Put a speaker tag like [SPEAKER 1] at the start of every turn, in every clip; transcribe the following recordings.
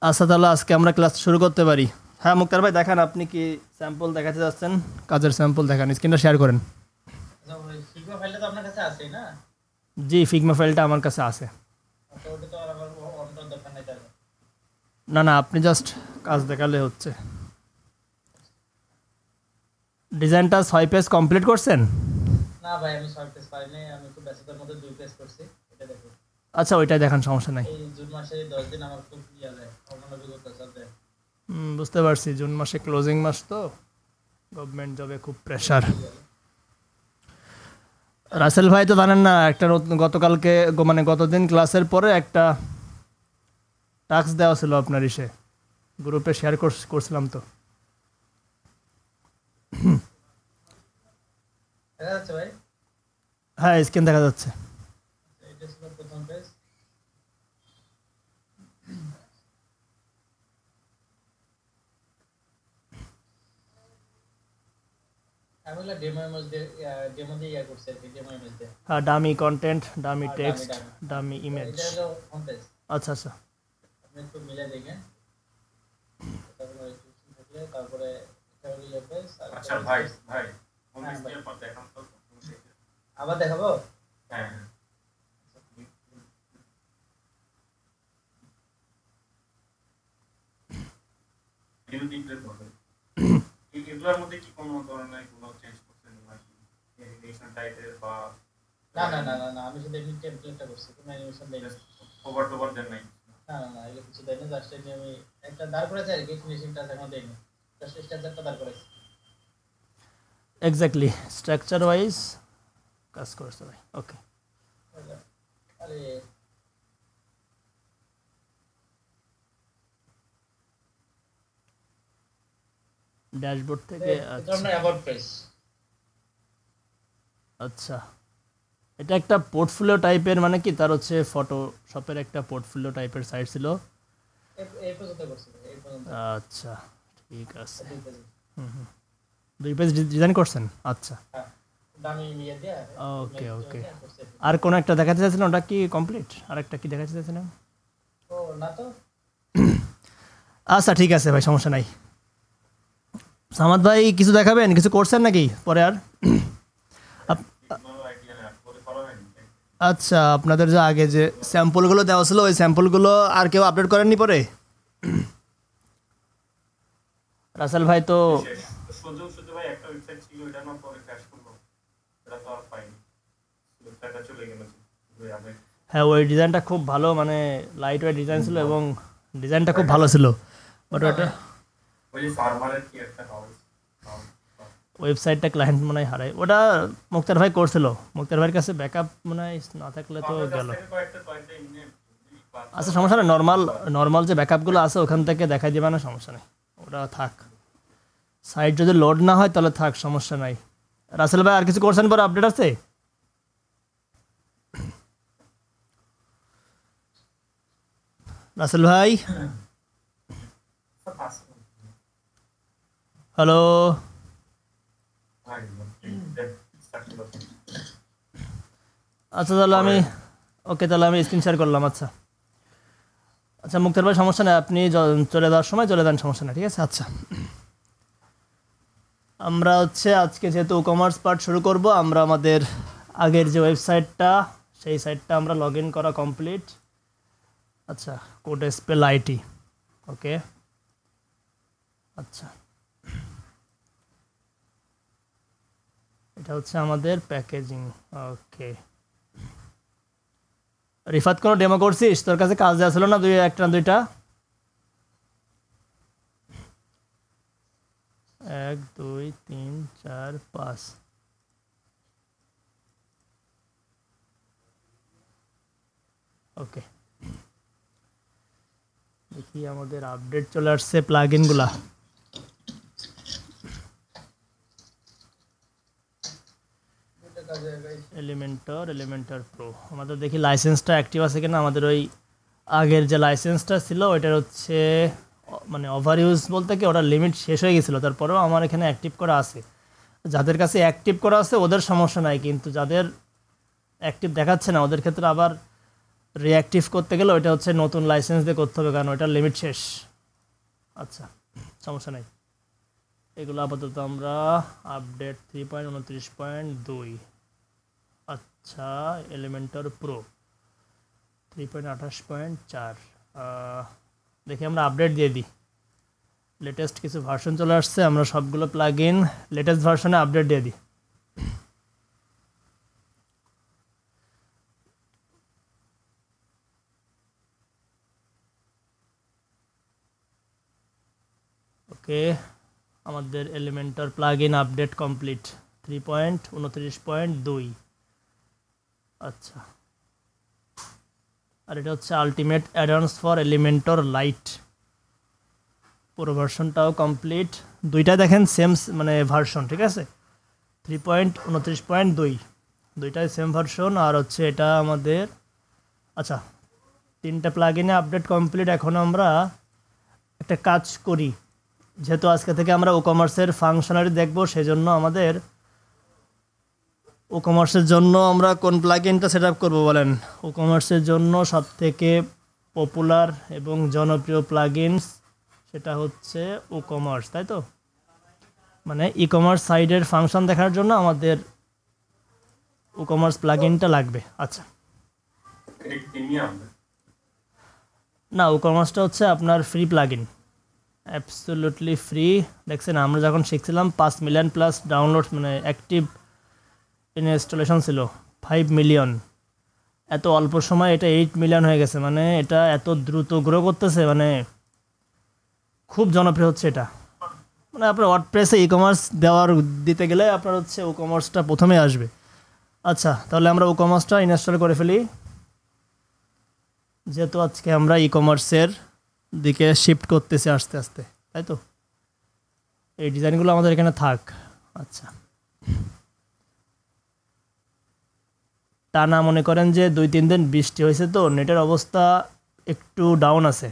[SPEAKER 1] আচ্ছা তাহলে আজকে আমরা ক্লাস শুরু করতে পারি। হ্যাঁ মুক্তার ভাই দেখান, আপনি কি স্যাম্পল দেখাতে যাচ্ছেন? কাজের স্যাম্পল দেখান, স্ক্রিনটা শেয়ার করেন।
[SPEAKER 2] আচ্ছা, ওই সিগমা ফাইলটা তো আপনার কাছে আছেই না?
[SPEAKER 1] জি ফিগমা ফাইলটা আমার কাছে আছে।
[SPEAKER 2] আচ্ছা, ওটা তো আর আমার অন করার দরকার নাই তাহলে।
[SPEAKER 1] না না, আপনি জাস্ট কাজ দেখালে হচ্ছে। ডিজাইনটা 6 পেজ কমপ্লিট করছেন?
[SPEAKER 2] না ভাই, আমি 6 পেজ পারিনি, আমি খুব ব্যস্ততার মধ্যে 2 পেজ করছি। এটা দেখুন,
[SPEAKER 1] আচ্ছা ওইটাই দেখান, সমস্যা নাই।
[SPEAKER 2] এই জুন মাসে 10 দিন আমার খুব ইয়া যায়, অমনোযোগতা চলতে।
[SPEAKER 1] বুঝতে পারছি, জুন মাসে ক্লোজিং মাস তো, গভর্নমেন্ট জবে খুব প্রেশার। রাসেল ভাই তো জানেন না, একটা গতকালকে মানে গতদিন ক্লাসের পরে একটা টাস্ক দেওয়া ছিল আপনার ইসে, গ্রুপে শেয়ার করছিলাম তো।
[SPEAKER 2] দেখা যাচ্ছে ভাই?
[SPEAKER 1] হ্যাঁ স্ক্রিন দেখা যাচ্ছে।
[SPEAKER 2] এটা ছিল প্রথম পেজ। আমি হলো ডেমো ইমেজ দিয়ে ইয়া করছি আর কি, ডেমো ইমেজ দিয়ে।
[SPEAKER 1] হ্যাঁ ডামি কন্টেন্ট, ডামি
[SPEAKER 2] আর
[SPEAKER 1] টেক্সট,
[SPEAKER 2] ডামি।
[SPEAKER 1] Dummy image.
[SPEAKER 2] এটা হলো হোম পেজ।
[SPEAKER 1] আচ্ছা আচ্ছা
[SPEAKER 2] আপনি একটু মিলাই দেখেন। তারপরে থাকলে তারপরে এটা হলো ইয়া পেজ।
[SPEAKER 3] আচ্ছা ভাই ভাই হোম পেজ দিয়ে পর দেখান তো।
[SPEAKER 2] আবার দেখাবো?
[SPEAKER 3] হ্যাঁ ভিডিও দিতে হবে। এগুলোর মধ্যে কি কোনো ধরনের কোনো চেঞ্জ করছেন নাকি অ্যানিমেশন টাইপের বা
[SPEAKER 2] না না না না না, আমি শুধু এমনি টেমপ্লেটটা করছি, কোনো অ্যানিমেশন দেই না।
[SPEAKER 3] ওভার টোভার দেন নাই?
[SPEAKER 2] না না না, এগুলো কিছু দেই না, জাস্ট এই যে আমি একটা দাঁড় করেছি আর কি, ফিনিশিং টাচ এখন দেই না, জাস্ট স্ট্রাকচারটা দাঁড় করেছি।
[SPEAKER 1] এক্স্যাক্টলি স্ট্রাকচার ওয়াইজ কাজ করছে ভাই। ওকে
[SPEAKER 2] আরে
[SPEAKER 1] ড্যাশবোর্ড থেকে।
[SPEAKER 2] এটা আমরা অ্যাবাউট পেজ।
[SPEAKER 1] আচ্ছা এটা একটা পোর্টফোলিও টাইপের, মানে কি তার হচ্ছে ফটোশপের একটা পোর্টফোলিও টাইপের সাইট ছিল।
[SPEAKER 2] এই পর্যন্ত করছি, এই পর্যন্ত।
[SPEAKER 1] আচ্ছা ঠিক আছে।
[SPEAKER 2] 2 পেজ।
[SPEAKER 1] 2 পেজ ডিজাইন করছেন? আচ্ছা
[SPEAKER 2] হ্যাঁ, দামি ইয়ে দিয়ে।
[SPEAKER 1] ওকে ওকে। আর কোন একটা দেখাতে চাইছিলেন, ওটা কি কমপ্লিট? আর একটা কি দেখাতে চাইছিলেন?
[SPEAKER 2] ও না তো।
[SPEAKER 1] আচ্ছা ঠিক আছে ভাই, সমস্যা নাই। সামাদ ভাই কিছু দেখাবেন, কিছু করছেন নাকি পরে আর?
[SPEAKER 3] কোনো আইডিয়া না করে করা হয়নি।
[SPEAKER 1] আচ্ছা আপনাদের যে আগে যে স্যাম্পলগুলো দেওয়া ছিল, ওই স্যাম্পলগুলো আর কেউ আপডেট করেননি পরে? রাসেল ভাই তো
[SPEAKER 3] শুধু ভাই একটা ওয়েবসাইট ছিল, এটা না পরে ক্র্যাশ করলো, এটা তো আর পাইনি, ওয়েবসাইটটা চলে গেল। আমি
[SPEAKER 1] হ্যাঁ ওই ডিজাইনটা খুব ভালো, মানে লাইট ওয়েট ডিজাইন ছিল এবং ডিজাইনটা খুব ভালো ছিল, বাট ওটা
[SPEAKER 3] ওই যে সার্ভারের কি একটা হাউস
[SPEAKER 1] ওয়েবসাইটটা ক্লায়েন্ট মনে হয় হারায়। ওটা মুক্তার ভাই করছিল, মুক্তার ভাইয়ের কাছে ব্যাকআপ মনে হয় না থাকলে তো গেল।
[SPEAKER 3] কয়েকটা এমনি
[SPEAKER 1] আচ্ছা সমস্যা নেই, নর্মাল যে ব্যাকআপগুলো আছে ওখান থেকে দেখাই দিবে না, সমস্যা নেই, ওটা থাক। সাইট যদি লোড না হয় তাহলে থাক, সমস্যা নাই। রাসেল ভাই আর কিছু করছেন পরে আপডেট আছে? রাসেল ভাই হ্যালো। আচ্ছা তাহলে আমি তাহলে আমি স্ক্রিন শেয়ার করলাম। আচ্ছা আচ্ছা মুক্তার ভাই সমস্যা নেই, আপনি চলে যাওয়ার সময় চলে যান, সমস্যা নেই, ঠিক আছে। আচ্ছা আমরা হচ্ছে আজকে যেহেতু কমার্স পার্ট শুরু করব, আমরা আমাদের আগের যে ওয়েবসাইটটা, সেই সাইটটা আমরা লগ ইন করা কমপ্লিট। আচ্ছা কোড স্পেল আইটি, ওকে। আচ্ছা এটা হচ্ছে আমাদের প্যাকেজিং, ওকে। রিফাত কোনো ডেমো করছিস? তোর কাছে কাজ দেওয়া ছিল না একটা না দুইটা? 1 2 3 4 5। ওকে দেখি আমাদের আপডেট চলে আসছে প্লাগইনগুলা। এলিমেন্টর প্রো আমাদের দেখি লাইসেন্সটা অ্যাক্টিভ আছে কিনা। আমাদের ওই আগের যে লাইসেন্সটা ছিল ওইটার হচ্ছে মানে ওভার ইউজ বলতে কি ওটার লিমিট শেষ হয়ে গেছিলো, তারপরেও আমার এখানে অ্যাক্টিভ করা আছে। যাদের কাছে অ্যাক্টিভ করা আছে ওদের সমস্যা নাই, কিন্তু যাদের অ্যাক্টিভ দেখাচ্ছে না ওদের ক্ষেত্রে আবার রিঅ্যাক্টিভ করতে গেলে ওইটা হচ্ছে নতুন লাইসেন্স দিয়ে করতে হবে, কারণ ওইটার লিমিট শেষ। আচ্ছা, সমস্যা নেই। এগুলো আপাতত আমরা আপডেট 3.29.2। আচ্ছা, এলিমেন্টর প্রো 3.28.4। দেখি আমরা আপডেট দিয়ে দিই। লেটেস্ট কিছু ভার্সন চলে আসছে, আমরা সবগুলো প্লাগ ইন লেটেস্ট ভার্সনে আপডেট দিয়ে দিই। ওকে, আমাদের Elementor plug in update complete 3.29.2। আচ্ছা, আর এটা হচ্ছে ultimate advance for Elementor light, পুরো ভার্সনটাও কমপ্লিট। দুইটা দেখেন সেম মানে ভার্সন, ঠিক আছে, 3.29.2 দুইটাই সেম ভার্সন। আর হচ্ছে এটা আমাদের আচ্ছা 3টা প্লাগ ইনে আপডেট কমপ্লিট। এখন আমরা একটা কাজ করি, যেহেতু আজকে থেকে আমরা ই কমার্সের ফাংশনালিটি দেখব, সেজন্য আমাদের ই কমার্সের জন্য আমরা কোন প্লাগ ইনটা সেট আপ করবো বলেন? ই কমার্সের জন্য সবথেকে পপুলার এবং জনপ্রিয় প্লাগ ইনস সেটা হচ্ছে ই কমার্স, তাই তো? মানে ই কমার্স সাইডের ফাংশন দেখার জন্য আমাদের ই কমার্স প্লাগ ইনটা লাগবে। আচ্ছা, না, ই কমার্সটা হচ্ছে আপনার free plug in, absolutely free. দেখছেন আমরা যখন শিখছিলাম 5 মিলিয়ন প্লাস ডাউনলোড মানে অ্যাক্টিভ ইনস্টলেশন ছিল 5 মিলিয়ন। এত অল্প সময় এটা 8 মিলিয়ন হয়ে গেছে, মানে এটা এত দ্রুত গ্রো করতেছে, মানে খুব জনপ্রিয় হচ্ছে এটা। মানে আপনার ওয়ার্ডপ্রেসে ই কমার্স দিতে গেলে আপনার হচ্ছে ই কমার্সটা প্রথমে আসবে। আচ্ছা, তাহলে আমরা ই কমার্সটা ইনস্টল করে ফেলি, যেহেতু আজকে আমরা ই কমার্সের দিকে শিফট করতেছি আস্তে আস্তে, তাই তো? এই ডিজাইনগুলো আমাদের এখানে থাক। আচ্ছা, টানা মনে করেন যে 2-3 দিন বৃষ্টি হয়েছে, তো নেটের অবস্থা একটু ডাউন আছে।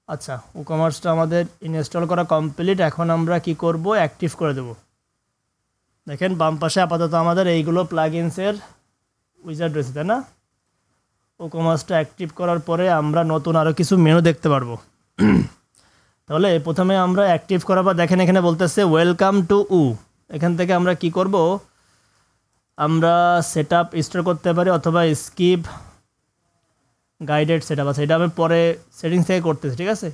[SPEAKER 1] আচ্ছা, ই কমার্সটা আমাদের ইনস্টল করা কমপ্লিট। এখন আমরা কি করব? অ্যাক্টিভ করে দেব। দেখেন বাম পাশে আপাতত আমাদের এইগুলো প্লাগ ইনসের উইজার্ড রয়েছে, তাই না? ই কমার্সটা অ্যাক্টিভ করার পরে আমরা নতুন আরও কিছু মেনু দেখতে পারবো। তাহলে প্রথমে আমরা অ্যাক্টিভ করার পর দেখেন এখানে বলতেছে ওয়েলকাম টু উ। এখান থেকে আমরা কি করব? আমরা সেট আপ স্টোর করতে পারি, অথবা স্কিপ গাইডেড সেট আপ আছে, এটা আমি পরে সেটিংস থেকে করতেছি, ঠিক আছে?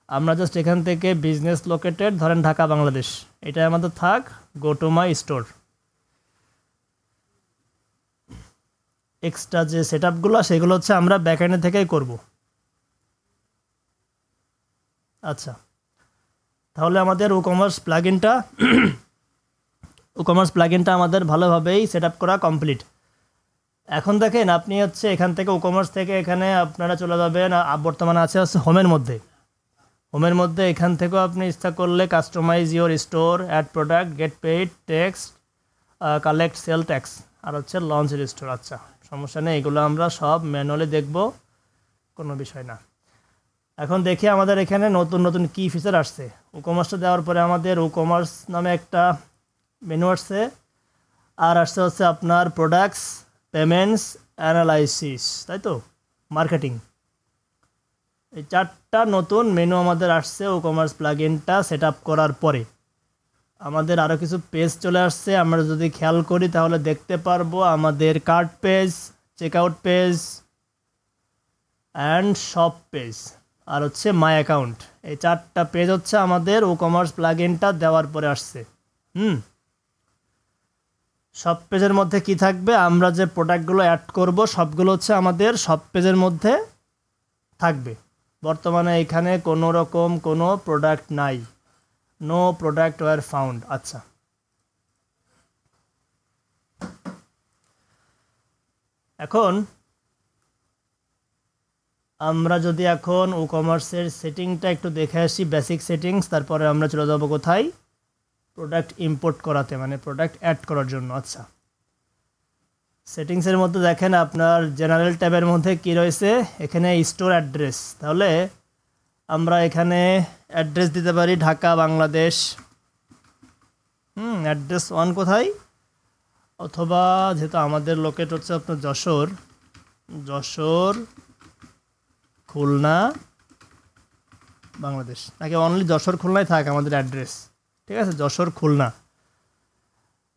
[SPEAKER 1] আমরা জাস্ট এখান থেকে বিজনেস লোকেটেড ধরেন ঢাকা বাংলাদেশ, এটা আমাদের থাক। Go to my store. Extra যে সেট আপগুলো সেগুলো হচ্ছে আমরা ব্যাকএন্ড থেকেই করব। আচ্ছা, তাহলে আমাদের ই কমার্স প্লাগ ইনটা আমাদের ভালোভাবেই সেট আপ করা কমপ্লিট। এখন দেখেন আপনি হচ্ছে এখান থেকে ই কমার্স থেকে এখানে আপনারা চলে যাবেন, বর্তমানে আছে হচ্ছে হোমের মধ্যে এখান থেকেও আপনি ইচ্ছা করলে customize your store, add product, get paid, text, collect sale tax, আর হচ্ছে লঞ্চ স্টোর। আচ্ছা, সমস্যা নেই, এগুলো আমরা সব ম্যানুয়ালি দেখব, কোনো বিষয় না। এখন দেখি আমাদের এখানে নতুন নতুন কী ফিচার আসছে। ই কমার্সটা দেওয়ার পরে আমাদের ই কমার্স নামে একটা মেনু আসছে, আর আসছে হচ্ছে আপনার প্রোডাক্টস, পেমেন্টস, অ্যানালাইসিস, তাই তো, মার্কেটিং। এই 4টা নতুন মেনু আমাদের আসছে ই কমার্স প্লাগ ইনটা সেট আপ করার পরে। আমাদের আরও কিছু পেজ চলে আসছে, আমরা যদি খেয়াল করি তাহলে দেখতে পারবো আমাদের cart page, checkout page and shop page, আর হচ্ছে মাই অ্যাকাউন্ট। এই 4টা পেজ হচ্ছে আমাদের ই কমার্স প্লাগ ইনটা দেওয়ার পরে আসছে। সব পেজের মধ্যে কি থাকবে? আমরা যে প্রোডাক্টগুলো অ্যাড করব সবগুলো হচ্ছে আমাদের সব পেজের মধ্যে থাকবে। বর্তমানে এখানে কোনো রকম কোনো প্রোডাক্ট নাই, নো প্রোডাক্ট ওয়ার ফাউন্ড। আচ্ছা, এখন আমরা যদি এখন ই কমার্সের সেটিংটা একটু দেখে আসি, বেসিক সেটিংস, তারপরে আমরা চলে যাব কোথায়? প্রোডাক্ট ইম্পোর্ট করাতে, মানে প্রোডাক্ট অ্যাড করার জন্য। আচ্ছা, সেটিংসের মধ্যে দেখেন আপনার জেনারেল ট্যাবের মধ্যে কি রয়েছে, এখানে স্টোর অ্যাড্রেস। তাহলে আমরা এখানে অ্যাড্রেস দিতে পারি ঢাকা বাংলাদেশ। অ্যাড্রেস 1 কোথায়? অথবা যেহেতু আমাদের লোকেট হচ্ছে আপনার যশোর, যশোর, খুলনা, বাংলাদেশ, নাকি অনলি যশোর খুলনায় থাক আমাদের অ্যাড্রেস? ঠিক আছে, যশোর খুলনা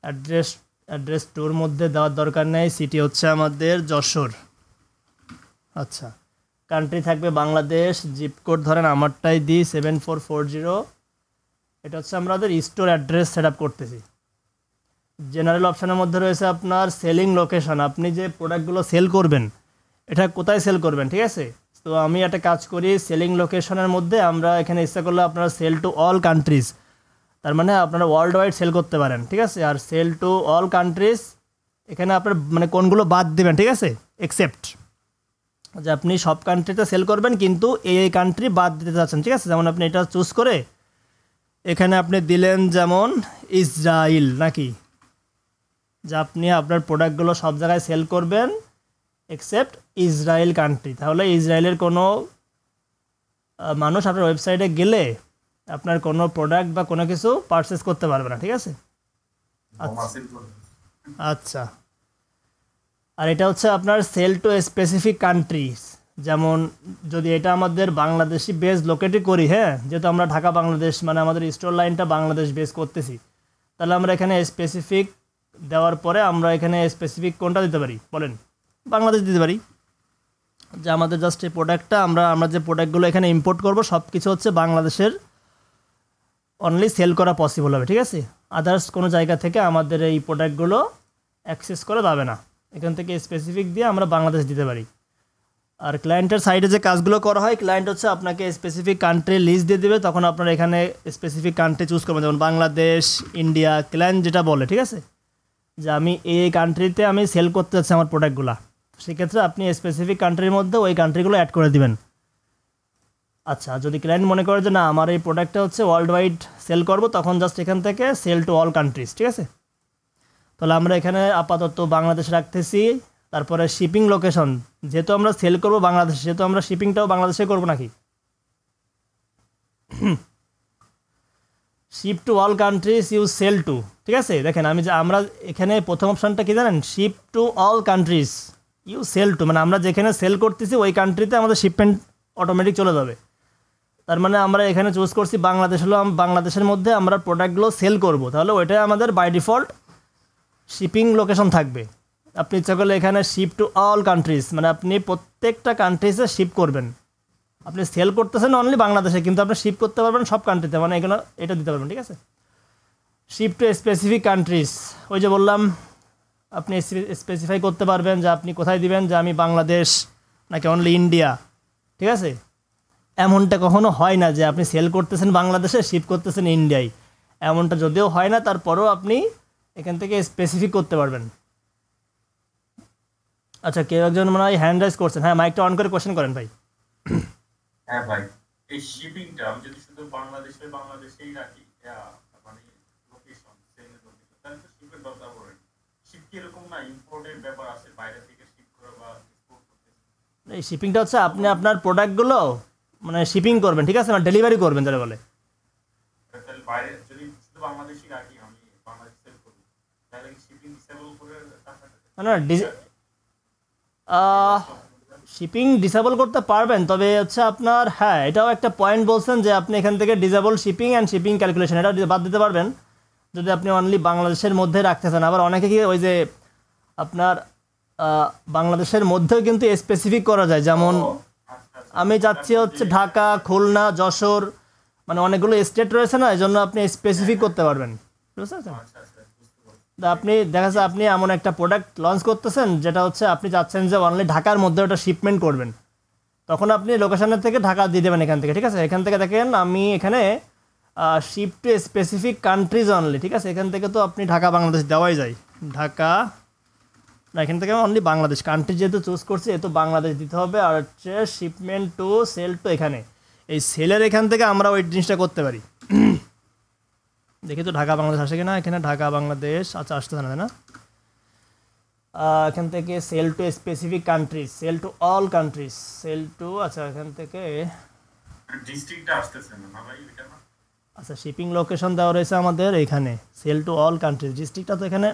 [SPEAKER 1] অ্যাড্রেস টুর মধ্যে দেওয়ার দরকার নেই, সিটি হচ্ছে আমাদের যশোর। আচ্ছা, কান্ট্রি থাকবে বাংলাদেশ, জিপ কোড ধরেন আমারটাই দিই 7440। এটা হচ্ছে আমাদের স্টোর অ্যাড্রেস সেট আপ করতেছি। জেনারেল অপশানের মধ্যে রয়েছে আপনার সেলিং লোকেশন, আপনি যে প্রোডাক্টগুলো সেল করবেন এটা কোথায় সেল করবেন, ঠিক আছে। তো আমি একটা কাজ করি, সেলিং লোকেশনের মধ্যে আমরা এখানে ইচ্ছা করলে আপনারা সেল টু অল কান্ট্রিজ, তার মানে আপনারা ওয়ার্ল্ড ওয়াইড সেল করতে পারেন, ঠিক আছে। আর সেল টু অল কান্ট্রিজ এখানে আপনার মানে কোনগুলো বাদ দেবেন, ঠিক আছে, এক্সেপ্ট যে আপনি সব কান্ট্রিতে সেল করবেন কিন্তু এই কান্ট্রি বাদ দিতে চাচ্ছেন, ঠিক আছে। যেমন আপনি এটা চুজ করে এখানে আপনি দিলেন যেমন ইসরায়েল, নাকি যে আপনি আপনার প্রোডাক্টগুলো সব জায়গায় সেল করবেন এক্সেপ্ট ইসরায়েল কান্ট্রি, তাহলে ইসরায়েলের কোনো মানুষ আপনার ওয়েবসাইটে গেলে আপনার কোনো প্রোডাক্ট বা কোনো কিছু পারচেস করতে পারবে না, ঠিক আছে। আচ্ছা, আর এটা হচ্ছে আপনার সেল টু স্পেসিফিক কান্ট্রিজ, যেমন যদি এটা আমাদের বাংলাদেশি বেস লোকেটই করি, হ্যাঁ, যেহেতু আমরা ঢাকা বাংলাদেশ মানে আমাদের স্টোর লাইনটা বাংলাদেশ বেস করতেছি, তাহলে আমরা এখানে স্পেসিফিক দেওয়ার পরে আমরা এখানে স্পেসিফিক কোনটা দিতে পারি বলেন, বাংলাদেশ দিতে পারি, যে আমাদের জাস্ট এই প্রোডাক্টটা আমরা যে প্রোডাক্টগুলো এখানে ইম্পোর্ট করব সব কিছু হচ্ছে বাংলাদেশের অনলি সেল করা পসিবল হবে, ঠিক আছে। আদার্স কোনো জায়গা থেকে আমাদের এই প্রোডাক্টগুলো অ্যাক্সেস করা যাবে না, এখান থেকে স্পেসিফিক দিয়ে আমরা বাংলাদেশ দিতে পারি। আর ক্লায়েন্টের সাইডে যে কাজগুলো করা হয়, ক্লায়েন্ট হচ্ছে আপনাকে স্পেসিফিক কান্ট্রি লিস্ট দিয়ে দেবে, তখন আপনারা এখানে স্পেসিফিক কান্ট্রি চুজ করবেন, যেমন বাংলাদেশ, ইন্ডিয়া, ক্লায়েন্ট যেটা বলে, ঠিক আছে, যে আমি এই কান্ট্রিতে আমি সেল করতে চাচ্ছি আমার প্রোডাক্টগুলো, সেক্ষেত্রে আপনি স্পেসিফিক কান্ট্রির মধ্যে ওই কান্ট্রিগুলো অ্যাড করে দিবেন। আচ্ছা, যদি ক্লায়েন্ট মনে করে যে না আমার এই প্রোডাক্টটা হচ্ছে ওয়ার্ল্ড ওয়াইড সেল করব, তখন জাস্ট এখান থেকে সেল টু অল কান্ট্রিজ, ঠিক আছে। তাহলে আমরা এখানে আপাতত বাংলাদেশ রাখতেছি। তারপরে শিপিং লোকেশন, যেহেতু আমরা সেল করব বাংলাদেশে, সেহেতু আমরা শিপিংটাও বাংলাদেশে করব নাকি, ship to all countries you sell to, ঠিক আছে। দেখেন আমি যে আমরা এখানে প্রথম অপশানটা কি জানেন, ship to all countries you sell to, মানে আমরা যেখানে সেল করতেছি ওই কান্ট্রিতে আমাদের শিপমেন্ট অটোমেটিক চলে যাবে। তার মানে আমরা এখানে চুজ করছি বাংলাদেশ, হলো বাংলাদেশের মধ্যে আমরা প্রোডাক্টগুলো সেল করব, তাহলে ওইটাই আমাদের বাই ডিফল্ট শিপিং লোকেশন থাকবে। আপনি ইচ্ছা করলে এখানে শিপ টু অল কান্ট্রিজ, মানে আপনি প্রত্যেকটা কান্ট্রিজে শিপ করবেন, আপনি সেল করতেছেন অনলি বাংলাদেশে কিন্তু আপনি শিপ করতে পারবেন সব কান্ট্রিতে, মানে এখানে এটা দিতে পারবেন, ঠিক আছে। শিপ টু স্পেসিফিক কান্ট্রিজ, ওই যে বললাম আপনি স্পেসিফাই করতে পারবেন যে আপনি কোথায় দিবেন, যে আমি বাংলাদেশ নাকি অনলি ইন্ডিয়া, ঠিক আছে। এমনটা কখনো হয় না যে আপনি সেল করতেছেন বাংলাদেশে শিপ করতেছেন ইন্ডিয়ায়, এমনটা যদিও হয় না, তারপরেও আপনি এখান থেকে স্পেসিফিক করতে পারবেন। আচ্ছা, কেউ একজন মনে হয় হ্যান্ড রাইজ করছেন, হ্যাঁ মাইকটা অন করে কোশ্চেন করেন ভাই।
[SPEAKER 3] হ্যাঁ ভাই, এই শিপিংটা আমি যদি শুধু বাংলাদেশেই রাখি, মানে লোকেশন সেলের লোকেশন, তাহলে তো শিপের দরকার পড়ে। শিপ কি এরকম না, ইম্পোর্টের ব্যাপার আছে, বাইরে থেকে শিপ করা বা এক্সপোর্ট করতে?
[SPEAKER 1] এই শিপিংটা হচ্ছে আপনি আপনার প্রোডাক্টগুলো মানে শিপিং করবেন, ঠিক আছে, মানে ডেলিভারি করবেন যারা বলে।
[SPEAKER 3] তাহলে বাইরে যদি শুধু বাংলাদেশই রাখি, আমি বাংলাদেশ সেল করি, তাহলে কি শিপিং ডিসেবল করে
[SPEAKER 1] না শিপিং ডিসেবল করতে পারবেন, তবে হচ্ছে আপনার হ্যাঁ এটাও একটা পয়েন্ট বলছেন যে আপনি এখান থেকে disable shipping and shipping calculation এটা বাদ দিতে পারবেন যদি আপনি অনলি বাংলাদেশের মধ্যে রাখতে চান। আবার অনেকে কি ওই যে আপনার বাংলাদেশের মধ্যেও কিন্তু স্পেসিফিক করা যায়, যেমন আমি যাচ্ছি হচ্ছে ঢাকা, খুলনা, যশোর, মানে অনেকগুলো স্টেট রয়েছে না, এই জন্য আপনি স্পেসিফিক করতে পারবেন, বুঝতে পারছেন। আপনি দেখা যাচ্ছে আপনি এমন একটা প্রোডাক্ট লঞ্চ করতেছেন যেটা হচ্ছে আপনি চাচ্ছেন যে অনলি ঢাকার মধ্যে ওটা শিপমেন্ট করবেন, তখন আপনি লোকেশনের থেকে ঢাকা দিয়ে দেবেন এখান থেকে, ঠিক আছে। এখান থেকে দেখেন আমি এখানে ship to specific countries only, ঠিক আছে। এখান থেকে তো আপনি ঢাকা বাংলাদেশ দেওয়াই যায়, ঢাকা না, এখান থেকে অনলি বাংলাদেশ কান্ট্রি যেহেতু চুজ করছি এ তো বাংলাদেশ দিতে হবে। আর হচ্ছে শিপমেন্ট টু সেল টু, এখানে এই সেলের এখান থেকে আমরা ওই জিনিসটা করতে পারি। দেখি তো ঢাকা বাংলাদেশ আসে কিনা, এখানে ঢাকা বাংলাদেশ আচ্ছা আসতেছে না, তাই না। এখান থেকে sell to specific countries, sell to all countries, sell to আচ্ছা এখান থেকে
[SPEAKER 3] ডিস্ট্রিক্টটা আসতেছে না ভাই, এটা না।
[SPEAKER 1] আচ্ছা শিপিং লোকেশন দেওয়া রয়েছে আমাদের এখানে, সেল টু অল কান্ট্রিজ, ডিস্ট্রিক্টটা তো এখানে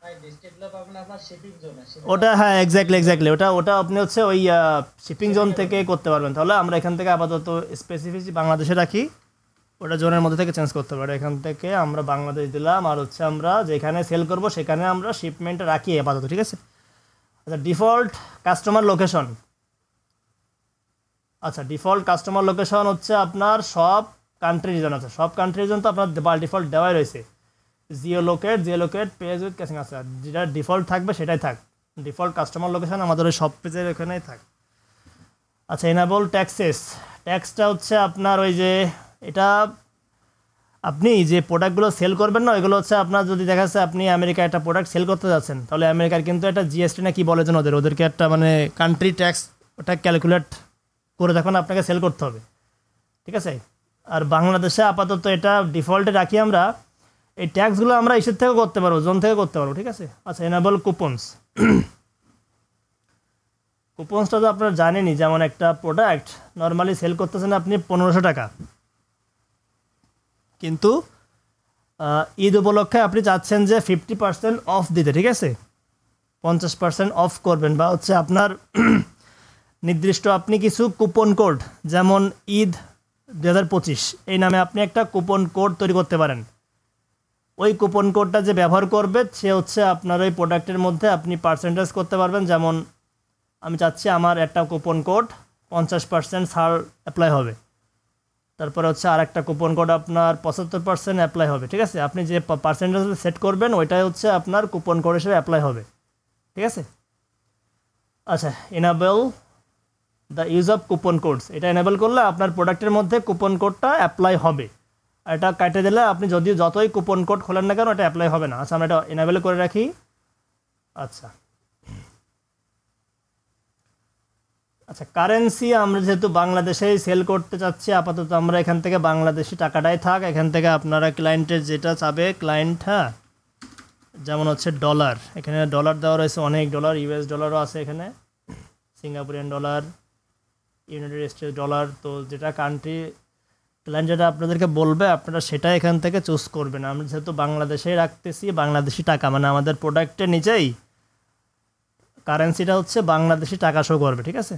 [SPEAKER 2] ভাই ডিস্ট্রিক্টগুলো পাবেন আপনার শিপিং জোনে।
[SPEAKER 1] ওটা হ্যাঁ এক্স্যাক্টলি ওটা ওটা আপনি হচ্ছে ওই শিপিং জোন থেকে করতে পারবেন। তাহলে আমরা এখান থেকে আপাতত স্পেসিফিক বাংলাদেশে রাখি, ওটা জোনের মধ্যে থেকে চেঞ্জ করতে পারি। এখান থেকে আমরা বাংলাদেশ দিলাম, আর হচ্ছে আমরা যেখানে সেল করব সেখানে আমরা শিপমেন্ট রাখি আপাতত, ঠিক আছে। আচ্ছা ডিফল্ট কাস্টমার লোকেশন, আচ্ছা ডিফল্ট কাস্টমার লোকেশন হচ্ছে আপনার সব কান্ট্রি রিজন আছে, সব কান্ট্রি রিজন তো আপনার ডিফল্ট দেওয়াই রয়েছে। জিও লোকেট পেজ উইথ ক্যাশিং আছে, যেটা ডিফল্ট থাকবে সেটাই থাক। ডিফল্ট কাস্টমার লোকেশন আমাদের ওই সব পেজের ওখানেই থাক। আচ্ছা এনাবল ট্যাক্সেস, ট্যাক্সটা হচ্ছে আপনার ওই যে এটা আপনি যে প্রোডাক্টগুলো সেল করবেন না, ওইগুলো হচ্ছে আপনার যদি দেখা যাচ্ছে আপনি আমেরিকায় একটা প্রোডাক্ট সেল করতে যাচ্ছেন, তাহলে আমেরিকার কিন্তু একটা জিএসটি না কি বলে যেন ওদেরকে একটা মানে কান্ট্রি ট্যাক্স ওটা ক্যালকুলেট করে তখন আপনাকে সেল করতে হবে, ঠিক আছে। আর বাংলাদেশে আপাতত এটা ডিফল্টে রাখি আমরা। এই ট্যাক্সগুলো আমরা ইসের থেকেও করতে পারবো, জোন থেকে করতে পারবো, ঠিক আছে। আচ্ছা এনাবল কুপনস, কুপনসটা তো আপনারা জানেনই, যেমন একটা প্রোডাক্ট নর্মালি সেল করতেছেন আপনি 1500 টাকা, কিন্তু ঈদ উপলক্ষে আপনি চাচ্ছেন যে 50% অফ দিতে, ঠিক আছে, 50% অফ করবেন, বা হচ্ছে আপনার নির্দিষ্ট আপনি কিছু কুপন কোড, যেমন ঈদ 2025 এই নামে আপনি একটা কুপন কোড তৈরি করতে পারেন। ওই কুপন কোডটা যে ব্যবহার করবে সে হচ্ছে আপনার ওই প্রোডাক্টের মধ্যে আপনি পার্সেন্টেজ করতে পারবেন। যেমন আমি চাচ্ছি আমার একটা কুপন কোড 50% ছাড় অ্যাপ্লাই হবে, তারপরে হচ্ছে আর একটা কুপন কোড আপনার 75% অ্যাপ্লাই হবে, ঠিক আছে। আপনি যে পার্সেন্টেজ সেট করবেন ওইটাই হচ্ছে আপনার কুপন কোড হিসেবে অ্যাপ্লাই হবে, ঠিক আছে। আচ্ছা enable the use of coupon codes, এটা এনাবেল করলে আপনার প্রোডাক্টের মধ্যে কুপন কোডটা অ্যাপ্লাই হবে। আর এটা কাটে দিলে আপনি যতই কুপন কোড খোলেন না কেন এটা অ্যাপ্লাই হবে না। আচ্ছা আমরা এটা এনাবেল করে রাখি। আচ্ছা আচ্ছা কারেন্সি আমরা যেহেতু বাংলাদেশেই সেল করতে চাচ্ছি, আপাতত আমরা এখান থেকে বাংলাদেশি টাকাটাই থাক। এখান থেকে আপনারা ক্লায়েন্টের যেটা চাবে ক্লায়েন্ট, হ্যাঁ যেমন হচ্ছে ডলার, এখানে ডলার দেওয়া রয়েছে অনেক ডলার, ইউএস ডলারও আছে এখানে, Singaporean dollar, United states dollar. তো যেটা কান্ট্রি ক্লায়েন্ট যেটা আপনাদেরকে বলবে আপনারা সেটা এখান থেকে চুজ করবেন। আমরা যেহেতু বাংলাদেশেই রাখতেছি বাংলাদেশি টাকা, মানে আমাদের প্রোডাক্টের নিচেই কারেন্সিটা হচ্ছে বাংলাদেশি টাকা শো করবে, ঠিক আছে।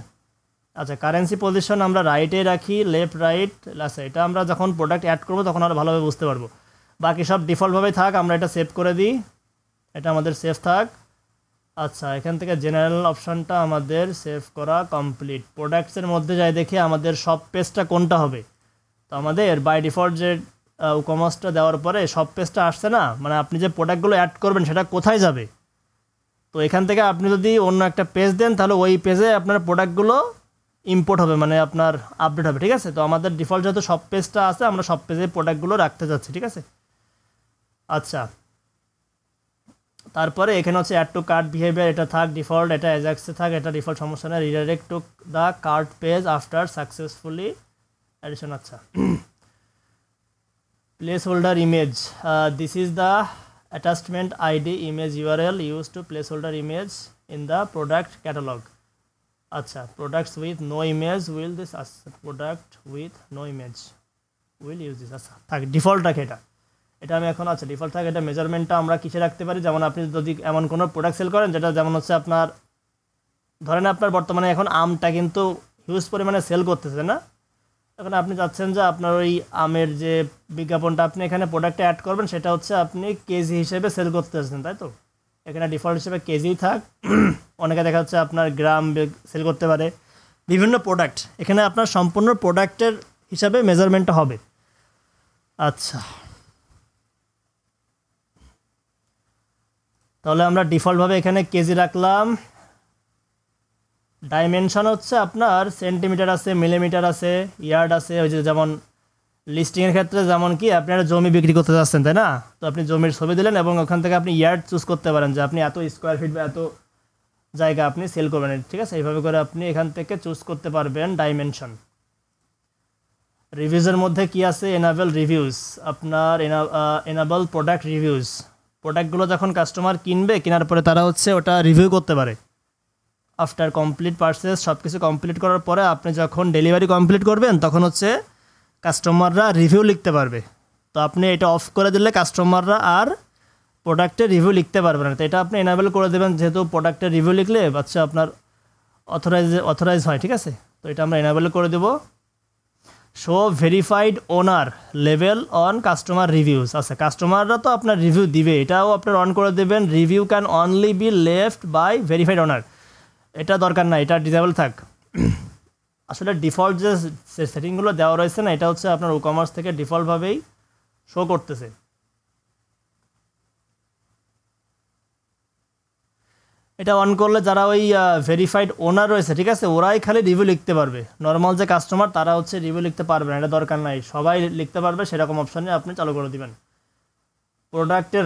[SPEAKER 1] আচ্ছা কারেন্সি পজিশন আমরা রাইটে রাখি, লেফট রাইট। আচ্ছা এটা আমরা যখন প্রোডাক্ট অ্যাড করবো তখন আরও ভালোভাবে বুঝতে পারবো। বাকি সব ডিফল্টভাবেই থাক, আমরা এটা সেভ করে দিই, এটা আমাদের সেভ থাক। আচ্ছা এখান থেকে জেনারেল অপশানটা আমাদের সেভ করা কমপ্লিট। প্রোডাক্টসের মধ্যে যাই দেখি আমাদের সব পেজটা কোনটা হবে। তো আমাদের বাই ডিফল্ট যে কমার্সটা দেওয়ার পরে সব পেজটা আসছে না, মানে আপনি যে প্রোডাক্টগুলো অ্যাড করবেন সেটা কোথায় যাবে। তো এখান থেকে আপনি যদি অন্য একটা পেজ দেন তাহলে ওই পেজে আপনার প্রোডাক্টগুলো ইম্পোর্ট হবে, মানে আপনার আপডেট হবে, ঠিক আছে। তো আমাদের ডিফল্ট যেহেতু সব পেজটা আছে আমরা সব পেজে প্রোডাক্টগুলো রাখতে যাচ্ছি, ঠিক আছে। আচ্ছা তারপরে এখানে হচ্ছে অ্যাড টু কার্ট বিহেভিয়ার, এটা থাক ডিফল্ট, এটা অ্যাজাক্সে থাক, এটা ডিফল্ট সমস্যা নেই। Redirect to the cart page after successfully addition. আচ্ছা place holder image, this is the attachment id image url used to placeholder image in the product catalog. আচ্ছা products with no image will this product with no image will use this। আচ্ছা থাক default রাখে এটা, এটা আমি এখন আচ্ছা default থাকে। এটা মেজারমেন্টটা আমরা কিসে রাখতে পারি, যেমন আপনি যদি এমন কোনো প্রোডাক্ট সেল করেন যেটা যেমন হচ্ছে আপনার ধরেন আপনার বর্তমানে এখন আমটা কিন্তু হিউজ পরিমাণে সেল করতেছে না, এখন আপনি চাচ্ছেন যে আপনার ওই আমের যে বিজ্ঞাপনটা আপনি এখানে প্রোডাক্টে অ্যাড করবেন সেটা হচ্ছে আপনি কেজি হিসেবে সেল করতে চাচ্ছেন, তাই তো এখানে ডিফল্ট হিসেবে কেজি থাক। অনেকে দেখা যাচ্ছে আপনার গ্রাম সেল করতে পারে, বিভিন্ন প্রোডাক্ট এখানে আপনার সম্পূর্ণ প্রোডাক্টের হিসাবে মেজারমেন্টটা হবে। আচ্ছা তাহলে আমরা ডিফল্টভাবে এখানে কেজি রাখলাম। ডাইমেনশন হচ্ছে আপনার সেন্টিমিটার আছে, মিলিমিটার আছে, ইয়ার্ড আছে। ওই যে যেমন লিস্টিংয়ের ক্ষেত্রে যেমন কি আপনি একটা জমি বিক্রি করতে যাচ্ছেন তাই না, তো আপনি জমির ছবি দিলেন এবং ওখান থেকে আপনি ইয়ার্ড চুজ করতে পারেন যে আপনি এত স্কোয়ার ফিট বা এত জায়গা আপনি সেল করবেন, ঠিক আছে। এইভাবে করে আপনি এখান থেকে চুজ করতে পারবেন ডাইমেনশন। রিভিউজের মধ্যে কি আছে, এনাবেল রিভিউজ, আপনার এনাবেল প্রোডাক্ট রিভিউজ, প্রোডাক্টগুলো যখন কাস্টমার কিনবে কেনার পরে তারা হচ্ছে ওটা রিভিউ করতে পারে। আফটার কমপ্লিট পারচেস, সব কিছু কমপ্লিট করার পরে আপনি যখন ডেলিভারি কমপ্লিট করবেন তখন হচ্ছে কাস্টমাররা রিভিউ লিখতে পারবে। তো আপনি এটা অফ করে দিলে কাস্টমাররা আর প্রোডাক্টের রিভিউ লিখতে পারবে না, তো এটা আপনি এনাবেল করে দেবেন, যেহেতু প্রোডাক্টের রিভিউ লিখলে বাচ্চা আপনার অথরাইজ হয়, ঠিক আছে। তো এটা আমরা এনাবেল করে দেবো। Show verified owner level on customer reviews, আচ্ছা কাস্টমাররা তো আপনার রিভিউ দিবে, এটাও আপনার অন করে দেবেন। Review can only be left by verified owner, এটা দরকার না, এটা ডিসেবল থাক। আসলে ডিফল্ট যে সেটিংগুলো দেওয়া রয়েছে না, এটা হচ্ছে আপনার ই-কমার্স থেকে ডিফল্টভাবেই শো করতেছে। এটা অন করলে যারা ওই ভেরিফাইড ওনার রয়েছে, ঠিক আছে, ওরাই খালি রিভিউ লিখতে পারবে। নর্মাল যে কাস্টমার তারা হচ্ছে রিভিউ লিখতে পারবে না, এটা দরকার নাই, সবাই লিখতে পারবে, সেরকম অপশানে আপনি চালু করে দিবেন। প্রোডাক্টের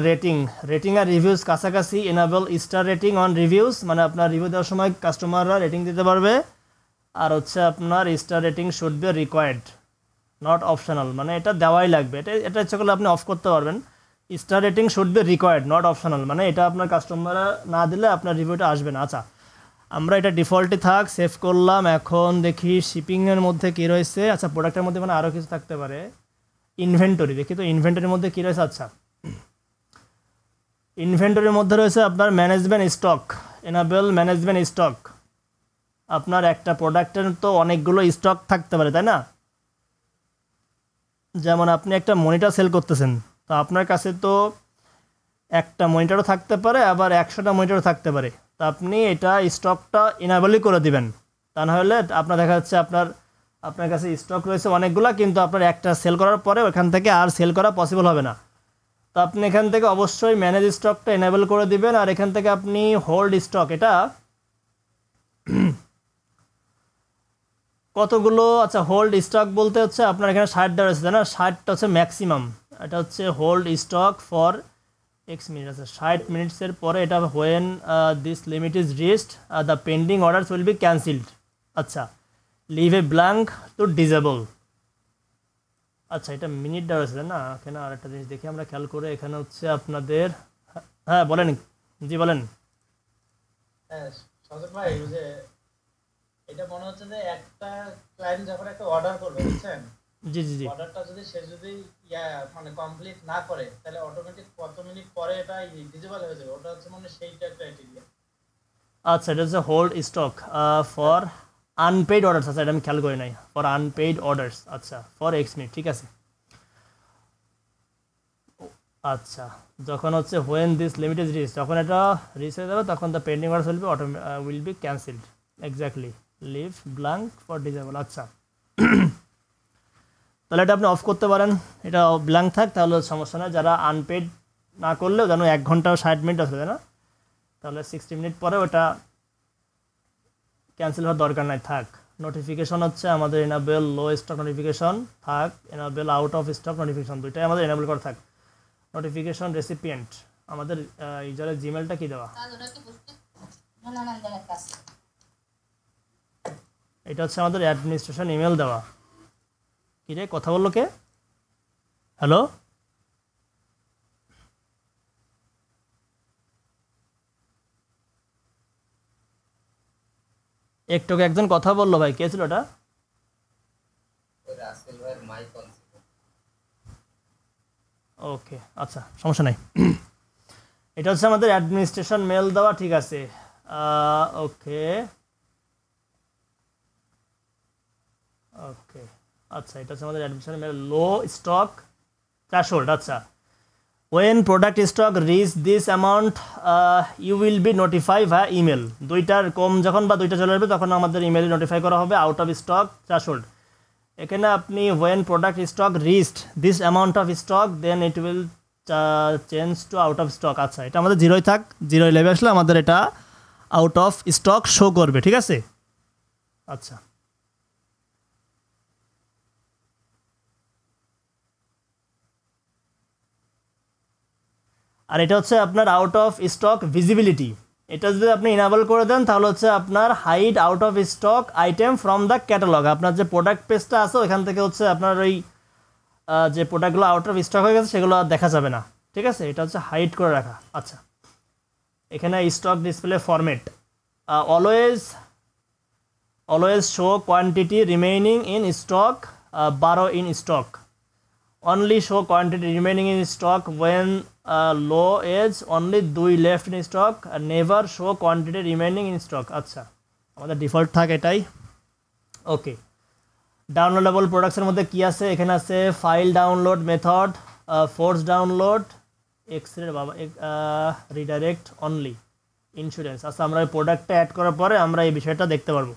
[SPEAKER 1] রেটিং আর রিভিউস কাছাকাছি, enable star rating on reviews, মানে আপনার রিভিউ দেওয়ার সময় কাস্টমাররা রেটিং দিতে পারবে। আর হচ্ছে আপনার star rating should be required not optional, মানে এটা দেওয়াই লাগবে, এটা ইচ্ছা করলে আপনি অফ করতে পারবেন। Star rating should be required not optional, মানে এটা আপনার কাস্টমাররা না দিলে আপনার রিভিউটা আসবে না। আচ্ছা আমরা এটা ডিফল্টে থাক, সেভ করলাম। এখন দেখি শিপিংয়ের মধ্যে কী রয়েছে। আচ্ছা প্রোডাক্টের মধ্যে মানে আরও কিছু থাকতে পারে। ইনভেন্টরি দেখি তো, ইনভেন্টরির মধ্যে কী রয়েছে। আচ্ছা ইনভেন্টরির মধ্যে রয়েছে আপনার management stock, enable management stock. আপনার একটা প্রোডাক্টের তো অনেকগুলো স্টক থাকতে পারে, তাই না? যেমন আপনি একটা মনিটর সেল করতেছেন, তো আপনার কাছে তো একটা মনিটরও থাকতে পারে, আবার 100টা মনিটরও থাকতে পারে। তো আপনি এটা স্টকটা ইনাবেলই করে দিবেন, তা না হলে আপনার দেখা যাচ্ছে আপনার কাছে স্টক রয়েছে অনেকগুলো, কিন্তু আপনার একটা সেল করার পরে ওখান থেকে আর সেল করা পসিবল হবে না। তো আপনি এখান থেকে অবশ্যই ম্যানেজ স্টকটা এনাবেল করে দিবেন। আর এখান থেকে আপনি হোল্ড স্টক, এটা কতগুলো, আচ্ছা হোল্ড স্টক বলতে হচ্ছে আপনার এখানে 60টা রয়েছে, তাই না? 60টা হচ্ছে ম্যাক্সিমাম, এটা হচ্ছে hold stock for X minute. আচ্ছা 60 মিনিটসের পরে এটা when this limit is reached the pending orders will be cancelled. আচ্ছা leave a blank to disable. আচ্ছা এটা মিনিটটা রয়েছে, তাই না? এখানে আরেকটা জিনিস দেখি আমরা খেয়াল করে, এখানে হচ্ছে আপনাদের, হ্যাঁ বলেন, জি বলেন।
[SPEAKER 2] হ্যাঁ সজল ভাই, ওই যে এটা মনে হচ্ছে যে একটা ক্লায়েন্ট যখন একটা অর্ডার করবে, বুঝছেন,
[SPEAKER 1] জি জি জি,
[SPEAKER 2] অর্ডারটা যদি মানে কমপ্লিট না করে, তাহলে অটোমেটিক কত মিনিট পরে এটা ডিজেবল হয়ে যাবে, ওটা হচ্ছে মানে সেইটা ক্রাইটেরিয়া।
[SPEAKER 1] আচ্ছা এটা হচ্ছে hold stock for unpaid orders. আচ্ছা এটা আমি খেয়াল করি নাই, ফর আনপেইড অর্ডার্স, আচ্ছা ফর এক্স মিনিট, ঠিক আছে। আচ্ছা যখন হচ্ছে when this limit is reach, যখন এটা রিচ হয়ে যাবে তখন the pending orders will be cancelled. Exactly, leave blank for disable. আচ্ছা তাহলে এটা আপনি অফ করতে পারেন, এটা ব্ল্যাঙ্ক থাক, তাহলে সমস্যা নেই। যারা আনপেড না করলেও যেন 1 ঘন্টা 60 মিনিট আছে, তাই না? তাহলে 60 মিনিট পরে ওটা ক্যান্সেল হওয়ার দরকার নাই, থাক। নোটিফিকেশন হচ্ছে আমাদের এনাবেল লো স্টক নোটিফিকেশন থাক, enable out of stock notification, দুইটাই আমাদের এনাবেল করা থাক। নোটিফিকেশন রেসিপিয়েন্ট, আমাদের ইউজারের জিমেলটা কি দেওয়া, এটা হচ্ছে আমাদের অ্যাডমিনিস্ট্রেশন ইমেল দেওয়া। কি রে কথা বললো কে? হ্যালো, একটু একজন কথা বললো ভাই, কে ছিল ওটা? ওকে আচ্ছা সমস্যা নাই। এটা হচ্ছে আমাদের অ্যাডমিনিস্ট্রেশন মেল দেওয়া, ঠিক আছে। ওকে ওকে আচ্ছা এটা হচ্ছে আমাদের অ্যাডমিনিস্ট্রেশন মেল, লো স্টক থ্রেশহোল্ড। আচ্ছা when product stock reach this amount you will be notified via email। দুইটার কম যখন বা দুইটা চলে আসবে তখন আমাদের ইমেলে নোটিফাই করা হবে আউট অফ স্টক থ্রেশহোল্ড। এখানে আপনি when product stock reached this amount of stock then it will change to out of stock। আচ্ছা এটা আমাদের জিরোই থাক, জিরোই লেভেল আসলে আমাদের এটা আউট অফ স্টক শো করবে, ঠিক আছে। আচ্ছা আর এটা হচ্ছে আপনার আউট অফ স্টক ভিজিবিলিটি, এটা যদি আপনি ইনাবল করে দেন তাহলে হচ্ছে আপনার hide out of stock item from the catalogue. আপনার যে প্রোডাক্ট পেজটা আছে ওইখান থেকে হচ্ছে আপনার ওই যে প্রোডাক্টগুলো আউট অফ স্টক হয়ে গেছে সেগুলো আর দেখা যাবে না, ঠিক আছে। এটা হচ্ছে হাইড করে রাখা। আচ্ছা এখানে stock display format always show quantity remaining in stock 12 in stock. only show quantity remaining in stock when low age only 2 left in stock and never show quantity remaining in stock আচ্ছা আমাদের default থাকে এটাই ওকে downloadable প্রোডাক্টসের মধ্যে কি আছে এখানে আছে file download method force download এক্সরে বাবা রিডাইরেক্ট অনলি ইন্স্যুরেন্স আচ্ছা আমরা এই প্রোডাক্টটা অ্যাড করার পরে আমরা এই বিষয়টা দেখতে পারবো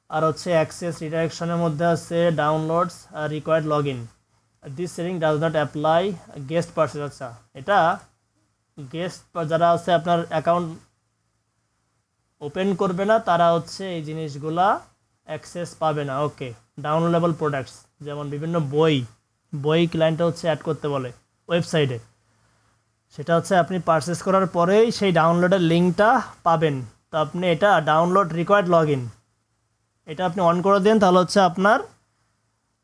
[SPEAKER 1] আর হচ্ছে অ্যাক্সেস রিডাইরেকশনের মধ্যে আছে downloads required log in this setting does not apply guest purchase আচ্ছা এটা গেস্ট যারা আছে আপনার অ্যাকাউন্ট ওপেন করবে না তারা হচ্ছে এই জিনিসগুলা অ্যাক্সেস পাবে না ওকে ডাউনলোডেবল প্রোডাক্টস যেমন বিভিন্ন বই ক্লায়েন্টটা হচ্ছে অ্যাড করতে বলে ওয়েবসাইটে সেটা হচ্ছে আপনি পারচেস করার পরেই সেই ডাউনলোডের লিঙ্কটা পাবেন তো আপনি এটা ডাউনলোড রিকোয়ার্ড লগ ইন এটা আপনি অন করে দেন তাহলে হচ্ছে আপনার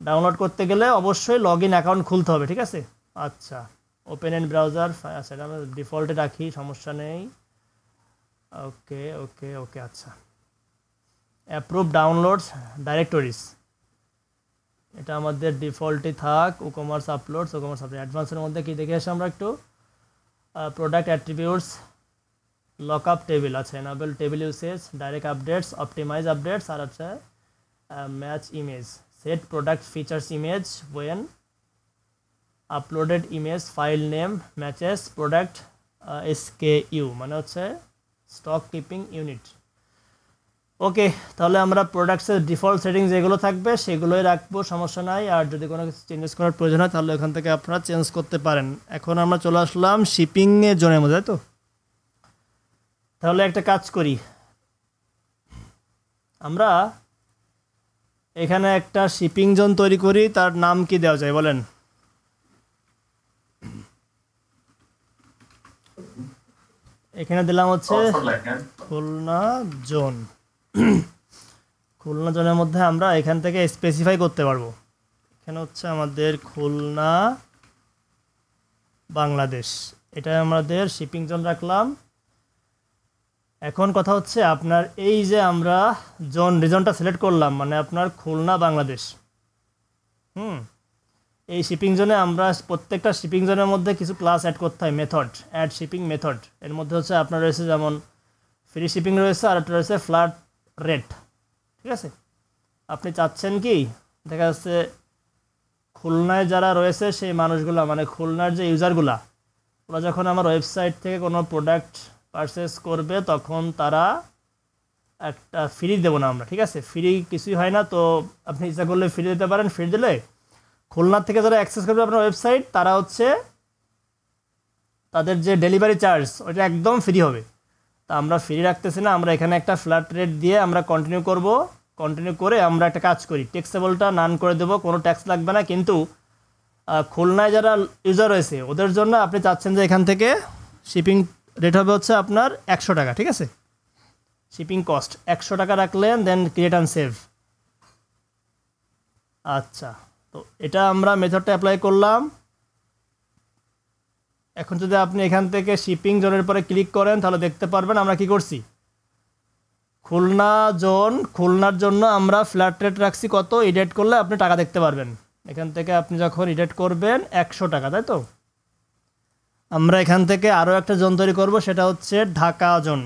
[SPEAKER 1] ডাউনলোড করতে গেলে অবশ্যই লগ ইন অ্যাকাউন্ট খুলতে হবে ঠিক আছে আচ্ছা ওপেন এন্ড ব্রাউজার আচ্ছা এটা আমরা ডিফল্টে রাখি সমস্যা নেই ওকে ওকে ওকে আচ্ছা অ্যাপ্রুভ ডাউনলোডস ডাইরেক্টরিজ এটা আমাদের ডিফল্টই থাক ই-কমার্স আপলোডস অ্যাডভান্সের মধ্যে কি দেখে আসি আমরা একটু প্রোডাক্ট অ্যাট্রিবিউটস লকআপ টেবিল আছে enable table usage direct updates optimize updates আর আছে match image set product features image when uploaded image file name matches product SKU মানে হচ্ছে স্টক কিপিং ইউনিট ওকে তাহলে আমরা প্রোডাক্টসের ডিফল্ট সেটিংস যেগুলো থাকবে সেগুলোই রাখবো সমস্যা নাই আর যদি কোনো কিছু চেঞ্জেস করার প্রয়োজন হয় তাহলে ওখান থেকে আপনারা চেঞ্জ করতে পারেন এখন আমরা চলে আসলাম শিপিংয়ের জোনের মধ্যে তো তাহলে একটা কাজ করি আমরা এখানে একটা শিপিং জোন তৈরি করি তার নাম কি দেওয়া যায় বলেন এখানে দিলাম হচ্ছে খুলনা জোন খুলনা জোনের মধ্যে আমরা এখান থেকে স্পেসিফাই করতে পারবো এখানে হচ্ছে আমাদের খুলনা বাংলাদেশ এটা আমাদের শিপিং জোন রাখলাম এখন কথা হচ্ছে আপনার এই যে আমরা রিজনটা সিলেক্ট করলাম মানে আপনার খুলনা বাংলাদেশ এই শিপিং জোনে আমরা প্রত্যেকটা শিপিং জোনের মধ্যে কিছু ক্লাস অ্যাড করতে হয় মেথড অ্যাড শিপিং মেথড এর মধ্যে হচ্ছে আপনার রয়েছে যেমন ফ্রি শিপিং রয়েছে আর একটা রয়েছে ফ্ল্যাট রেট ঠিক আছে আপনি চাচ্ছেন কি দেখা যাচ্ছে খুলনায় যারা রয়েছে সেই মানুষগুলা মানে খুলনার যে ইউজারগুলা ওরা যখন আমার ওয়েবসাইট থেকে কোনো প্রোডাক্ট পারচেস করবে তখন তারা একটা ফ্রি দেবো না আমরা ঠিক আছে ফ্রি কিছুই হয় না তো আপনি ইচ্ছা করলে ফ্রি দিতে পারেন ফ্রি দিলে খুলনার থেকে যারা অ্যাক্সেস করবে আপনার ওয়েবসাইট তারা হচ্ছে তাদের যে ডেলিভারি চার্জ ওটা একদম ফ্রি হবে তা আমরা ফ্রি রাখতেছি না আমরা এখানে একটা ফ্ল্যাট রেট দিয়ে আমরা কন্টিনিউ করব কন্টিনিউ করে আমরা একটা কাজ করি ট্যাক্সেবলটা নান করে দেবো কোনো ট্যাক্স লাগবে না কিন্তু খুলনায় যারা ইউজার রয়েছে ওদের জন্য আপনি চাচ্ছেন যে এখান থেকে শিপিং রেট হবে হচ্ছে আপনার 100 টাকা ঠিক আছে শিপিং কস্ট 100 টাকা রাখলেন দেন ক্রিয়েট অ্যান্ড সেভ আচ্ছা তো এটা আমরা মেথডটা অ্যাপ্লাই করলাম এখন যদি আপনি এখান থেকে শিপিং জোনের পরে ক্লিক করেন তাহলে দেখতে পারবেন আমরা কি করছি খুলনার জন্য আমরা ফ্ল্যাট রেট রাখছি কত এডিট করলে আপনি টাকা দেখতে পারবেন এখান থেকে আপনি যখন এডিট করবেন 100 টাকা তাই তো আমরা এখান থেকে আরও একটা জোন তৈরি করব সেটা হচ্ছে ঢাকা জোন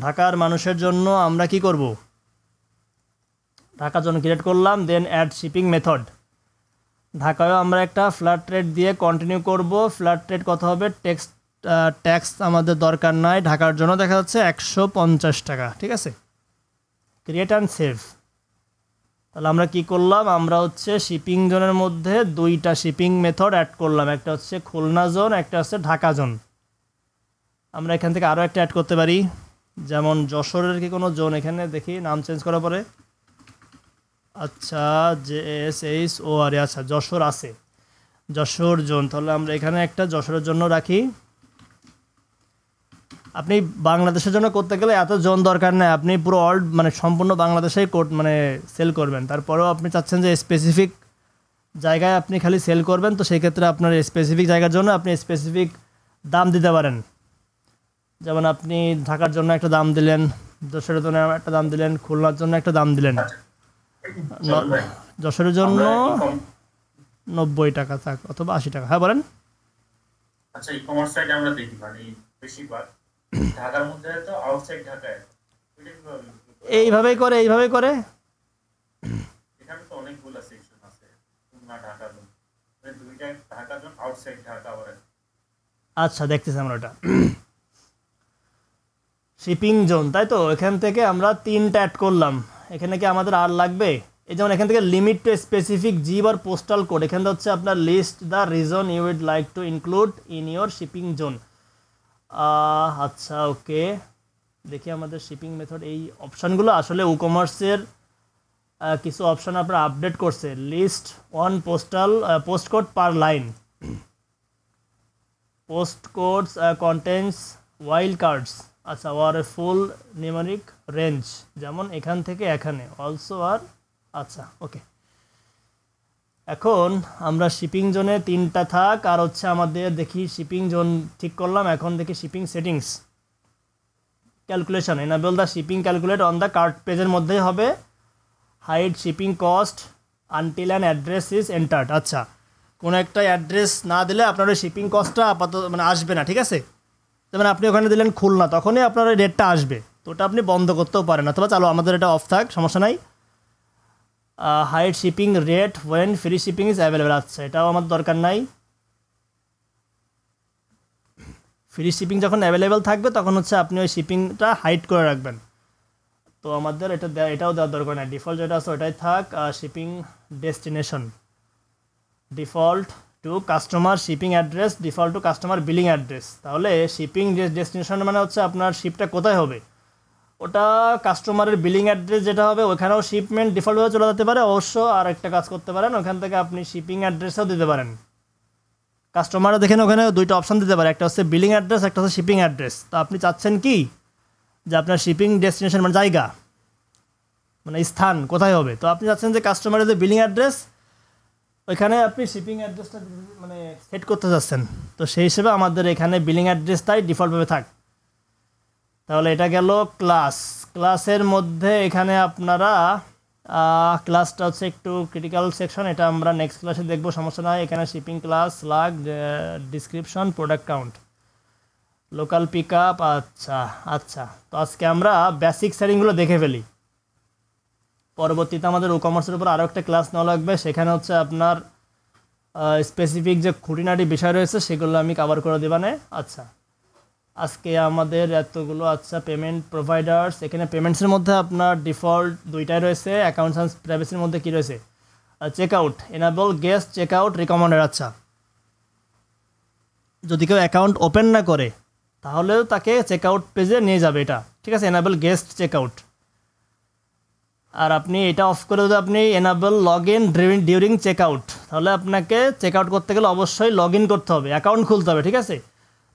[SPEAKER 1] ঢাকার মানুষের জন্য আমরা কি করব ঢাকা জোন ক্রিয়েট করলাম দেন অ্যাড শিপিং মেথড ঢাকায়ও আমরা একটা ফ্ল্যাট রেট দিয়ে কন্টিনিউ করব ফ্ল্যাট রেট কত হবে ট্যাক্স আমাদের দরকার নাই ঢাকার জন্য দেখা যাচ্ছে 150 টাকা ঠিক আছে ক্রিয়েট অ্যান্ড সেভ তাহলে আমরা কি করলাম আমরা হচ্ছে শিপিং জোনের মধ্যে দুইটা শিপিং মেথড অ্যাড করলাম একটা হচ্ছে খুলনা জোন একটা হচ্ছে ঢাকা জোন আমরা এখান থেকে আরও একটা অ্যাড করতে পারি যেমন যশোরের কি কোনো জোন এখানে দেখি নাম চেঞ্জ করার পরে আচ্ছা JSHOR আচ্ছা যশোর আছে যশোর জোন তাহলে আমরা এখানে একটা যশোরের জন্য রাখি আপনি বাংলাদেশের জন্য করতে গেলে এত জোন দরকার নেই আপনি পুরো মানে সম্পূর্ণ বাংলাদেশেই মানে সেল করবেন তারপরেও আপনি চাচ্ছেন যে স্পেসিফিক জায়গায় আপনি খালি সেল করবেন তো সেই ক্ষেত্রে আপনার স্পেসিফিক জায়গার জন্য আপনি স্পেসিফিক দাম দিতে পারেন যেমন আপনি ঢাকার জন্য একটা দাম দিলেন যশোরের জন্য একটা দাম দিলেন খুলনার জন্য একটা দাম দিলেন যশোরের জন্য
[SPEAKER 3] আমরা
[SPEAKER 1] 90 টাকা থাক অথবা 80 টাকা। হ্যাঁ বলেন।
[SPEAKER 3] আচ্ছা ই-কমার্স সাইট আমরা দেখি মানে বেশিরভাগ ঢাকার মধ্যে তো আউটসাইড ঢাকায় এটা কিভাবে
[SPEAKER 1] এইভাবেই করে
[SPEAKER 3] এখানে তো অনেকগুলো সেকশন আছে খুলনা ঢাকা জোন দুইটা ঢাকা জোন আউটসাইড ঢাকা আবার
[SPEAKER 1] আচ্ছা দেখতেছি আমরা ওটা শিপিং জোন, তাই তো। এখান থেকে আমরা 3টা অ্যাড করলাম। এখানে কি আমাদের আর লাগবে? এই যেমন এখান থেকে লিমিট টু স্পেসিফিক জিপ আর পোস্টাল কোড, এখানে হচ্ছে আপনার list the region you would like to include in your shipping zone. আচ্ছা ওকে, দেখি আমাদের শিপিং মেথড। এই অপশানগুলো আসলে ই কমার্সের কিছু অপশান আপনারা আপডেট করছে। List one post code per line, post codes contents wild cards, আচ্ছা or a full numeric range, যেমন এখান থেকে এখানে অলসো আর। আচ্ছা ওকে, এখন আমরা শিপিং জোনে 3টা থাক আর হচ্ছে আমাদের দেখি শিপিং জোন ঠিক করলাম। এখন দেখি shipping settings calculation, enable the shipping calculate on the cart পেজের মধ্যেই হবে। Hide shipping cost until an address is entered. আচ্ছা, কোনো একটা অ্যাড্রেস না দিলে আপনার ওই শিপিং কস্টটা আপাতত মানে আসবে না, ঠিক আছে। যেমন আপনি ওখানে দিলেন খুলনা, তখনই আপনার ওই রেটটা আসবে, তো ওটা আপনি বন্ধ করতেও পারেন। অথবা চালো আমাদের এটা অফ থাক, সমস্যা নাই। Hide shipping rate when free shipping is available, আচ্ছা এটাও আমার দরকার নাই। ফ্রি শিপিং যখন অ্যাভেলেবেল থাকবে তখন হচ্ছে আপনি ওই শিপিংটা হাইড করে রাখবেন, তো আমাদের এটাও দেওয়ার দরকার নাই। ডিফল্ট যেটা আছে ওটাই থাক। Shipping destination default to customer shipping address, default to customer billing address. তাহলে শিপিং ডেস্টিনেশন মানে হচ্ছে আপনার শিপটা কোথায় হবে, ওটা কাস্টমারের বিলিং অ্যাড্রেস যেটা হবে ওখানেও শিপমেন্ট ডিফল্টভাবে চলে যেতে পারে। অবশ্য আর একটা কাজ করতে পারেন, ওখান থেকে আপনি শিপিং অ্যাড্রেসও দিতে পারেন। কাস্টমারও দেখেন ওখানে 2টা অপশান দিতে পারে, একটা হচ্ছে বিলিং অ্যাড্রেস, একটা হচ্ছে শিপিং অ্যাড্রেস। তো আপনি চাচ্ছেন কি যে আপনার শিপিং ডেস্টিনেশন মানে জায়গা মানে স্থান কোথায় হবে, তো আপনি চাচ্ছেন যে কাস্টমারের যে বিলিং অ্যাড্রেস ওইখানে আপনি শিপিং অ্যাড্রেসটা মানে সেট করতে চাচ্ছেন, তো সেই হিসেবে আমাদের এখানে বিলিং অ্যাড্রেসটাই ডিফল্টভাবে থাক। তাহলে এটা গেল ক্লাসের মধ্যে। এখানে আপনারা ক্লাসটা হচ্ছে একটু ক্রিটিক্যাল সেকশন, এটা আমরা নেক্সট ক্লাসে দেখবো, সমস্যা নয়। এখানে শিপিং ক্লাস লাগ description product count local pick up. আচ্ছা তো আজকে আমরা বেসিক সেটিংগুলো দেখে ফেলি, পরবর্তীতে আমাদের ই কমার্সের উপর আরও একটা ক্লাস নেওয়া লাগবে, সেখানে হচ্ছে আপনার স্পেসিফিক যে খুঁটিনাটি বিষয় রয়েছে সেগুলো আমি কভার করে দেবানে। আচ্ছা আজকে আমাদের এতগুলো। আচ্ছা পেমেন্ট প্রোভাইডার্স, এখানে পেমেন্টসের মধ্যে আপনার ডিফল্ট 2টাই রয়েছে। অ্যাকাউন্টস অ্যান্ড প্রাইভেসির মধ্যে কী রয়েছে, check out enable guest check out recommended. আচ্ছা যদি কেউ অ্যাকাউন্ট ওপেন না করে তাহলেও তাকে চেক আউট পেজে নিয়ে যাবে এটা, ঠিক আছে, এনাবল গেস্ট চেক আউট। আর আপনি এটা অফ করে যদি আপনি enable log in during check out, তাহলে আপনাকে চেক আউট করতে গেলে অবশ্যই লগ ইন করতে হবে, অ্যাকাউন্ট খুলতে হবে, ঠিক আছে।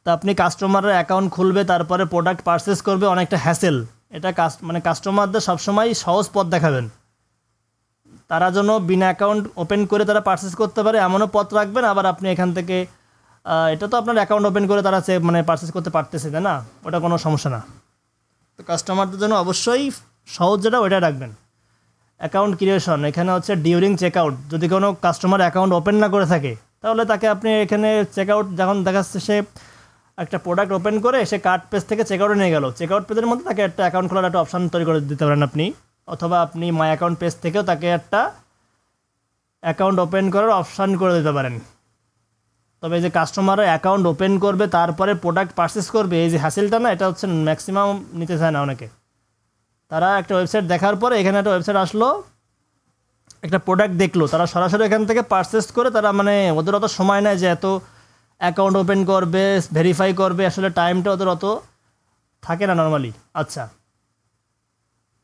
[SPEAKER 1] তো আপনি কাস্টমারের অ্যাকাউন্ট খুলবে, তারপরে প্রোডাক্ট পারচেস করবে, অনেকটা হ্যাসেল। এটা মানে কাস্টমারদের সবসময় সহজ পথ দেখাবেন, তারা যেন বিনা অ্যাকাউন্ট ওপেন করে তারা পারচেস করতে পারে এমনও পথ রাখবেন। আবার আপনি এখান থেকে এটা তো আপনার অ্যাকাউন্ট ওপেন করে তারা মানে পারচেস করতে পারতেছে, তাই না, ওটা কোনো সমস্যা না। তো কাস্টমারদের জন্য অবশ্যই সহজ যেটা ওইটা রাখবেন। অ্যাকাউন্ট ক্রিয়েশন, এখানে হচ্ছে ডিউরিং চেক আউট, যদি কোনো কাস্টমার অ্যাকাউন্ট ওপেন না করে থাকে তাহলে তাকে আপনি এখানে চেক আউট যখন দেখাচ্ছে সে একটা প্রোডাক্ট ওপেন করে সে কার্ট পেজ থেকে চেক আউটে নিয়ে গেল, চেক আউট পেজের মধ্যে তাকে একটা অ্যাকাউন্ট খোলার একটা অপশান তৈরি করে দিতে পারেন আপনি, অথবা আপনি মাই অ্যাকাউন্ট পেজ থেকেও তাকে একটা অ্যাকাউন্ট ওপেন করার অপশান করে দিতে পারেন। তবে এই যে কাস্টমাররা অ্যাকাউন্ট ওপেন করবে তারপরে প্রোডাক্ট পারচেস করবে, এই যে হ্যাসেলটা না, এটা হচ্ছে ম্যাক্সিমাম নিতে চায় না অনেকে। তারা একটা ওয়েবসাইট দেখার পরে এখানে একটা ওয়েবসাইট আসলো, একটা প্রোডাক্ট দেখলো, তারা সরাসরি এখান থেকে পারচেস করে তারা মানে ওদের অত সময় নেয় যে এত অ্যাকাউন্ট ওপেন করবে, ভেরিফাই করবে, আসলে টাইমটা ওদের অত থাকে না নর্মালি। আচ্ছা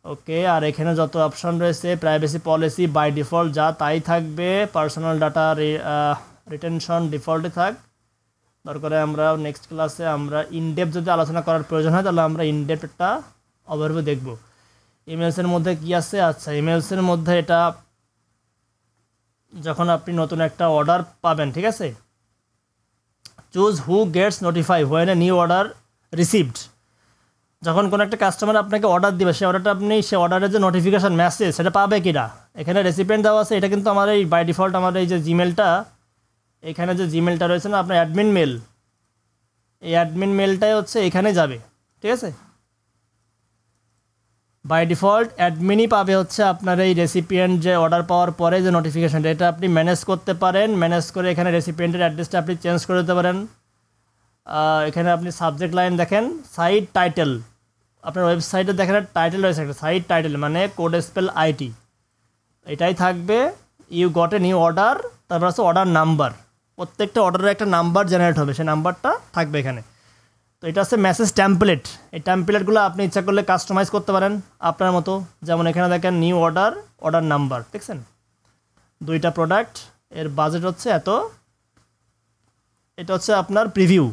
[SPEAKER 1] ওকে, আর এখানে যত অপশান রয়েছে প্রাইভেসি পলিসি বাই ডিফল্ট যা তাই থাকবে, পার্সোনাল ডাটা রিটেনশন ডিফল্টে থাক। দরকারে আমরা নেক্সট ক্লাসে আমরা ইনডেপথ যদি আলোচনা করার প্রয়োজন হয় তাহলে আমরা ইনডেপথটা ওভারভিউ দেখব। ইমেলসের মধ্যে কি আছে, আচ্ছা ইমেলসের মধ্যে এটা যখন আপনি নতুন একটা অর্ডার পাবেন, ঠিক আছে, choose who Gates notify when a new order received. যখন কোনো একটা কাস্টমার আপনাকে অর্ডার দিবে সেই অর্ডারটা আপনি সেই অর্ডারের যে নোটিফিকেশান মেসেজ সেটা পাবে কিনা, এখানে রেসিপিয়েন্ট দেওয়া আছে। এটা কিন্তু আমার এই বাই ডিফল্ট আমার এই যে জিমেলটা, এখানে যে জিমেলটা রয়েছে না আপনার অ্যাডমিন মেল, এই অ্যাডমিন মেলটাই হচ্ছে এখানে যাবে, ঠিক আছে। বাই ডিফল্ট অ্যাডমিনই পাবে হচ্ছে আপনার এই রেসিপিয়েন্ট যে অর্ডার পাওয়ার পরে যে নোটিফিকেশানটা, এটা আপনি ম্যানেজ করতে পারেন। ম্যানেজ করে এখানে রেসিপিয়েন্টের অ্যাড্রেসটা আপনি চেঞ্জ করে দিতে পারেন। এখানে আপনি সাবজেক্ট লাইন দেখেন, সাইট টাইটেল, আপনার ওয়েবসাইটে দেখেন টাইটেল রয়েছে একটা, সাইট টাইটেল মানে কোড স্পেল আইটি, এটাই থাকবে। You got a new order, তারপর আছে অর্ডার নাম্বার, প্রত্যেকটা অর্ডারের একটা নাম্বার জেনারেট হবে, সেই নাম্বারটা থাকবে এখানে। তো এটা হচ্ছে মেসেজ ট্যাম্পলেট। এই ট্যাম্পলেটগুলো আপনি ইচ্ছা করলে কাস্টমাইজ করতে পারেন আপনার মতো। যেমন এখানে দেখেন নিউ অর্ডার, অর্ডার নাম্বার, দেখছেন 2টা প্রোডাক্ট, এর বাজেট হচ্ছে এত। এটা হচ্ছে আপনার preview,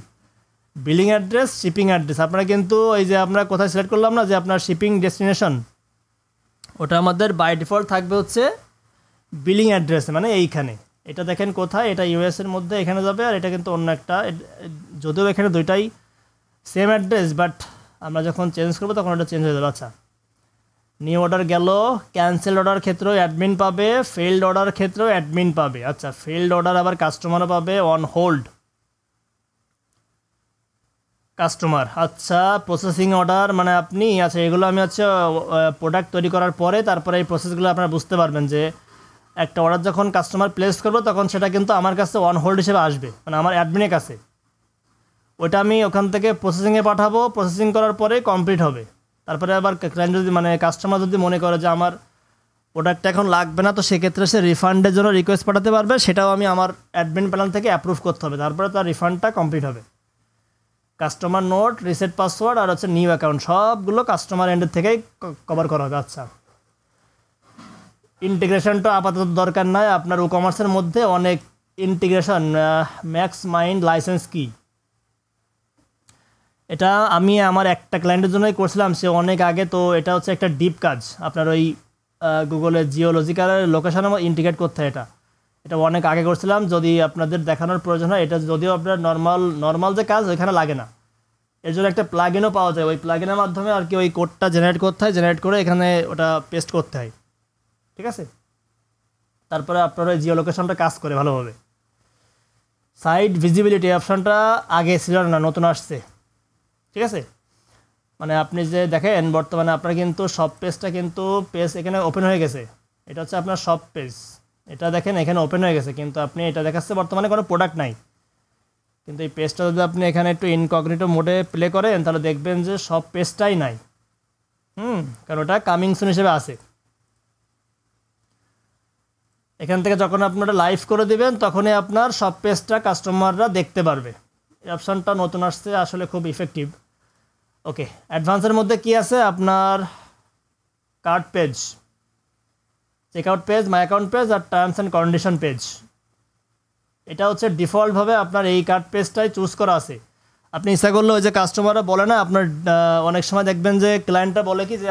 [SPEAKER 1] billing address, shipping address. আপনারা কিন্তু এই যে আমরা কোথায় সিলেক্ট করলাম না যে আপনার শিপিং ডেস্টিনেশন, ওটা আমাদের বাই ডিফল্ট থাকবে হচ্ছে বিলিং অ্যাড্রেস, মানে এইখানে। এটা দেখেন কোথায়, এটা ইউএসের মধ্যে এখানে যাবে, আর এটা কিন্তু অন্য একটা, যদিও এখানে দুইটাই সেম অ্যাড্রেস, বাট আমরা যখন চেঞ্জ করবো তখন ওটা চেঞ্জ হয়ে যাবে। আচ্ছা, নিউ অর্ডার গেল, ক্যান্সেল অর্ডার ক্ষেত্রেও অ্যাডমিন পাবে, ফেইল্ড অর্ডার ক্ষেত্রেও অ্যাডমিন পাবে। আচ্ছা, ফেইল্ড অর্ডার আবার কাস্টমারও পাবে, অন হোল্ড কাস্টমার। আচ্ছা, প্রসেসিং অর্ডার মানে আপনি, আচ্ছা এগুলো আমি হচ্ছে প্রোডাক্ট তৈরি করার পরে তারপরে এই প্রসেসগুলো আপনারা বুঝতে পারবেন যে একটা অর্ডার যখন কাস্টমার প্লেস করবো তখন সেটা কিন্তু আমার কাছে অন হোল্ড হিসেবে আসবে, মানে আমার অ্যাডমিনের কাছে। ওটা আমি ওখান থেকে প্রসেসিংয়ে পাঠাবো, প্রসেসিং করার পরে কমপ্লিট হবে। তারপরে আবার ক্লায়েন্ট যদি মানে কাস্টমার যদি মনে করে যে আমার প্রোডাক্টটা এখন লাগবে না, তো সেক্ষেত্রে সে রিফান্ডের জন্য রিকোয়েস্ট পাঠাতে পারবে, সেটাও আমি আমার অ্যাডমিন প্ল্যান থেকে অ্যাপ্রুভ করতে হবে, তারপরে তার রিফান্ডটা কমপ্লিট হবে। কাস্টমার নোট, রিসেট পাসওয়ার্ড আর হচ্ছে নিউ অ্যাকাউন্ট, সবগুলো কাস্টমার এন্ডের থেকেই কভার করা হবে। আচ্ছা, ইন্টিগ্রেশনটা আপাতত দরকার নয়, আপনার ই কমার্সের মধ্যে অনেক ইন্টিগ্রেশন, ম্যাক্স মাইন্ড লাইসেন্স কি, এটা আমি আমার একটা ক্লায়েন্টের জন্যই করছিলাম, সে অনেক আগে। তো এটা হচ্ছে একটা ডিপ কাজ, আপনার ওই গুগলের জিওলজিক্যাল লোকেশানে ইন্টিগ্রেট করতে হয়, এটা অনেক আগে করছিলাম। যদি আপনাদের দেখানোর প্রয়োজন হয়, এটা যদিও আপনার নর্মাল যে কাজ ওইখানে লাগে না, এর জন্য একটা প্লাগইনও পাওয়া যায়, ওই প্লাগইনের মাধ্যমে আর কি ওই কোডটা জেনারেট করতে হয়, জেনারেট করে এখানে ওটা পেস্ট করতে হয়, ঠিক আছে। তারপরে আপনার ওই জিও লোকেশনটা কাজ করে ভালোভাবে। সাইট ভিজিবিলিটি অপশানটা আগে ছিল না, নতুন আসছে, ঠিক আছে। মানে আপনি যে দেখেন বর্তমানে আপনার কিন্তু সব পেজটা কিন্তু পেজ এখানে ওপেন হয়ে গেছে, এটা হচ্ছে আপনার সব পেজ, এটা দেখেন এখানে ওপেন হয়ে গেছে, কিন্তু আপনি এটা দেখাচ্ছে বর্তমানে কোনো প্রোডাক্ট নাই। কিন্তু এই পেজটা যদি আপনি এখানে একটু ইনকগনিটো মোডে প্লে করেন তাহলে দেখবেন যে সব পেজটাই নাই, কারণ ওটা কামিং সুন হিসেবে আছে। এখান থেকে যখন আপনারা লাইভ করে দিবেন তখনই আপনার সব পেজটা কাস্টমাররা দেখতে পারবে। এই অপশানটা নতুন আসছে, আসলে খুব ইফেক্টিভ। ওকে, অ্যাডভান্সের মধ্যে কি আছে আপনার, cart page, checkout page, my account page আর টার্মস অ্যান্ড কন্ডিশন পেজ। এটা হচ্ছে ডিফল্টভাবে আপনার এই কার্ড পেজটাই চুজ করা আছে। আপনি ইচ্ছা করলে ওই যে কাস্টমাররা বলে না আপনার, অনেক সময় দেখবেন যে ক্লায়েন্টটা বলে কি যে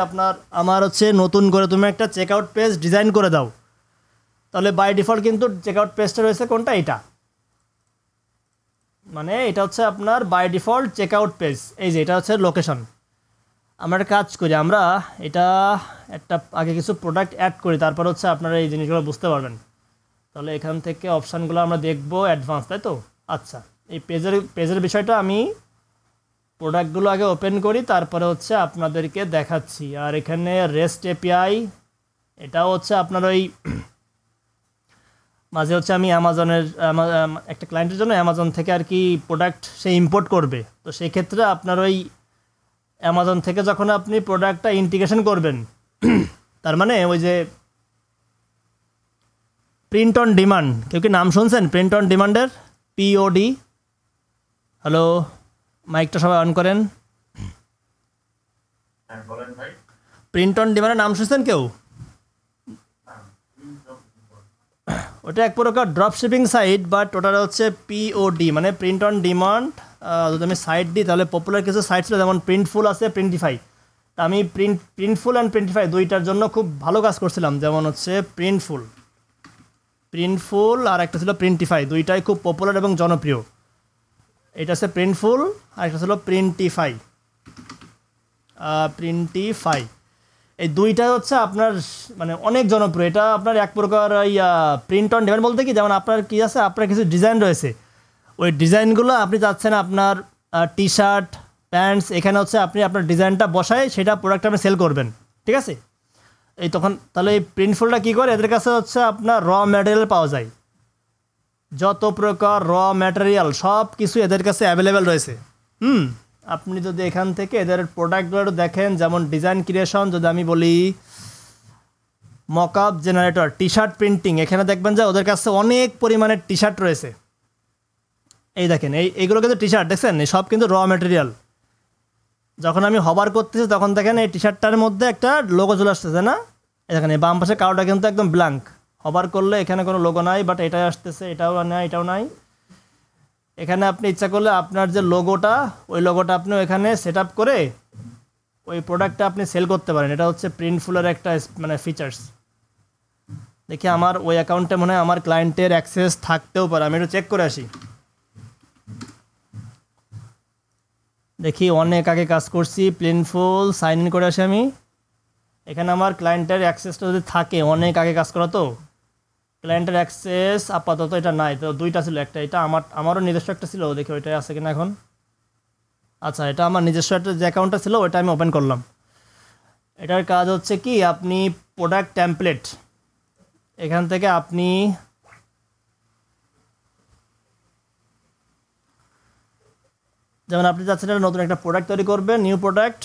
[SPEAKER 1] আমার হচ্ছে নতুন করে তুমি একটা চেকআউট পেজ ডিজাইন করে দাও, তাহলে বাই ডিফল্ট কিন্তু চেকআউট পেজটা রয়েছে কোনটা, এটা মানে এটা হচ্ছে আপনার বাই ডিফল্ট চেকআউট পেজ। এই যে এটা হচ্ছে লোকেশন। আমরা একটা কাজ করি, আমরা এটা একটা আগে কিছু প্রোডাক্ট অ্যাড করি, তারপর হচ্ছে আপনারা এই জিনিসগুলো বুঝতে পারবেন। তাহলে এখান থেকে অপশানগুলো আমরা দেখবো অ্যাডভান্স, তাই তো। আচ্ছা, এই পেজের বিষয়টা আমি প্রোডাক্টগুলো আগে ওপেন করি, তারপরে হচ্ছে আপনাদেরকে দেখাচ্ছি। আর এখানে রেস্ট এপিআই, এটাও হচ্ছে আপনার ওই মাঝে হচ্ছে আমি অ্যামাজনের একটা ক্লায়েন্টের জন্য অ্যামাজন থেকে আর কি প্রোডাক্ট সে ইম্পোর্ট করবে, তো সেই ক্ষেত্রে আপনার ওই অ্যামাজন থেকে যখন আপনি প্রোডাক্টটা ইন্টিগ্রেশন করবেন, তার মানে ওই যে প্রিন্ট অন ডিমান্ড, কেউ কি নাম শুনছেন প্রিন্ট অন ডিমান্ডের, পিওডি? হ্যালো, মাইকটা সবাই অন করেন। প্রিন্ট অন ডিমান্ডের নাম শুনছেন কেউ? ওটা এক প্রকার ড্রপ শিপিং সাইট, বাট ওটা হচ্ছে পিওডি মানে প্রিন্ট অন ডিমান্ড। যদি আমি সাইট দিই তাহলে পপুলার কিছু সাইট ছিল, যেমন প্রিন্টফুল আছে, প্রিন্টিফাই। তা আমি প্রিন্টফুল অ্যান্ড প্রিন্টিফাই দুইটার জন্য খুব ভালো কাজ করছিলাম, যেমন হচ্ছে প্রিন্টফুল আর একটা ছিল প্রিন্টিফাই, দুইটাই খুব পপুলার এবং জনপ্রিয়। এটা হচ্ছে প্রিন্টফুল আর একটা ছিল প্রিন্টিফাই। প্রিন্টিফাই, এই দুইটা হচ্ছে আপনার মানে অনেক জনপ্রিয়। এটা আপনার এক প্রকার প্রিন্ট অন ডিমান্ড বলতে কি, যেমন আপনার কি আছে, আপনার কিছু ডিজাইন রয়েছে, ওই ডিজাইনগুলো আপনি চাচ্ছেন আপনার টি শার্ট প্যান্টস, এখানে হচ্ছে আপনি আপনার ডিজাইনটা বসায় সেটা প্রোডাক্ট আপনি সেল করবেন, ঠিক আছে। এই তখন তাহলে এই প্রিন্টফুলটা কী করে, এদের কাছে হচ্ছে আপনার র ম্যাটেরিয়াল পাওয়া যায়, যত প্রকার র ম্যাটেরিয়াল সব কিছু এদের কাছে অ্যাভেলেবেল রয়েছে। আপনি যদি এখান থেকে এদের প্রোডাক্টগুলো দেখেন, যেমন ডিজাইন ক্রিয়েশন, যদি আমি বলি mockup generator, T shirt printing, এখানে দেখবেন যে ওদের কাছে অনেক পরিমাণের টি শার্ট রয়েছে। এই দেখেন এইগুলো কিন্তু টি শার্ট দেখছেন, এই সব কিন্তু র ম্যাটেরিয়াল। যখন আমি হবার করতেছি তখন দেখেন এই টি শার্টটার মধ্যে একটা লোগো চলে আসতেছে না, দেখেন এই বাম পাশে কালোটা কিন্তু একদম ব্ল্যাঙ্ক, হবার করলে এখানে কোনো লোগো নাই, বাট এটাই আসতেছে, এটাও নাই, এটাও নাই। এখানে আপনি ইচ্ছা করলে আপনার যে লোগোটা, ওই লোগোটা আপনি এখানে সেট আপ করে ওই প্রোডাক্টটা আপনি সেল করতে পারেন। এটা হচ্ছে প্রিন্টফুলের একটা মানে ফিচার্স। দেখি আমার ওই অ্যাকাউন্টে মনে হয় আমার ক্লায়েন্টের অ্যাক্সেস থাকতেও পারে, আমি একটু চেক করে আসি। দেখি অনেক আগে কাজ করছি, প্রিন্টফুল সাইন ইন করে আসি আমি। এখানে আমার ক্লায়েন্টের অ্যাক্সেসটা যদি থাকে, অনেক আগে কাজ করা তো, ক্লায়েন্টের অ্যাক্সেস আপাতত এটা নাই, তো দুইটা ছিল, একটা এটা আমারও নিজস্ব একটা ছিল, দেখি ওইটাই আছে কিনা এখন। আচ্ছা, এটা আমার নিজস্ব একটা যে অ্যাকাউন্টটা ছিল ওইটা আমি ওপেন করলাম। এটার কাজ হচ্ছে কি, আপনি প্রোডাক্ট টেমপ্লেট, এখান থেকে আপনি যেমন আপনি চাচ্ছেন নতুন একটা প্রোডাক্ট তৈরি করবেন, নিউ প্রোডাক্ট,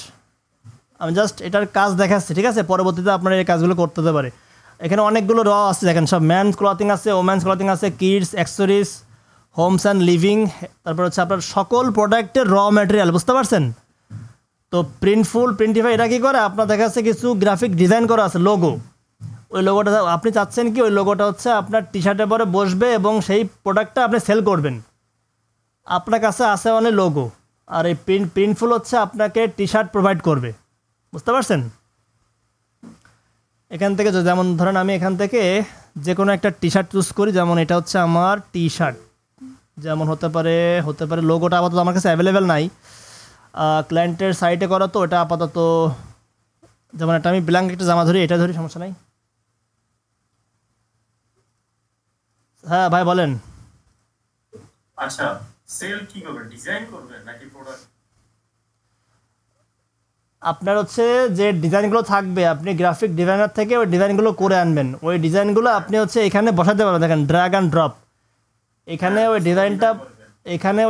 [SPEAKER 1] আমি জাস্ট এটার কাজ দেখাচ্ছি, ঠিক আছে, পরবর্তীতে আপনারা এই কাজগুলো করতে হতে পারে। এখানে অনেকগুলো র আছে, দেখেন সব ম্যানস ক্লথিং আছে, ওম্যানস ক্লথিং আছে, kids accessories, homes and living, তারপর হচ্ছে আপনার সকল প্রোডাক্টের র ম্যাটেরিয়াল, বুঝতে পারছেন তো। প্রিন্টিফাই এটা কী করে, আপনার দেখা যাচ্ছে কিছু গ্রাফিক ডিজাইন করা আছে, লোগো, ওই লোগোটা আপনি চাচ্ছেন কি ওই লোগোটা হচ্ছে আপনার টি শার্টের পরে বসবে এবং সেই প্রোডাক্টটা আপনি সেল করবেন, আপনার কাছে আছে অনেক লোগো, আর এই প্রিন্টফুল হচ্ছে আপনাকে টি শার্ট প্রোভাইড করবে, বুঝতে পারছেন। এখান থেকে যেমন ধরেন আমি এখান থেকে যে কোনো একটা টি শার্ট চুজ করি, যেমন এটা হচ্ছে আমার টি শার্ট, যেমন হতে পারে লোগোটা আপাতত আমার কাছে অ্যাভেলেবেল নাই, ক্লায়েন্টের সাইটে করা তো, এটা আপাতত যেমন একটা আমি ব্ল্যাঙ্ক একটা জামা ধরি, এটা ধরি, সমস্যা নাই। হ্যাঁ ভাই বলেন।
[SPEAKER 3] আচ্ছা, সেল কি করবেন, ডিজাইন করবেন নাকি প্রোডাক্ট?
[SPEAKER 1] আপনার হচ্ছে যে ডিজাইনগুলো থাকবে, আপনি গ্রাফিক ডিজাইনার থেকে ওই ডিজাইনগুলো করে আনবেন, ওই ডিজাইনগুলো আপনি হচ্ছে এখানে বসাতে পারবেন, দেখেন ড্র্যাগ অ্যান্ড ড্রপ, এখানে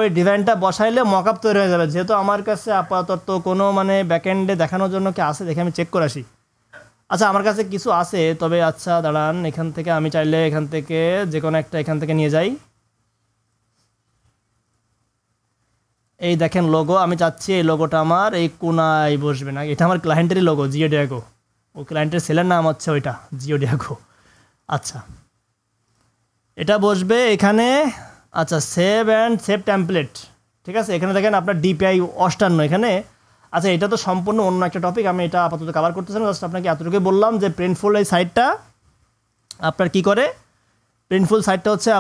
[SPEAKER 1] ওই ডিজাইনটা বসাইলে মকআপ তৈরি হয়ে যাবে। যেহেতু আমার কাছে আপাতত কোনো মানে ব্যাকএন্ডে দেখানোর জন্য কি আছে দেখে আমি চেক করে আসি। আচ্ছা, আমার কাছে কিছু আছে, তবে আচ্ছা দাঁড়ান, এখান থেকে আমি চাইলে এখান থেকে যে কোনো একটা এখান থেকে নিয়ে যাই। এই দেখেন লোগো, আমি চাচ্ছি এই লোগোটা আমার এই কোনায় বসবে না, এটা আমার ক্লায়েন্টেরই লোগো, জিও ডিয়াগো, ও ক্লায়েন্টের সেলের নাম হচ্ছে ওইটা জিও ডিয়াগো। আচ্ছা, এটা বসবে এখানে। আচ্ছা, সেভ টেমপ্লেট, ঠিক আছে। এখানে দেখেন আপনার ডিপিআই 58 এখানে। আচ্ছা, এটা তো সম্পূর্ণ অন্য একটা টপিক, আমি এটা আপাতত কভার করতেছি না, জাস্ট আপনাকে এতটুকুই বললাম যে প্রিন্টফুল এই সাইটটা আপনার কি করে। প্রিন্টফুল সাইটটা হচ্ছে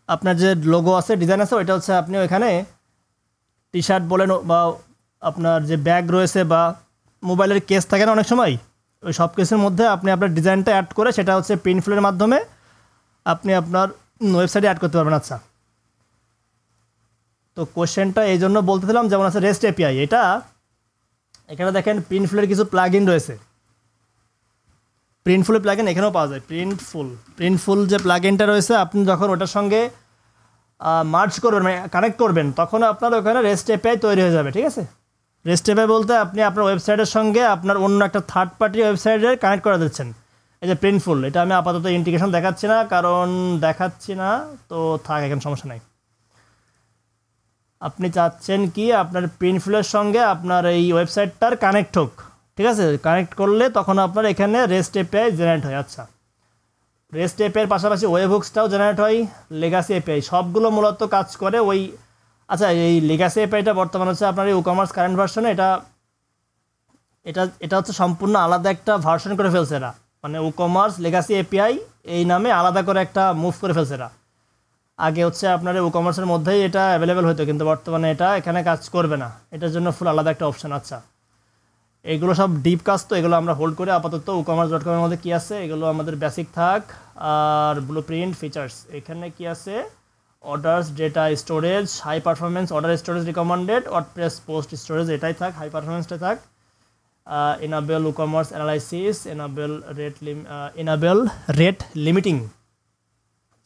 [SPEAKER 1] আপনার যে লোগো আছে, ডিজাইন আছে, ওইটা হচ্ছে আপনি ওইখানে টি শার্ট বলেন বা আপনার যে ব্যাগ রয়েছে বা মোবাইলের কেস থাকে না অনেক সময়, ওই সব কেসের মধ্যে আপনি আপনার ডিজাইনটা অ্যাড করে সেটা হচ্ছে প্রিন্টফুলের মাধ্যমে আপনি আপনার ওয়েবসাইটে অ্যাড করতে পারবেন। আচ্ছা, তো কোশ্চেনটা এই জন্য বলতেছিলাম, যেমন আছে রেস্ট এপিআই, এটা এখানে দেখেন প্রিন্টফুলের কিছু প্লাগইন রয়েছে, প্রিন্টফুলের প্লাগইন এখানেও পাওয়া যায়। প্রিন্টফুল যে প্লাগইনটা রয়েছে, আপনি যখন ওটার সঙ্গে মার্জ করবেন মানে কানেক্ট করবেন, তখন আপনার ওখানে রেস্ট এপিআই তৈরি হয়ে যাবে, ঠিক আছে। রেস্ট এপিআই বলতে আপনি আপনার ওয়েবসাইটের সঙ্গে আপনার অন্য একটা থার্ড পার্টি ওয়েবসাইটে কানেক্ট করে দিচ্ছেন। এই যে প্রিন্টফুল, এটা আমি আপাতত ইন্টিগ্রেশন দেখাচ্ছি না, তো থাক, এখন সমস্যা নাই। আপনি চাচ্ছেন কি আপনার প্রিন্টফুলের সঙ্গে আপনার এই ওয়েবসাইটটার কানেক্ট হোক, ঠিক আছে। কানেক্ট করলে তখন আপনার এখানে রেস্ট এপিআই জেনারেট হয়। আচ্ছা, রেস্ট এপিআইয়ের পাশাপাশি ওয়েবহুকসটাও জেনারেট হয়, লেগাসি এপিআই, সবগুলো মূলত কাজ করে ওই। আচ্ছা, এই লেগাসি এপিআইটা বর্তমানে হচ্ছে আপনার এই ইকমার্স কারেন্ট ভার্সনে, এটা হচ্ছে সম্পূর্ণ আলাদা একটা ভার্সন করে ফেলছে এরা, মানে ইকমার্স লেগাসি এপিআই এই নামে আলাদা করে একটা মুভ করে ফেলছে এরা। আগে হচ্ছে আপনার ই কমার্সের মধ্যেই এটা অ্যাভেলেবেল হতো, কিন্তু বর্তমানে এটা এখানে কাজ করবে না, এটার জন্য ফুল আলাদা একটা অপশান। আচ্ছা, এগুলো সব ডিপ কাজ, তো এগুলো আমরা হোল্ড করে আপাতত WooCommerce.com-এর মধ্যে কী আছে এগুলো আমাদের বেসিক থাক। আর ব্লু প্রিন্ট ফিচার্স এখানে কি আছে, orders, data storage, high performance order storage recommended, WordPress post storage এটাই থাক, হাই পারফরমেন্সটা থাক। enable WooCommerce analysis, enable rate limiting,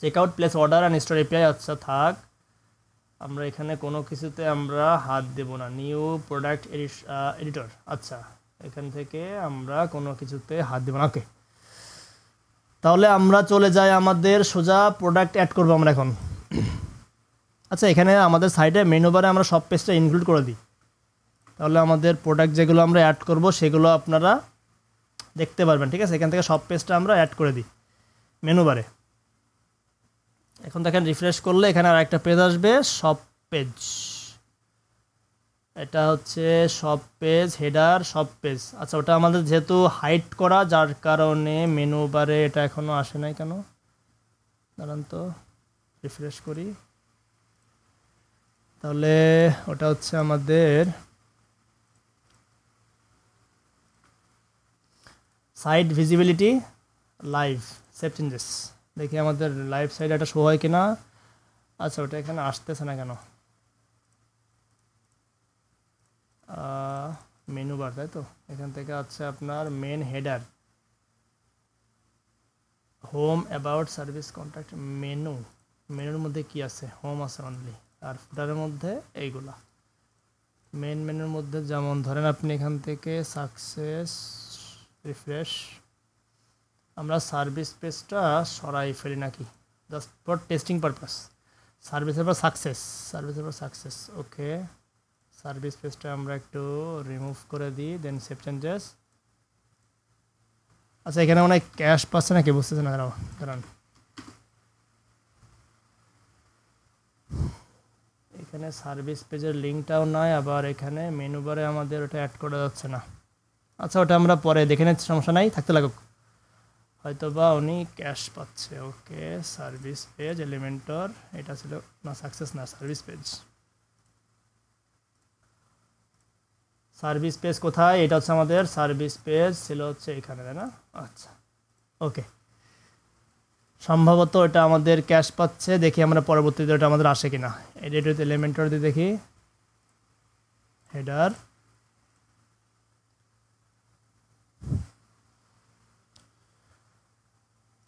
[SPEAKER 1] checkout, place order and store API। আচ্ছা থাক, আমরা এখানে কোনো কিছুতে আমরা হাত দেব না। নিউ প্রোডাক্ট এডিটর, আচ্ছা এখান থেকে আমরা কোনো কিছুতে হাত দেব না। ওকে, তাহলে আমরা চলে যাই আমাদের সোজা প্রোডাক্ট অ্যাড করবো আমরা এখন। আচ্ছা, এখানে আমাদের সাইডে মেনু বারে আমরা সব পেজটা ইনক্লুড করে দিই, তাহলে আমাদের প্রোডাক্ট যেগুলো আমরা অ্যাড করব সেগুলো আপনারা দেখতে পারবেন। ঠিক আছে, এখান থেকে সব পেজটা আমরা অ্যাড করে দিই মেনু বারে। এখন দেখেন রিফ্রেশ করলে এখানে আর একটা পেজ আসবে, সব পেজ। এটা হচ্ছে সব পেজ, হেডার সব পেজ। আচ্ছা, ওটা আমাদের যেহেতু হাইড করা, যার কারণে মেনু বারে এটা এখনও আসে নাই কেন, দাঁড়ান তো রিফ্রেশ করি। তাহলে ওটা হচ্ছে আমাদের site visibility, live, save changes. দেখি আমাদের লাইভ সাইড এটা শো হয় কিনা। আচ্ছা, ওটা এখানে আসতেছে না কেন, মেনু বার, তাই তো। এখান থেকে আছে আপনার main header, home, about, service, contact, menu. মেনুর মধ্যে কি আছে, হোম আছে অনলি, আর ফুটারের মধ্যে এইগুলা। মেন মেনুর মধ্যে যেমন ধরেন আপনি এখান থেকে সাকসেস, রিফ্রেশ, আমরা সার্ভিস পেজটা সরাই ফেলি নাকি, জাস্ট ফর টেস্টিং পারপাস। সার্ভিসের পর সাকসেস, সার্ভিসের পর সাকসেস, ওকে। সার্ভিস পেজটা আমরা একটু রিমুভ করে দিই, দেন সেভ চেঞ্জেস। আচ্ছা, এখানে অনেক ক্যাশ পাচ্ছে নাকি বুঝতেছে না, কারণ এখানে সার্ভিস পেজের লিঙ্কটাও নয়, আবার এখানে মেনু বারে আমাদের ওটা অ্যাড করা যাচ্ছে না। আচ্ছা, ওটা আমরা পরে দেখে নিচ্ছি, সমস্যা নাই, থাকতে লাগুক, হয়তো বা উনি ক্যাশ পাচ্ছে। ওকে, সার্ভিস পেজ, এলিমেন্টর, এটা ছিল না, সাকসেস না, সার্ভিস পেজ। সার্ভিস পেজ কোথায়, এটা হচ্ছে আমাদের সার্ভিস পেজ ছিল হচ্ছে এখানে, তাই না? আচ্ছা, ওকে, সম্ভবত এটা আমাদের ক্যাশ পাচ্ছে, দেখি আমরা পরবর্তীতে ওটা আমাদের আসে কিনা। এডিট উইথ এলিমেন্টর দিয়ে দেখি, হেডার,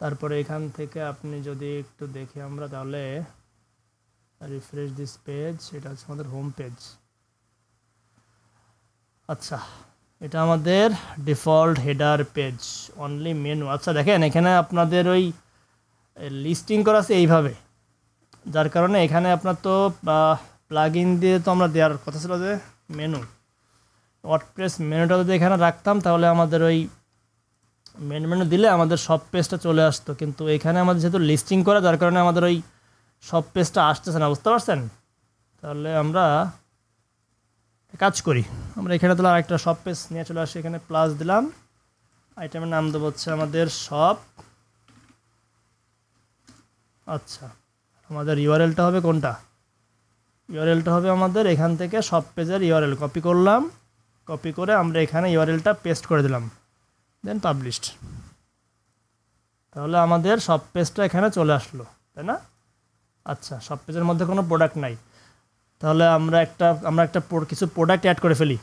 [SPEAKER 1] তারপরে এখান থেকে আপনি যদি একটু দেখি আমরা, তাহলে রিফ্রেশ দিস পেজ, এটা হচ্ছে আমাদের হোম পেজ। আচ্ছা, এটা আমাদের default header page, only menu. আচ্ছা, দেখেন এখানে আপনাদের ওই লিস্টিং করা আছে এইভাবে, যার কারণে এখানে আপনার তো প্লাগ ইন দিয়ে তো আমরা দেওয়ার কথা ছিল যে মেনু, ওয়ার্ডপ্রেস মেনুটা যদি এখানে রাখতাম তাহলে আমাদের ওই মেনু দিলে আমাদের সব পেজটা চলে আসতো, কিন্তু এখানে আমাদের যেহেতু লিস্টিং করা, যার কারণে আমাদের ওই সব পেজটা আসতেছে না, বুঝতে পারছেন? তাহলে আমরা কাজ করি, আমরা এখানে তাহলে আরেকটা সব পেজ নিয়ে চলে আসি, এখানে প্লাস দিলাম, আইটেমের নাম দেবো হচ্ছে আমাদের সব। আচ্ছা, আমাদের ইউআরএলটা হবে কোনটা, ইউআরএলটা হবে আমাদের এখান থেকে সব পেজের ইউআরএল কপি করলাম, কপি করে আমরা এখানে ইউআরএলটা পেস্ট করে দিলাম, দেন পাবলিশড। তাহলে আমাদের সব পেজটা এখানে চলে আসলো, তাই না? আচ্ছা, সব পেজের মধ্যে কোনো প্রোডাক্ট নাই, তাহলে আমরা একটা কিছু প্রোডাক্ট অ্যাড করে ফেলি।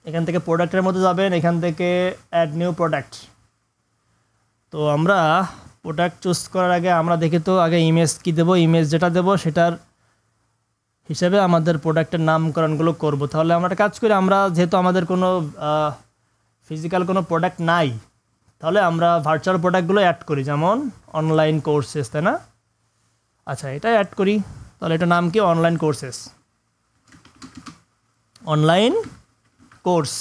[SPEAKER 1] এখান থেকে প্রোডাক্টের মধ্যে যাবেন, এখান থেকে অ্যাড নিউ প্রোডাক্ট। তো আমরা প্রোডাক্ট চুজ করার আগে আমরা দেখি তো আগে ইমেজ কী দেবো, ইমেজ যেটা দেবো সেটার হিসাবে আমাদের প্রোডাক্টের নামকরণগুলো করব। তাহলে আমরা একটা কাজ করি, আমরা যেহেতু আমাদের কোনো ফিজিক্যাল কোনো প্রোডাক্ট নাই, তাহলে আমরা ভার্চুয়াল প্রোডাক্টগুলো অ্যাড করি, যেমন অনলাইন কোর্সেস, তাই না? আচ্ছা, এটা অ্যাড করি, তাহলে এটার নাম কি, online courses, online course,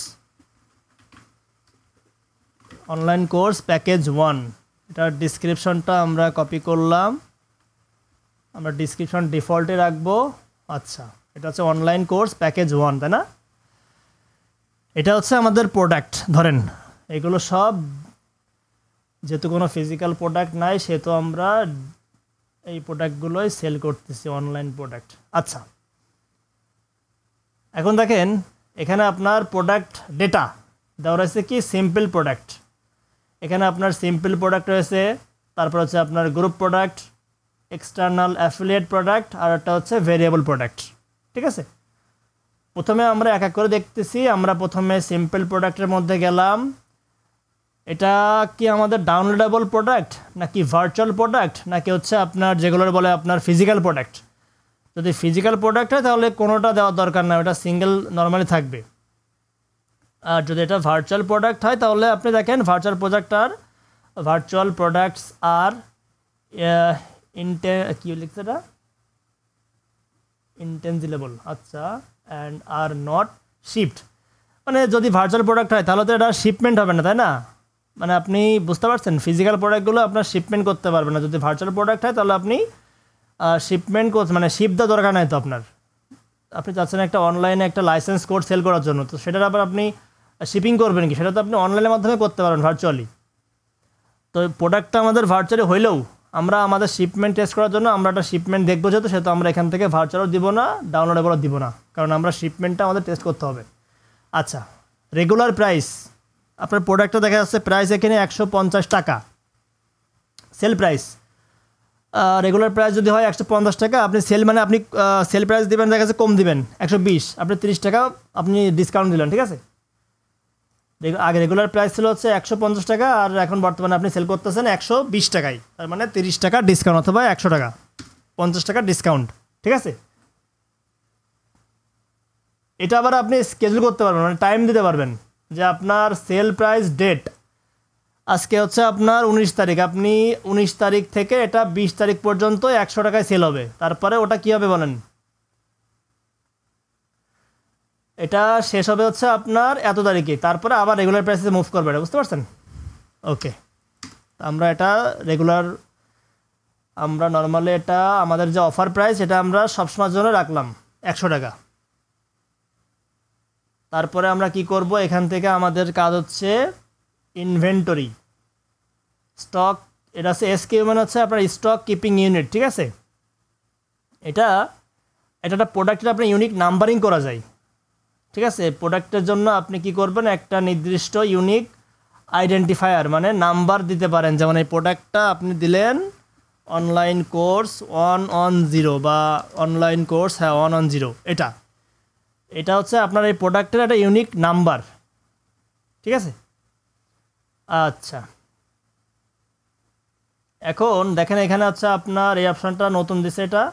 [SPEAKER 1] online course package 1। এটার ডিসক্রিপশনটা আমরা কপি করলাম, আমরা ডিসক্রিপশন ডিফল্টে রাখবো। আচ্ছা, এটা হচ্ছে অনলাইন কোর্স প্যাকেজ 1, তাই না? এটা হচ্ছে আমাদের প্রোডাক্ট। ধরেন এগুলো সব, যেহেতু কোনো ফিজিক্যাল প্রোডাক্ট নাই, সেহেতু আমরা এই প্রোডাক্টগুলোই সেল করতেছি, অনলাইন প্রোডাক্ট। আচ্ছা, এখন দেখেন এখানে আপনার প্রোডাক্ট ডেটা দেওয়া রয়েছে কি সিম্পল প্রোডাক্ট। এখানে আপনার সিম্পল প্রোডাক্ট রয়েছে, তারপর হচ্ছে আপনার group product, external affiliate product, আর একটা হচ্ছে ভেরিয়েবল প্রোডাক্ট। ঠিক আছে, প্রথমে আমরা এক এক করে দেখতেছি। আমরা প্রথমে সিম্পল প্রোডাক্টের মধ্যে গেলাম। এটা কি আমাদের ডাউনলোডেবল প্রোডাক্ট নাকি ভার্চুয়াল প্রোডাক্ট নাকি হচ্ছে আপনার যেগুলোর বলে আপনার ফিজিক্যাল প্রোডাক্ট? যদি ফিজিক্যাল প্রোডাক্ট হয় তাহলে কোনোটা দেওয়ার দরকার না, ওটা সিঙ্গেল নর্মালি থাকবে। আর যদি এটা ভার্চুয়াল প্রোডাক্ট হয় তাহলে আপনি দেখেন ভার্চুয়াল প্রোডাক্টস আর কি লিখছে এটা, ইনটেনজিবল। আচ্ছা, অ্যান্ড আর নট শিপড। মানে যদি ভার্চুয়াল প্রোডাক্ট হয় তাহলে তো এটা শিপমেন্ট হবে না, তাই না? মানে আপনি বুঝতে পারছেন, ফিজিক্যাল প্রোডাক্টগুলো আপনার শিপমেন্ট করতে পারবেন না। যদি ভার্চুয়াল প্রোডাক্ট হয় তাহলে আপনি শিপমেন্ট করতে মানে শিপ দেওয়ার দরকার নাই। তো আপনি চাচ্ছেন একটা অনলাইনে একটা লাইসেন্স কোড সেল করার জন্য, তো সেটার আবার আপনি শিপিং করবেন কি, সেটা তো আপনি অনলাইনের মাধ্যমে করতে পারেন ভার্চুয়ালি। তো প্রোডাক্টটা আমাদের ভার্চুয়ালি হইলেও আমরা আমাদের শিপমেন্ট টেস্ট করার জন্য আমরা একটা শিপমেন্ট দেখবো, যেহেতু সেহেতু আমরা এখান থেকে ভার্চুয়ালও দিব না, ডাউনলোডেবলও দিব না, কারণ আমরা শিপমেন্টটা আমাদের টেস্ট করতে হবে। আচ্ছা, রেগুলার প্রাইস, আপনার প্রোডাক্টটা দেখা যাচ্ছে প্রাইস এখানে 150 টাকা সেল প্রাইস। রেগুলার প্রাইস যদি হয় 150 টাকা, আপনি সেল মানে আপনি সেল প্রাইস দেবেন, দেখা যাচ্ছে কম দিবেন 120, আপনি 30 টাকা আপনি ডিসকাউন্ট দিলেন। ঠিক আছে, আগে রেগুলার প্রাইস ছিল হচ্ছে 150 টাকা, আর এখন বর্তমানে আপনি সেল করতেছেন 120 টাকায়, তার মানে 30 টাকা ডিসকাউন্ট অথবা 100 টাকা 50 টাকা ডিসকাউন্ট। ঠিক আছে, এটা আবার আপনি স্কেজুল করতে পারবেন, মানে টাইম দিতে পারবেন যে আপনার সেল প্রাইস ডেট আজকে হচ্ছে আপনার 19 তারিখ, আপনি 19 তারিখ থেকে এটা 20 তারিখ পর্যন্ত 100 টাকায় সেল হবে। তারপরে ওটা কী হবে বলেন, এটা শেষ হবে হচ্ছে আপনার এত তারিখে, তারপরে আবার রেগুলার প্রাইসে মুভ করবে, এটা বুঝতে পারছেন? ওকে, আমরা এটা আমরা নর্মালি এটা আমাদের যে অফার প্রাইস এটা আমরা সবসময়ের জন্য রাখলাম 100 টাকা। তারপরে আমরা কি করব, এখান থেকে আমাদের কাজ হচ্ছে ইনভেন্টরি স্টক, এটা হচ্ছে এসকিউ মানে হচ্ছে আপনার স্টক কিপিং ইউনিট। ঠিক আছে, এটা একটা প্রোডাক্টের আপনি ইউনিক নাম্বারিং করা যায়। ঠিক আছে, প্রোডাক্টের জন্য আপনি কি করবেন, একটা নির্দিষ্ট ইউনিক আইডেন্টিফায়ার মানে নাম্বার দিতে পারেন। যেমন এই প্রোডাক্টটা আপনি দিলেন অনলাইন কোর্স 110 বা অনলাইন কোর্স 110, এটা হচ্ছে আপনার এই প্রোডাক্টের একটা ইউনিক নাম্বার। ঠিক আছে, আচ্ছা, এখন দেখেন এখানে হচ্ছে আপনার এই অপশানটা নতুন দিছে, এটা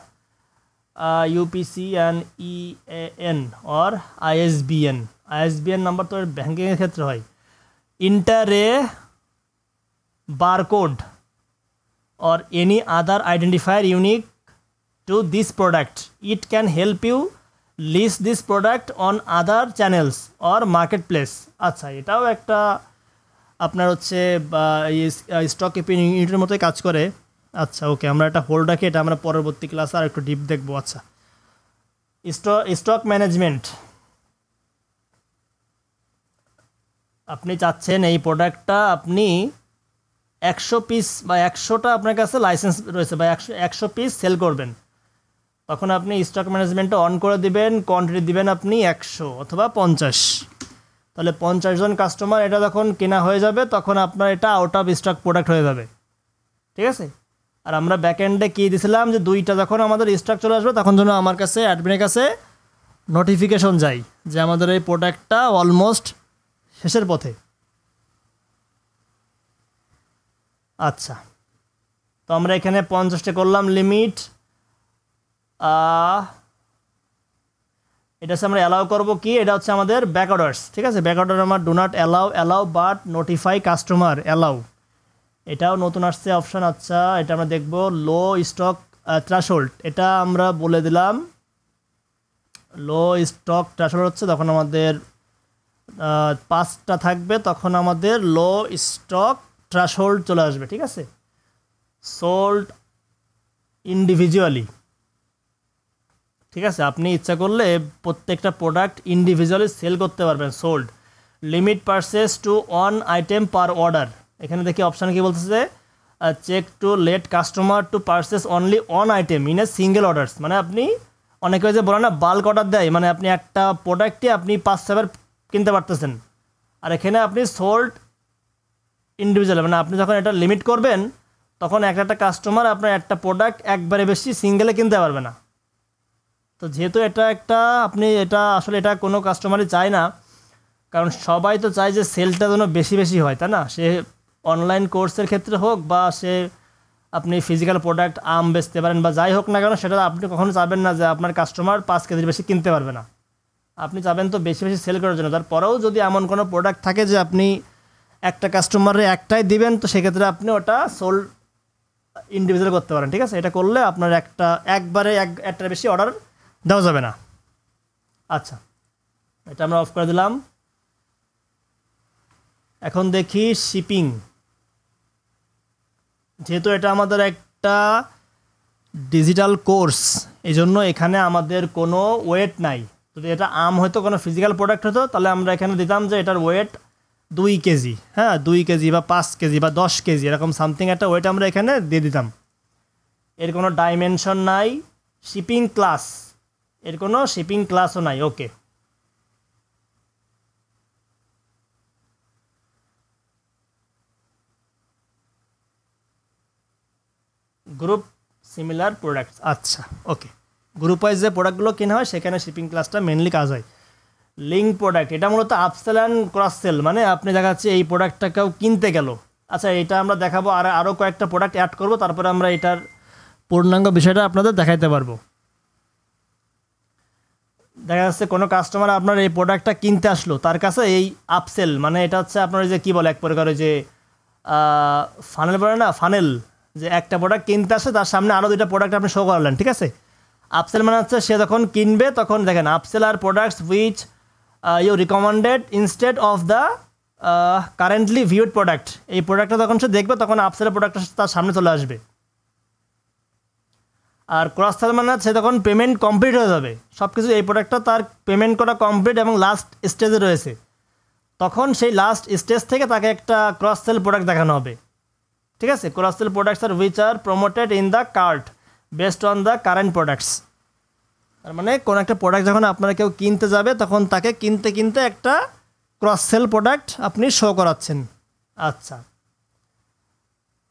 [SPEAKER 1] UPC and ইএএন or ISBN number তো ব্যাঙ্কিংয়ের ক্ষেত্রে হয়। Inter A barcode or any other identifier unique to this product. It can help you list this product on other channels or marketplace. আচ্ছা, এটাও একটা আপনার হচ্ছে স্টক কিপিং ইউনিটের মতোই কাজ করে। আচ্ছা, ওকে, আমরা একটা হোল্ড রাখি, এটা আমরা পরবর্তী ক্লাসে আর একটু ডিপ দেখবো। আচ্ছা, স্টক ম্যানেজমেন্ট, আপনি চাচ্ছেন এই প্রোডাক্টটা আপনি 100 পিস বা 100টা আপনার কাছে লাইসেন্স রয়েছে বা 100 পিস সেল করবেন, তখন আপনি স্টক ম্যানেজমেন্টটা অন করে দিবেন, কোয়ান্টিটি দিবেন আপনি 100 অথবা 50, তাহলে 50 জন কাস্টমার এটা যখন কেনা হয়ে যাবে তখন আপনার এটা আউট অফ স্টক প্রোডাক্ট হয়ে যাবে। ঠিক আছে, আর আমরা ব্যাকএন্ডে কী দিয়েছিলাম যে 2টা যখন আমাদের স্টক চলে আসবে তখন যেন আমার কাছে অ্যাডমিনের কাছে নোটিফিকেশন যায় যে আমাদের এই প্রোডাক্টটা অলমোস্ট শেষের পথে। আচ্ছা, তো আমরা এখানে 50টা করলাম লিমিট। এটা হচ্ছে আমরা অ্যালাউ করবো কি, এটা হচ্ছে আমাদের ব্যাক অর্ডার্স। ঠিক আছে, ব্যাক অর্ডার আমার do not allow but notify customer allow, এটাও নতুন আসছে অপশান। আচ্ছা, এটা আমরা দেখব লো স্টক থ্রেশহোল্ড, এটা আমরা বলে দিলাম লো স্টক থ্রেশহোল্ড হচ্ছে তখন আমাদের 5টা থাকবে, তখন আমাদের লো স্টক থ্রেশহোল্ড চলে আসবে। ঠিক আছে, সোল্ড ইন্ডিভিজুয়ালি। ঠিক আছে, আপনি ইচ্ছা করলে প্রত্যেকটা প্রোডাক্ট ইন্ডিভিজুয়ালি সেল করতে পারবেন। Sold limit purchase to 1 item per order, এখানে দেখি অপশান কি বলতেছে, check to let customer to purchase only on item in a single orders, মানে আপনি অনেকে যে বলে না বাল্ক অর্ডার দেয়, মানে আপনি একটা প্রোডাক্টে আপনি 5-7 কিনতে পারতেছেন, আর এখানে আপনি সোল্ড ইন্ডিভিজুয়াল, মানে আপনি যখন এটা লিমিট করবেন তখন একটা কাস্টমার আপনার একটা প্রোডাক্ট একবারে বেশি সিঙ্গেলে কিনতে পারবে না। তো যেহেতু এটা একটা আপনি এটা আসলে এটা কোনো কাস্টমারই চায় না, কারণ সবাই তো চায় যে সেলটা যেন বেশি বেশি হয়, তাই না? সে অনলাইন কোর্সের ক্ষেত্রে হোক বা সে আপনি ফিজিক্যাল প্রোডাক্ট আম বেচতে পারেন বা যাই হোক না কেন, সেটা আপনি কখনো চাবেন না যে আপনার কাস্টমার 5 কেজির বেশি কিনতে পারবে না। আপনি চাবেন তো বেশি বেশি সেল করার জন্য। তারপরেও যদি এমন কোনো প্রোডাক্ট থাকে যে আপনি একটা কাস্টমারে একটাই দিবেন, তো সেক্ষেত্রে আপনি ওটা সোল্ড ইন্ডিভিজুয়াল করতে পারেন, ঠিক আছে? এটা করলে আপনার একবারে একটার বেশি অর্ডার দেওয়া যাবে না। আচ্ছা, এটা আমরা অফ করে দিলাম। এখন দেখি শিপিং। যেহেতু এটা আমাদের একটা ডিজিটাল কোর্স, এই জন্য এখানে আমাদের কোনো ওয়েট নাই। যদি এটা আম হয়তো কোনো ফিজিক্যাল প্রোডাক্ট হতো তাহলে আমরা এখানে দিতাম যে এটার ওয়েট 2 কেজি, হ্যাঁ 2 কেজি বা 5 কেজি বা 10 কেজি, এরকম সামথিং একটা ওয়েট আমরা এখানে দিয়ে দিতাম। এর কোনো ডাইমেনশন নাই। শিপিং ক্লাস, এর কোনো শিপিং ক্লাসও নাই। ওকে, গ্রুপ সিমিলার প্রোডাক্টস। আচ্ছা ওকে, গ্রুপ ওয়াইজ যে প্রোডাক্টগুলো কেনা হয় সেখানে শিপিং ক্লাসটা মেনলি কাজ হয়। লিঙ্ক প্রোডাক্ট, এটা মূলত আপসেল অ্যান্ড ক্রস সেল, মানে আপনি দেখা যাচ্ছে এই প্রোডাক্টটা কেউ কিনতে গেল। আচ্ছা, এটা আমরা দেখাবো, আর আরও কয়েকটা প্রোডাক্ট অ্যাড করব, তারপরে আমরা এটার পূর্ণাঙ্গ বিষয়টা আপনাদের দেখাইতে পারবো। দেখা যাচ্ছে কোনো কাস্টমার আপনার এই প্রোডাক্টটা কিনতে আসলো, তার কাছে এই আপসেল, মানে এটা হচ্ছে আপনার যে কী বলে এক প্রকার যে ফানেল বলে না, ফানেল, যে একটা প্রোডাক্ট কিনতে আসে তার সামনে আরও 2টা প্রোডাক্ট আপনি শো করালেন, ঠিক আছে? আপসেল মানে হচ্ছে সে যখন কিনবে তখন দেখেন upsell are products which you recommended instead of the currently viewed product. এই প্রোডাক্টটা যখন সে দেখবে তখন আপসেলের প্রোডাক্টটা তার সামনে চলে আসবে। আর ক্রস সেল মানে সে তখন পেমেন্ট কমপ্লিট হয়ে যাবে, সব কিছু এই প্রোডাক্টটা তার পেমেন্ট করা কমপ্লিট এবং লাস্ট স্টেজে রয়েছে, তখন সেই লাস্ট স্টেজ থেকে তাকে একটা ক্রস সেল প্রোডাক্ট দেখানো হবে, ঠিক আছে? Cross sell products are which are promoted in the cart based on the current products. তার মানে কোনো একটা প্রোডাক্ট যখন আপনারা কেউ কিনতে যাবে তখন তাকে কিনতে কিনতে একটা ক্রস সেল প্রোডাক্ট আপনি শো করাচ্ছেন। আচ্ছা,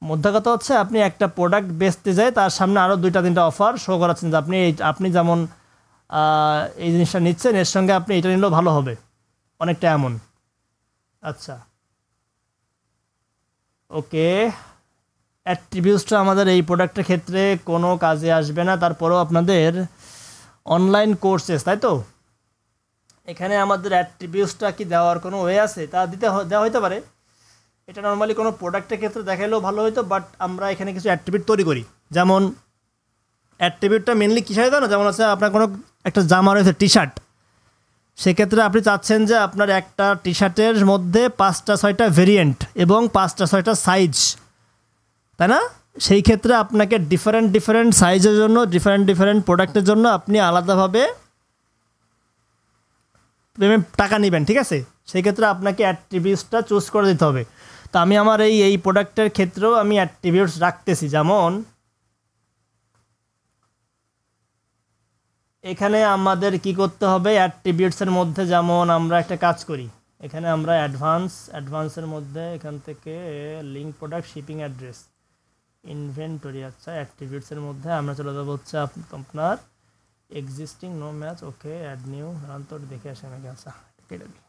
[SPEAKER 1] মধ্যে কথা হচ্ছে আপনি একটা প্রোডাক্ট বেচতে যায় তার সামনে আরও 2-3টা অফার শো করাচ্ছেন যে আপনি যেমন এই জিনিসটা নিচ্ছেন এর সঙ্গে আপনি এটা নিলেও ভালো হবে, অনেকটা এমন। আচ্ছা ওকে, অ্যাট্রিবিউটসটা আমাদের এই প্রোডাক্টের ক্ষেত্রে কোনো কাজে আসবে না, তারপরেও আপনাদের অনলাইন কোর্সেস, তাই তো? এখানে আমাদের অ্যাট্রিবিউটসটা কি দেওয়ার কোনো ওয়ে আছে? তা দেওয়া হতে পারে। এটা নর্মালি কোনো প্রোডাক্টের ক্ষেত্রে দেখাইলেও ভালো হতো, বাট আমরা এখানে কিছু অ্যাট্রিবিউট তৈরি করি। যেমন অ্যাট্রিবিউটটা মেনলি কী হয় জানো? যেমন আছে আপনার কোনো একটা জামা রয়েছে, টি শার্ট, সেক্ষেত্রে আপনি চাচ্ছেন যে আপনার একটা টি শার্টের মধ্যে 5টা-6টা ভেরিয়েন্ট এবং 5টা-6টা সাইজ, তাই না? সেই ক্ষেত্রে আপনাকে ডিফারেন্ট সাইজের জন্য ডিফারেন্ট প্রোডাক্টের জন্য আপনি আলাদাভাবে টাকা নেবেন, ঠিক আছে? সেই ক্ষেত্রে আপনাকে অ্যাট্রিবিউটসটা চুজ করে দিতে হবে। তো আমি আমার এই প্রোডাক্টের ক্ষেত্রেও আমি অ্যাট্রিবিউটস রাখতেছি। যেমন এখানে আমাদের কি করতে হবে অ্যাট্রিবিউটসের মধ্যে, যেমন আমরা একটা কাজ করি, এখানে আমরা অ্যাডভান্সের মধ্যে এখান থেকে link product shipping address inventory, আচ্ছা অ্যাট্রিবিউটসের মধ্যে আমরা চলে যাবো হচ্ছে আপনার existing no match, okay add new run, তো দেখে আসে নাকি। আচ্ছা কেটে দিই,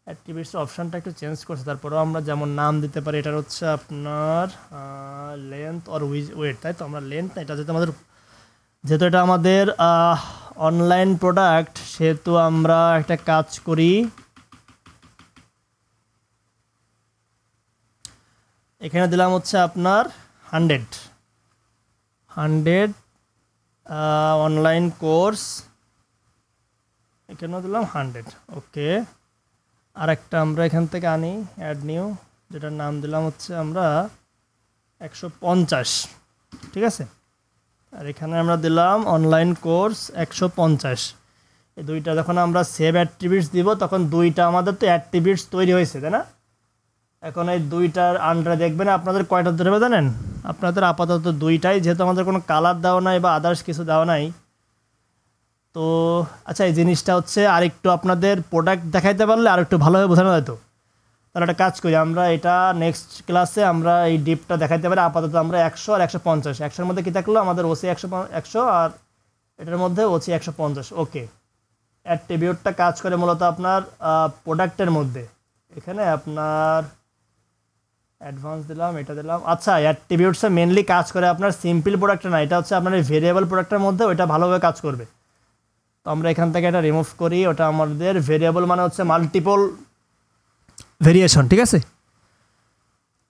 [SPEAKER 1] অ্যাট্রিবিউটস অপশানটা একটু চেঞ্জ করছে, তারপরেও আমরা যেমন নাম দিতে পারি, এটার হচ্ছে আপনার লেন্থ অর ওয়েট, তাই তো? আমরা লেন্থ, এটা যেহেতু এটা আমাদের অনলাইন প্রোডাক্ট, সেহেতু আমরা একটা কাজ করি, এখানে দিলাম হচ্ছে আপনার 100 অনলাইন কোর্স, এখানেও দিলাম 100। ওকে, আর একটা আমরা এখান থেকে আনি অ্যাড নিউ, যেটার নাম দিলাম হচ্ছে আমরা 150, ঠিক আছে? আর এখানে আমরা দিলাম অনলাইন কোর্স 150। এই দুইটা যখন আমরা সেভ অ্যাট্রিবিউটস দিব তখন দুইটা আমাদের তো অ্যাট্রিবিউটস তৈরি হয়েছে, তাই না? এখন এই দুইটার আন্ডারে দেখবেন আপনাদের কয়টা ধরবে জানেন? আপনাদের আপাতত দুইটাই, যেহেতু আমাদের কোনো কালার দেওয়া নাই বা আদার্স কিছু দেওয়া নাই। তো আচ্ছা, এই জিনিসটা হচ্ছে আরেকটু আপনাদের প্রোডাক্ট দেখাইতে পারলে আর একটু ভালোভাবে বোঝানো যেত। তাহলে একটা কাজ করি, আমরা এটা নেক্সট ক্লাসে আমরা এই ডিপটা দেখাইতে পারি। আপাতত আমরা 100 আর 150, 100-এর মধ্যে কী থাকলো আমাদের ওসি 100 আর এটার মধ্যে ওসি 150। ওকে, অ্যাট্রিবিউটটা কাজ করে মূলত আপনার প্রোডাক্টের মধ্যে। এখানে আপনার অ্যাডভান্স দিলাম, এটা দিলাম। আচ্ছা, অ্যাট্রিবিউটসে মেনলি কাজ করে আপনার সিম্পল প্রোডাক্টে না, এটা হচ্ছে আপনার ভেরিয়েবল প্রোডাক্টের মধ্যে ওইটা ভালোভাবে কাজ করবে। তো আমরা এখান থেকে এটা রিমুভ করি, ওটা আমাদের ভেরিয়েবল মানে হচ্ছে মাল্টিপল ভেরিয়েশন, ঠিক আছে।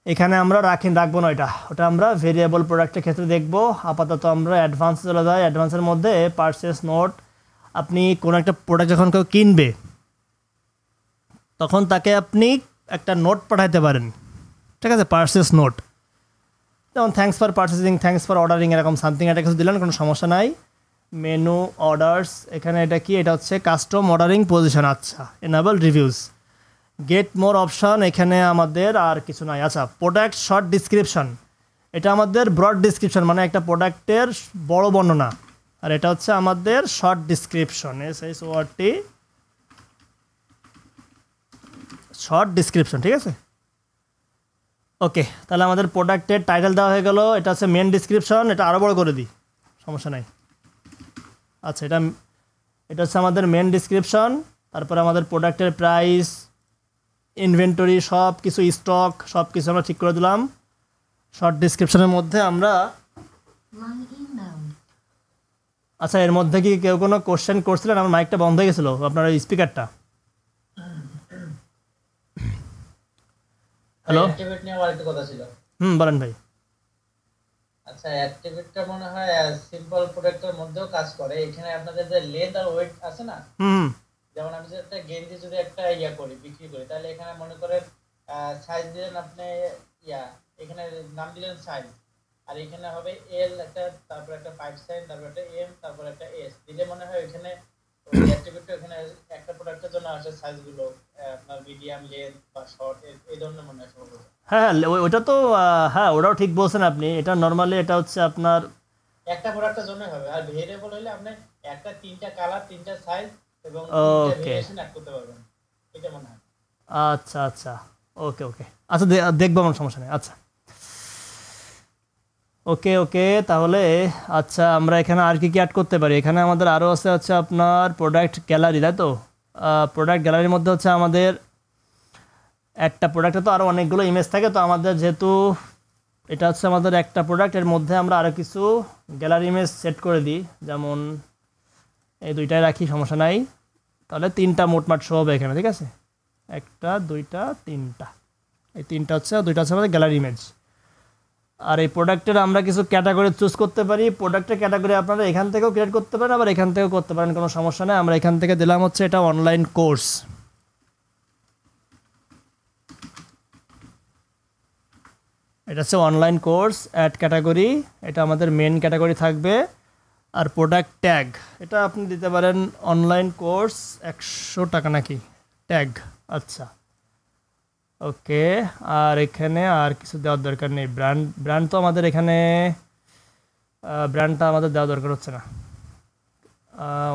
[SPEAKER 1] এখানে আমরা রাখবো না ওটা আমরা ভেরিয়েবল প্রোডাক্টের ক্ষেত্রে দেখব। আপাতত আমরা অ্যাডভান্সে চলে যাই। অ্যাডভান্সের মধ্যে পারচেস নোট, আপনি কোনো একটা প্রোডাক্ট যখন কেউ কিনবে তখন তাকে আপনি একটা নোট পাঠাতে পারেন, ঠিক আছে, পারচেস নোট। যেমন thanks for purchasing, thanks for ordering, এরকম সামথিং একটা কিছু দিলেন, কোনো সমস্যা নাই। মেনু অর্ডার্স, এখানে এটা কি, এটা হচ্ছে কাস্টম অর্ডারিং পজিশন। আচ্ছা, enable reviews, get more option, এখানে আমাদের আর কিছু নাই। আচ্ছা, প্রোডাক্ট শর্ট ডিসক্রিপশন, এটা আমাদের ব্রড ডিসক্রিপশন মানে একটা প্রোডাক্টের বড় বর্ণনা, আর এটা হচ্ছে আমাদের short description, SHORT short description, ঠিক আছে। ওকে, তাহলে আমাদের প্রোডাক্টের টাইটেল দেওয়া হয়ে গেল। এটা হচ্ছে মেন ডিসক্রিপশন, এটা আরও বড় করে দিই, সমস্যা নাই। আচ্ছা, এটা হচ্ছে আমাদের মেন ডিসক্রিপশন। তারপরে আমাদের প্রোডাক্টের প্রাইস, ইনভেন্টরি, সব কিছু, স্টক, সব কিছু আমরা ঠিক করে দিলাম। শর্ট ডিসক্রিপশনের মধ্যে আমরা, আচ্ছা, এর মধ্যে কি কেউ কোনো কোশ্চেন করছিলেন? আমার মাইকটা বন্ধ হয়ে গেছিলো, আপনার ওই স্পিকারটা। হ্যালো,
[SPEAKER 2] অ্যাক্টিভেট নিয়ে আরেকটা কথা ছিল।
[SPEAKER 1] বলেন ভাই।
[SPEAKER 2] আচ্ছা, অ্যাক্টিভেটটা মনে হয় সিম্পল প্রোডাক্টের মধ্যেও কাজ করে। এখানে আপনাদের যে লেন্থ আর ওয়েট আছে না, যেমন আমি যে একটা গেঞ্জি যদি একটা করি, বিক্রি করি, তাহলে এখানে মনে করেন সাইজ দিলেন আপনি, এখানে নাম দিলেন সাইজ, আর এখানে হবে এল একটা, তারপর একটা 5 সাইজ, তারপর একটা এম, তারপর একটা এস দিলে মনে হয় এখানে অ্যাক্টিভেটটা এখানে একটা প্রোডাক্টের জন্য আসে সাইজগুলো আপনার মিডিয়াম, লেন্থ বা শর্ট, এই ধরনের মনে হয় সম্ভবত।
[SPEAKER 1] হ্যাঁ, ওটা তো হ্যাঁ, ওটাও ঠিক বলছেন আপনি। এটা নর্মালি এটা হচ্ছে আপনার
[SPEAKER 2] একটা প্রোডাক্টের জন্য হবে, আর ভেরিয়েবল হলে আপনি একটা 3টা কালার, 3টা সাইজ এবং 3টা ভেরিয়েশন অ্যাড করতে পারবেন, এটা মনে হয়।
[SPEAKER 1] আচ্ছা আচ্ছা, ওকে ওকে, আচ্ছা দেখবো, আমার সমস্যা নেই। আচ্ছা, ওকে ওকে, তাহলে আচ্ছা, আমরা এখানে আর কি কি অ্যাড করতে পারি? এখানে আমাদের আরও আছে হচ্ছে আপনার প্রোডাক্ট গ্যালারি, তাই তো? প্রোডাক্ট গ্যালারির মধ্যে হচ্ছে আমাদের একটা প্রোডাক্টে তো আরও অনেকগুলো ইমেজ থাকে, তো আমাদের যেহেতু এটা হচ্ছে আমাদের একটা প্রোডাক্ট, এর মধ্যে আমরা আরও কিছু গ্যালারি ইমেজ সেট করে দিই, যেমন এই দুইটাই রাখি, সমস্যা নাই। তাহলে 3টা মোটমাট শো হবে এখানে, ঠিক আছে, 1টা 2টা 3টা, এই 3টা হচ্ছে, 2টা হচ্ছে আমাদের গ্যালারি ইমেজ। আর এই প্রোডাক্টের আমরা কিছু ক্যাটাগরি চুজ করতে পারি। প্রোডাক্টের ক্যাটাগরি আপনারা এখান থেকেও ক্রিয়েট করতে পারেন, আবার এখান থেকেও করতে পারেন, কোনো সমস্যা নেই। আমরা এখান থেকে দিলাম হচ্ছে এটা অনলাইন কোর্স, এটা হচ্ছে অনলাইন কোর্স। অ্যাড ক্যাটাগরি, এটা আমাদের মেন ক্যাটাগরি থাকবে। আর প্রোডাক্ট ট্যাগ, এটা আপনি দিতে পারেন অনলাইন কোর্স 100 টাকা নাকি ট্যাগ। আচ্ছা, ওকে, আর এখানে আর কিছু দেওয়ার দরকার নেই। ব্র্যান্ড তো আমাদের এখানে ব্র্যান্ডটা আমাদের দেওয়া দরকার হচ্ছে না।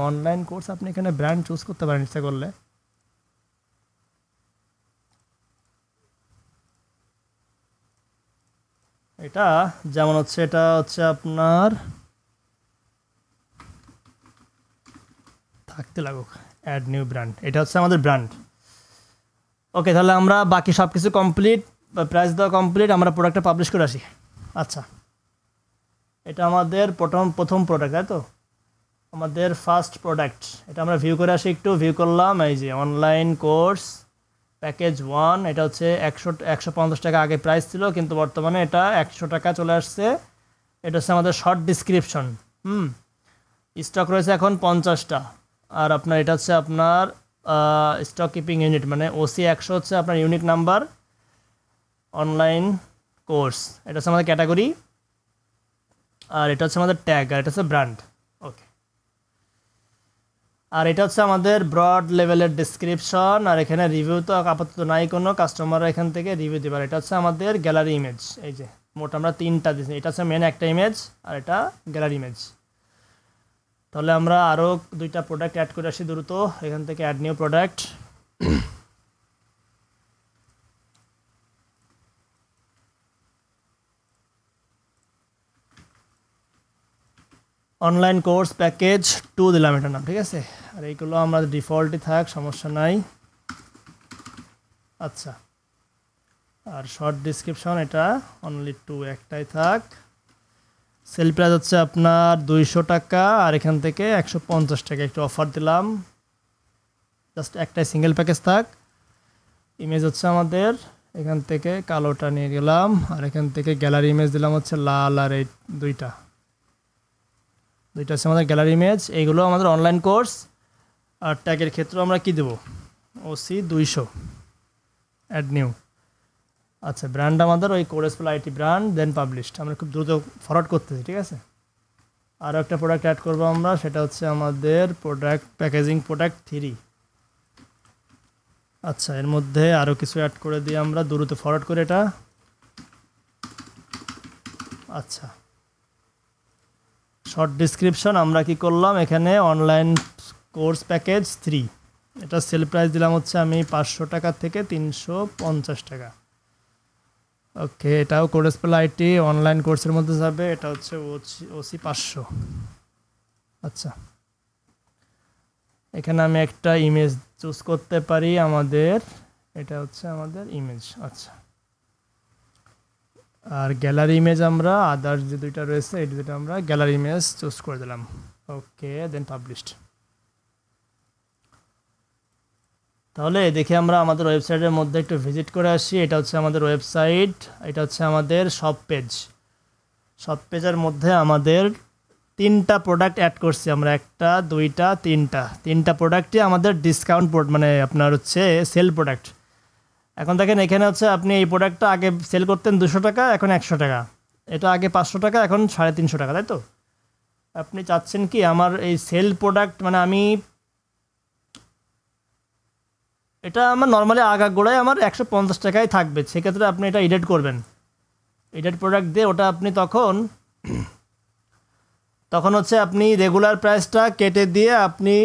[SPEAKER 1] অনলাইন কোর্স আপনি এখানে ব্র্যান্ড চুজ করতে পারেন ইচ্ছা করলে। এটা যেমন হচ্ছে, এটা হচ্ছে আপনার থাকতে লাগুক, অ্যাড নিউ ব্র্যান্ড, এটা হচ্ছে আমাদের ব্র্যান্ড। ওকে, তাহলে আমরা বাকি সব কিছু কমপ্লিট, প্রাইস দেওয়া কমপ্লিট, আমরা প্রোডাক্টটা পাবলিশ করে আসি। আচ্ছা, এটা আমাদের প্রথম প্রোডাক্ট, তাই তো, আমাদের ফার্স্ট প্রোডাক্ট। এটা আমরা ভিউ করে আসি, একটু ভিউ করলাম। এই যে অনলাইন কোর্স প্যাকেজ 1, এটা হচ্ছে 150 টাকা আগে প্রাইস ছিল, কিন্তু বর্তমানে এটা 100 টাকা চলে আসছে। এটা হচ্ছে আমাদের শর্ট ডিসক্রিপশন। স্টক রয়েছে এখন 50টা। আর আপনার এটা হচ্ছে আপনার স্টক কিপিং ইউনিট, মানে OC 100 হচ্ছে আপনার ইউনিট নাম্বার। অনলাইন কোর্স, এটা হচ্ছে আমাদের ক্যাটাগরি, আর এটা হচ্ছে আমাদের ট্যাগ, আর এটা হচ্ছে ব্র্যান্ড। ওকে, আর এটা হচ্ছে আমাদের ব্রড লেভেলের ডেসক্রিপশন, আর এখানে রিভিউ তো আপাতত নাই কোনো, কাস্টমাররা এখান থেকে রিভিউ দিবে। এটা হচ্ছে আমাদের গ্যালারি ইমেজ, এই যে মোট আমরা 3টা দিচ্ছি, এটা হচ্ছে মেন একটা ইমেজ আর এটা গ্যালারি ইমেজ। তাহলে আমরা আরও 2টা প্রোডাক্ট অ্যাড করে আসি দ্রুত, এখান থেকে add new product. Online course package 2 দিলাম এটার নাম, ঠিক আছে। আর এইগুলো আমরা ডিফল্টই থাক, সমস্যা নাই। আচ্ছা, আর শর্ট ডিসক্রিপশন এটা অনলি 2 একটাই থাক। সেল প্রাইস হচ্ছে আপনার 200 টাকা, আর এখান থেকে 150 টাকা একটু অফার দিলাম, জাস্ট একটাই সিঙ্গেল প্যাকেজ থাক। ইমেজ হচ্ছে আমাদের এখান থেকে কালোটা নিয়ে গেলাম, আর এখান থেকে গ্যালারি ইমেজ দিলাম হচ্ছে লাল, আর এই দুইটা হচ্ছে আমাদের গ্যালারি ইমেজ। এইগুলো আমাদের অনলাইন কোর্স। আর ট্যাগের ক্ষেত্রে আমরা কি দেবো, OC 200 অ্যাড নিউ। আচ্ছা, ব্র্যান্ড আমাদের ওই কোরেসপেল IT ব্র্যান্ড, দেন পাবলিশড। আমরা খুব দ্রুত ফরওয়ার্ড করতেছি, ঠিক আছে। আরও একটা প্রোডাক্ট অ্যাড করবো আমরা, সেটা হচ্ছে আমাদের প্রোডাক্ট প্যাকেজিং প্রোডাক্ট 3। আচ্ছা, এর মধ্যে আরও কিছু অ্যাড করে দিই আমরা, দ্রুত ফরওয়ার্ড করে এটা। আচ্ছা, শর্ট ডিসক্রিপশন আমরা কি করলাম, এখানে অনলাইন কোর্স প্যাকেজ 3, এটা সেল প্রাইস দিলাম হচ্ছে আমি 500 টাকা থেকে 350 টাকা। ওকে, এটাও কোরেসপেল IT অনলাইন কোর্সের মধ্যে যাবে, এটা হচ্ছে OC 500। আচ্ছা, এখানে আমি একটা ইমেজ চুজ করতে পারি আমাদের, এটা হচ্ছে আমাদের ইমেজ। আচ্ছা, আর গ্যালারি ইমেজ আমরা আদার্স যে 2টা রয়েছে এই 2টা আমরা গ্যালারি ইমেজ চুজ করে দিলাম। ওকে, দেন পাবলিশড। তাহলে দেখি আমরা আমাদের ওয়েবসাইটের মধ্যে একটু ভিজিট করে আসি। এটা হচ্ছে আমাদের ওয়েবসাইট, এটা হচ্ছে আমাদের শপ পেজ। শপ পেজের মধ্যে আমাদের 3টা প্রোডাক্ট অ্যাড করছি আমরা, 1টা 2টা 3টা প্রোডাক্টই আমাদের ডিসকাউন্ট মানে আপনার হচ্ছে সেল প্রোডাক্ট। এখন দেখেন এখানে হচ্ছে আপনি এই প্রোডাক্টটা আগে সেল করতেন 200 টাকা, এখন 100 টাকা। এটা আগে 500 টাকা, এখন 350 টাকা, তাই তো? আপনি চাচ্ছেন কি আমার এই সেল প্রোডাক্ট, মানে আমি এটা আমার নর্মালি আগাগোড়ায় আমার 150 টাকায় থাকবে, সেক্ষেত্রে আপনি এটা এডিট করবেন, এডিট প্রোডাক্ট দিয়ে ওটা আপনি তখন হচ্ছে আপনি রেগুলার প্রাইসটা কেটে দিয়ে আপনি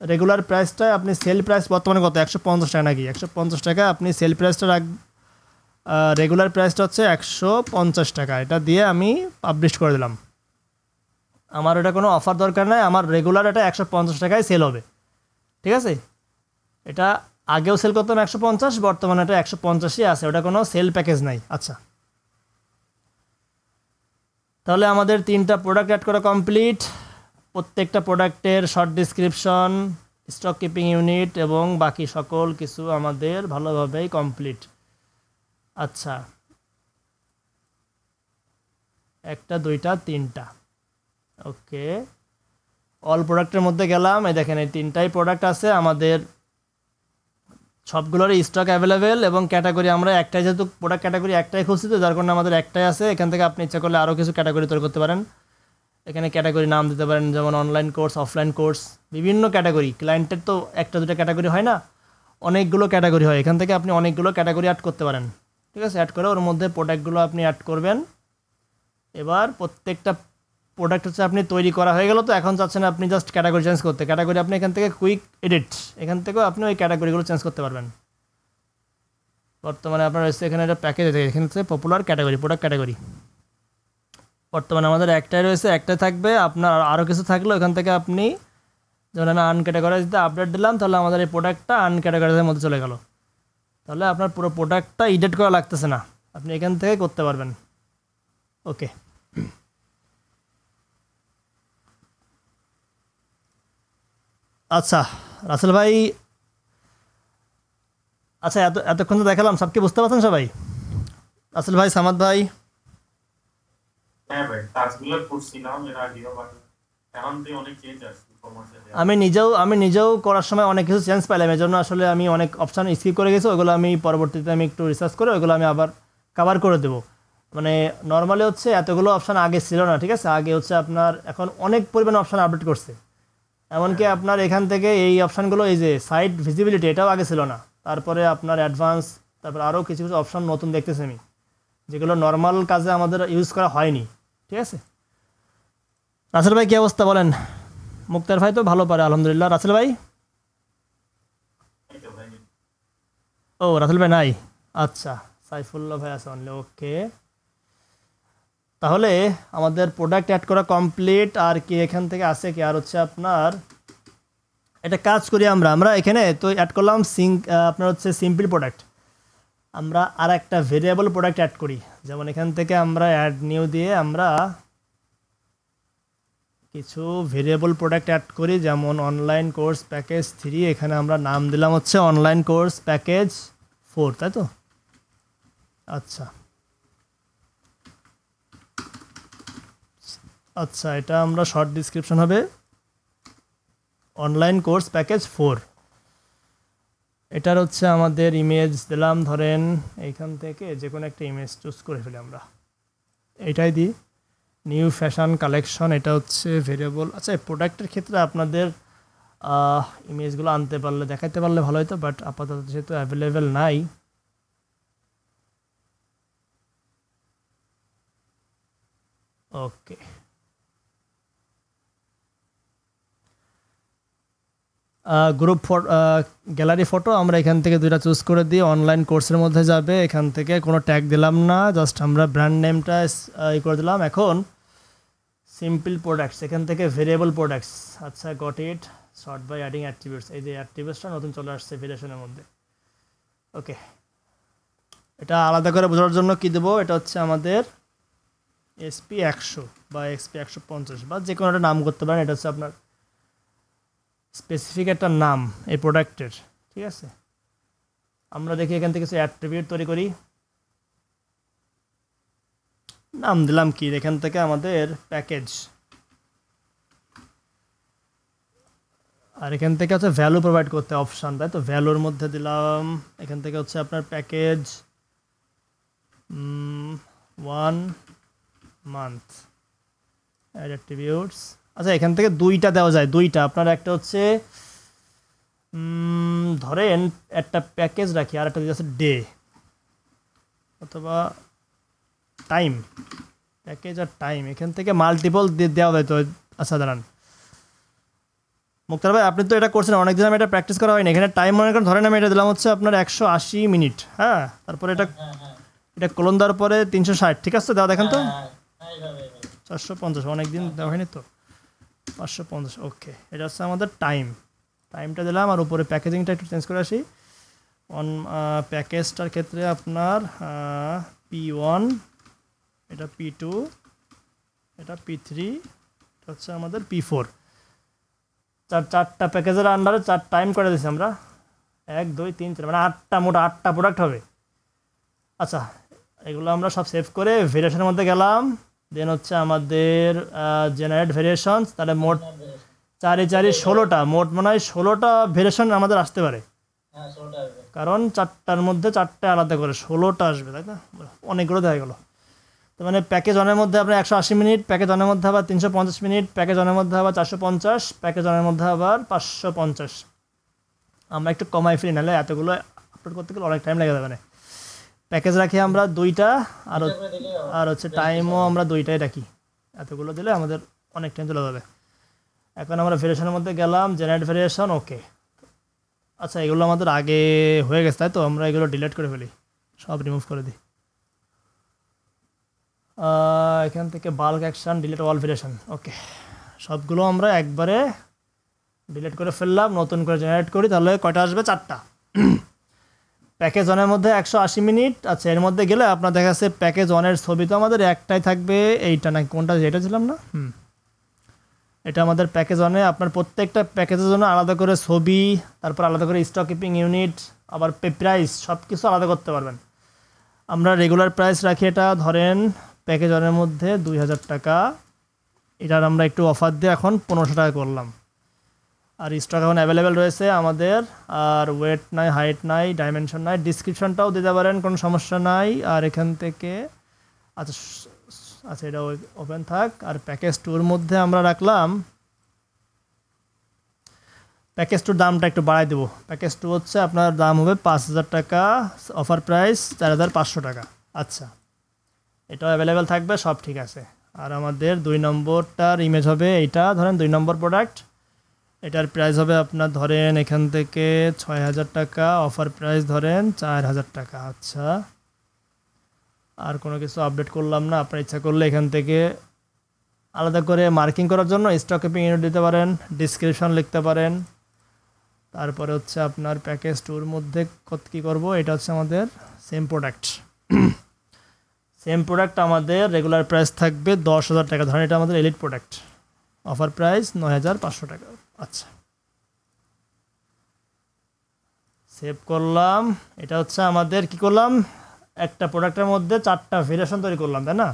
[SPEAKER 1] রেগুলার প্রাইসটা আপনি সেল প্রাইস বর্তমানে কত 150 টাকা নাকি 150 টাকা আপনি সেল প্রাইসটা রেগুলার প্রাইসটা হচ্ছে 150 টাকা, এটা দিয়ে আমি পাবলিশ করে দিলাম। আমার এটা কোনো অফার দরকার নাই, আমার রেগুলার এটা 150 টাকায় সেল হবে, ঠিক আছে। এটা আগেও সেল করতাম 150, বর্তমানে এটা 150ই আছে, ওটা কোনো সেল প্যাকেজ নাই। আচ্ছা, তাহলে আমাদের 3টা প্রোডাক্ট অ্যাড করা কমপ্লিট। প্রত্যেকটা প্রোডাক্টের short description, stock keeping unit এবং বাকি সকল কিছু আমাদের ভালোভাবেই কমপ্লিট। আচ্ছা, 1টা 2টা 3টা, ওকে। অল প্রোডাক্টের মধ্যে গেলাম, এই দেখেন এই 3টাই প্রোডাক্ট আছে আমাদের, সবগুলোরই স্টক অ্যাভেলেবেল এবং ক্যাটাগরি আমরা একটাই, যেহেতু প্রোডাক্ট ক্যাটাগরি একটাই খুঁজছি তো যার কারণে আমাদের একটাই আছে। এখান থেকে আপনি ইচ্ছা করলে আরও কিছু ক্যাটাগরি তৈরি করতে পারেন, এখানে ক্যাটাগরি নাম দিতে পারেন, যেমন অনলাইন কোর্স, অফলাইন কোর্স, বিভিন্ন ক্যাটাগরি। ক্লায়েন্টের তো 1টা 2টা ক্যাটাগরি হয় না, অনেকগুলো ক্যাটাগরি হয়, এখান থেকে আপনি অনেকগুলো ক্যাটাগরি অ্যাড করতে পারেন, ঠিক আছে। অ্যাড করে ওর মধ্যে প্রোডাক্টগুলো আপনি অ্যাড করবেন। এবার প্রত্যেকটা প্রোডাক্ট হচ্ছে আপনি তৈরি করা হয়ে গেল, তো এখন চাচ্ছেন আপনি জাস্ট ক্যাটাগরি চেঞ্জ করতে, ক্যাটাগরি আপনি এখান থেকে কুইক এডিট, এখান থেকেও আপনি ওই ক্যাটাগরিগুলো চেঞ্জ করতে পারবেন। বর্তমানে আপনার রয়েছে এখানে একটা প্যাকেজ আছে, এখানে হচ্ছে পপুলার ক্যাটাগরি, প্রোডাক্ট ক্যাটাগরি। বর্তমানে আমাদের একটাই রয়েছে, একটাই থাকবে। আপনার আরও কিছু থাকলেও এখান থেকে আপনি, যেমন আমি আনক্যাটাগরাইজতে আপডেট দিলাম, তাহলে আমাদের এই প্রোডাক্টটা আনক্যাটাগরাইজের মধ্যে চলে গেল, তাহলে আপনার পুরো প্রোডাক্টটা এডিট করা লাগতেছে না, আপনি এখান থেকে করতে পারবেন। ওকে, আচ্ছা রাসেল ভাই, আচ্ছা এতক্ষণ তো দেখালাম, সব কি বুঝতে পারছেন সবাই? রাসেল ভাই, সামাদ ভাই?
[SPEAKER 3] হ্যাঁ ভাই, কাজগুলো করছিলাম এর আগেও, বাট এখন তো অনেক চেঞ্জ আসছে কমার্শিয়াল।
[SPEAKER 1] আমি নিজেও করার সময় অনেক কিছু চেঞ্জ পাইলাম, এই জন্য আসলে আমি অনেক অপশান স্কিপ করে গেছি, ওইগুলো আমি পরবর্তীতে আমি একটু রিসার্চ করে ওইগুলো আমি আবার কভার করে দেবো। মানে নর্মালি হচ্ছে এতগুলো অপশান আগে ছিল না, ঠিক আছে। আগে হচ্ছে আপনার এখন অনেক পরিমাণে অপশান আপডেট করছে, এমনকি আপনার এখান থেকে এই অপশানগুলো, এই যে সাইট ভিজিবিলিটি, এটাও আগে ছিল না। তারপরে আপনার অ্যাডভান্স, তারপর আরও কিছু কিছু অপশান নতুন দেখতেছি আমি, যেগুলো নর্মাল কাজে আমাদের ইউজ করা হয়নি। ঠিক আছে, রাসেল ভাই কী অবস্থা বলেন? মুক্তার ভাই তো ভালো পারে আলহামদুলিল্লাহ। রাসেল ভাই? ও রাসেল ভাই নাই, আচ্ছা সাইফুল্লাহ ভাই আছে অনলি, ওকে। তাহলে আমাদের প্রোডাক্ট অ্যাড করা কমপ্লিট। আর কি এখান থেকে আছে কি, আর হচ্ছে আপনার এটা কাজ করি আমরা এখানে তো অ্যাড করলাম আপনার হচ্ছে সিম্পল প্রোডাক্ট। আমরা আর একটা ভেরিয়েবল প্রোডাক্ট অ্যাড করি, যেমন এখান থেকে আমরা অ্যাড নিউ দিয়ে আমরা কিছু ভেরিয়েবল প্রোডাক্ট অ্যাড করি, যেমন অনলাইন কোর্স প্যাকেজ 3, এখানে আমরা নাম দিলাম হচ্ছে অনলাইন কোর্স প্যাকেজ 4, তাই তো? আচ্ছা আচ্ছা, এটা আমরা শর্ট ডিসক্রিপশন হবে অনলাইন কোর্স প্যাকেজ 4। এটার হচ্ছে আমাদের ইমেজ দিলাম, ধরেন এইখান থেকে যে কোনো একটা ইমেজ চুজ করে ফেলি আমরা, এইটাই দিই নিউ ফ্যাশন কালেকশন। এটা হচ্ছে ভেরিয়েবল। আচ্ছা, এই প্রোডাক্টের ক্ষেত্রে আপনাদের ইমেজগুলো আনতে পারলে, দেখাতে পারলে ভালো হতো, বাট আপাতত যেহেতু অ্যাভেলেবেল নাই। ওকে, গ্রুপ গ্যালারি ফটো আমরা এখান থেকে দুইটা চুজ করে দিই, অনলাইন কোর্সের মধ্যে যাবে। এখান থেকে কোনো ট্যাগ দিলাম না, জাস্ট আমরা ব্র্যান্ড নেমটা করে দিলাম। এখন সিম্পল প্রোডাক্টস, এখান থেকে ভেরিয়েবল প্রোডাক্টস। আচ্ছা, got it, sort by adding attributes. এই যে অ্যাট্রিবিউটসটা নতুন চলে আসছে ভেরিয়েশনের মধ্যে। ওকে, এটা আলাদা করে বোঝার জন্য কি দেবো, এটা হচ্ছে আমাদের SP 100 বা XP 150 বা যে কোনো একটা নাম করতে পারেন। এটা হচ্ছে আপনার স্পেসিফিক একটা নাম এই প্রোডাক্টের। ঠিক আছে, আমরা দেখি এখান থেকে কিছু অ্যাট্রিবিউট তৈরি করি। নাম দিলাম কি, এখান থেকে আমাদের প্যাকেজ, আর এখান থেকে হচ্ছে ভ্যালু প্রোভাইড করতে অপশান, তাই তো? ভ্যালুর মধ্যে দিলাম এখান থেকে হচ্ছে আপনার প্যাকেজ 1 মান্থ অ্যাড অ্যাট্রিবিউটস। আচ্ছা, এখান থেকে দুইটা দেওয়া যায়, দুইটা আপনার, একটা হচ্ছে ধরেন একটা প্যাকেজ রাখি, আর একটা হচ্ছে ডে অথবা টাইম, প্যাকেজ আর টাইম। এখান থেকে মাল্টিপল দেওয়া যায় তো। আচ্ছা দাঁড়ান মুক্তার ভাই, আপনি তো এটা করছেন অনেকদিন, আমি এটা প্র্যাকটিস করা হয়নি। এখানে টাইম মনে করেন, ধরেন আমি এটা দিলাম হচ্ছে আপনার 180 মিনিট, হ্যাঁ, তারপরে এটা কোলন দেওয়ার পরে 360, ঠিক আছে? দেওয়া দেখেন তো 450, অনেকদিন দেওয়া হয়নি তো, 550। ওকে, এটা হচ্ছে আমাদের টাইমটা দিলাম। আর উপরে প্যাকেজিংটা একটু চেঞ্জ করে আসি। প্যাকেজটার ক্ষেত্রে আপনার P1, এটা P2, এটা P3, এটা হচ্ছে আমাদের P4। চারটা প্যাকেজের আন্ডারে 4 টাইম করে দিয়েছি আমরা, 1 2 3 4, মানে 8টা, মোট 8টা প্রোডাক্ট হবে। আচ্ছা, এগুলো আমরা সব সেভ করে ভেরিয়েশনের মধ্যে গেলাম। দেন হচ্ছে আমাদের জেনারেট ভেরিয়েশনস, তাহলে মোট 4 4 16টা, মোট মনে হয় 16টা ভেরিয়েশন আমাদের আসতে পারে, কারণ 4টার মধ্যে 4টে আলাদা করে 16টা আসবে, তাই না? অনেকগুলো দেখা গেলো। তো মানে প্যাকেজ ওয়ানের মধ্যে আপনার 180 মিনিট, প্যাকেজ ওয়ানের মধ্যে আবার 350 মিনিট, প্যাকেজ ওয়ানের মধ্যে আবার 450, প্যাকেজ ওয়ানের মধ্যে আবার 550। আমরা একটু কমাই ফেলি, নাহলে এতগুলো আপলোড করতে গেলে অনেক টাইম লেগে যাবে। মানে প্যাকেজ রাখি আমরা 2টা, আর হচ্ছে টাইমও আমরা 2টাই রাখি। এতগুলো দিলে আমাদের অনেক টাইম চলে যাবে। এখন আমরা ভেরিয়েশনের মধ্যে গেলাম, জেনারেট ভেরিয়েশন, ওকে। আচ্ছা, এগুলো আমাদের আগে হয়ে গেছে, তাই তো? আমরা এগুলো ডিলিট করে ফেলি, সব রিমুভ করে দিই। এখান থেকে bulk action, delete all variation, okay. সবগুলো আমরা একবারে ডিলিট করে ফেললাম, নতুন করে জেনারেট করি। তাহলে কয়টা আসবে? 4টা। প্যাকেজ ওয়ানের মধ্যে 180 মিনিট। আচ্ছা, এর মধ্যে গেলে আপনার দেখা যাচ্ছে প্যাকেজ ওয়ানের ছবি তো আমাদের একটাই থাকবে, এইটা নাকি কোনটা, যেটা ছিলাম না, এটা আমাদের প্যাকেজ ওয়ানে। আপনার প্রত্যেকটা প্যাকেজের জন্য আলাদা করে ছবি, তারপর আলাদা করে স্টক কিপিং ইউনিট, আবার প্রাইস, সব কিছু আলাদা করতে পারবেন। আমরা রেগুলার প্রাইস রাখি, এটা ধরেন প্যাকেজ ওয়ানের মধ্যে 2000 টাকা। এটার আমরা একটু অফার দিয়ে এখন 1500 টাকা করলাম। আর স্টক এখন অ্যাভেলেবেল রয়েছে আমাদের। আর ওয়েট নাই, হাইট নাই, ডাইমেনশন নাই, ডিসক্রিপশনটাও দিতে পারেন, কোনো সমস্যা নাই। আর এখান থেকে আচ্ছা আচ্ছা, এটা ওপেন থাক। আর প্যাকেজ 2 এর মধ্যে আমরা রাখলাম প্যাকেজ টুর দামটা একটু বাড়াই দেবো। প্যাকেজ টু হচ্ছে আপনার দাম হবে 5,000 টাকা, অফার প্রাইস 4,500 টাকা। আচ্ছা, এটাও অ্যাভেলেবেল থাকবে, সব ঠিক আছে। আর আমাদের 2 নম্বরটার ইমেজ হবে এইটা, ধরেন 2 নম্বর প্রোডাক্ট, এটার প্রাইস হবে আপনার ধরেন এখান থেকে 6,000 টাকা, অফার প্রাইস ধরেন 4,000 টাকা। আচ্ছা, আর কোনো কিছু আপডেট করলাম না। আপনার ইচ্ছা করলে এখান থেকে আলাদা করে মার্কিং করার জন্য স্টক কিপিং ইউনিট দিতে পারেন, ডিসক্রিপশন লিখতে পারেন। তারপরে হচ্ছে আপনার প্যাকেজ টুর মধ্যে কী করব, এটা হচ্ছে আমাদের সেম প্রোডাক্ট। সেম প্রোডাক্ট আমাদের রেগুলার প্রাইস থাকবে 10,000 টাকা, ধরেন এটা আমাদের এলিট প্রোডাক্ট, অফার প্রাইস 9,500 টাকা। আচ্ছা, সেভ করলাম। এটা হচ্ছে আমাদের কি করলাম, একটা প্রোডাক্টের মধ্যে 4টা ভেরিয়েশন তৈরি করলাম, তাই না?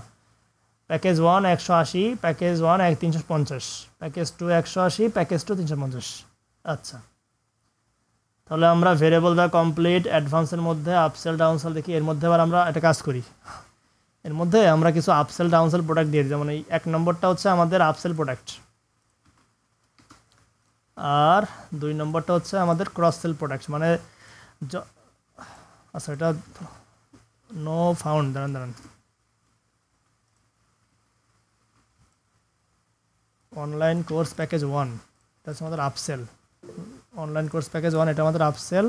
[SPEAKER 1] Package 1 180, package 1 350, package 2 180, package 2 350। আচ্ছা, তাহলে আমরা ভেরিয়েবল দ্য কমপ্লিট অ্যাডভান্সের মধ্যে আপসেল ডাউনসেল দেখি। এর মধ্যে আবার আমরা একটা কাজ করি, এর মধ্যে আমরা কিছু আপসেল ডাউনসেল প্রোডাক্ট দিয়ে দিই। যেমন এই 1 নম্বরটা হচ্ছে আমাদের আপসেল প্রোডাক্ট, আর 2 নম্বরটা হচ্ছে আমাদের ক্রস সেল প্রোডাক্ট। মানে আচ্ছা, এটা নো ফাউন্ড, দাঁড়ান অনলাইন কোর্স প্যাকেজ 1, এটা হচ্ছে আমাদের আপসেল। অনলাইন কোর্স প্যাকেজ 1 এটা আমাদের আপসেল,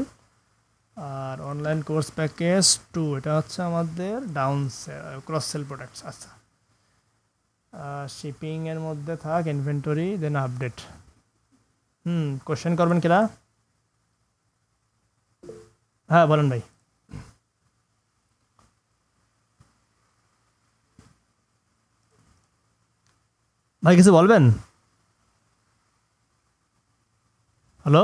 [SPEAKER 1] আর অনলাইন কোর্স প্যাকেজ 2 এটা হচ্ছে আমাদের down sell, cross sell products. আচ্ছা, শিপিংয়ের মধ্যে থাক ইনভেন্টরি, দেন আপডেট। কোশ্চেন করবেন কিনা? হ্যাঁ বলেন ভাই। ভাই কিছু বলবেন? হ্যালো,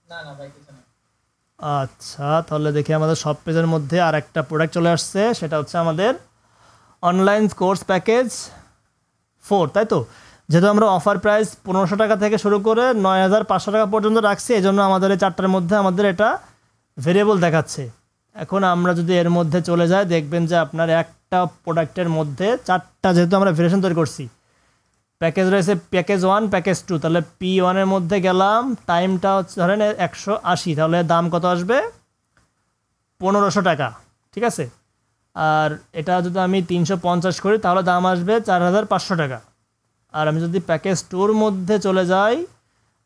[SPEAKER 2] না না ভাই কিছু না।
[SPEAKER 1] আচ্ছা, তাহলে দেখি আমাদের সব পেজের মধ্যে আর একটা প্রোডাক্ট চলে আসছে, সেটা হচ্ছে আমাদের অনলাইন কোর্স প্যাকেজ 4, তাই তো? যেহেতু আমরা অফার প্রাইস 1500 টাকা থেকে শুরু করে 9,500 টাকা পর্যন্ত রাখছি, এই জন্য আমাদের এই 4টার মধ্যে আমাদের এটা ভেরিয়েবল দেখাচ্ছে। এখন আমরা যদি এর মধ্যে চলে যাই, দেখবেন যে আপনার একটা প্রোডাক্টের মধ্যে 4টা, যেহেতু আমরা ভেরিয়েশন তৈরি করছি, প্যাকেজ রয়েছে প্যাকেজ 1 প্যাকেজ 2। তাহলে P1-এর মধ্যে গেলাম, টাইমটা হচ্ছে ধরেন 180, তাহলে দাম কত আসবে? 1,500 টাকা, ঠিক আছে। আর এটা যদি আমি 350 করি তাহলে দাম আসবে 4,500 টাকা। আর আমি যদি প্যাকেজ 2-র মধ্যে চলে যাই,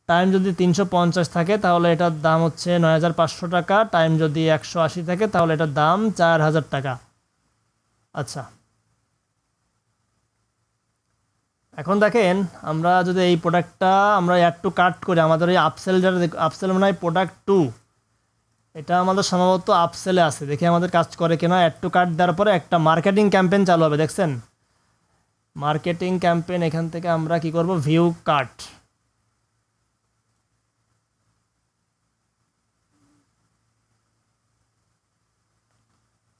[SPEAKER 1] টাইম যদি 350 থাকে তাহলে এটার দাম হচ্ছে 9,500 টাকা, টাইম যদি 180 থাকে তাহলে এটার দাম 4,000 টাকা। আচ্ছা, এখন দেখেন আমরা যদি এই প্রোডাক্টটা আমরা অ্যাড টু কার্ট করি, আমাদের এই আপসেল, যেটা আপসেল মানে হয় প্রোডাক্ট 2, এটা আমাদের সম্ভবত আপসেলে আছে, দেখি আমাদের কাজ করে কিনা। অ্যাড টু কার্ট দেওয়ার পরে একটা মার্কেটিং ক্যাম্পেইন চালু হবে, দেখছেন? মার্কেটিং ক্যাম্পেইন, এখান থেকে আমরা কি করব, ভিউ কার্ট।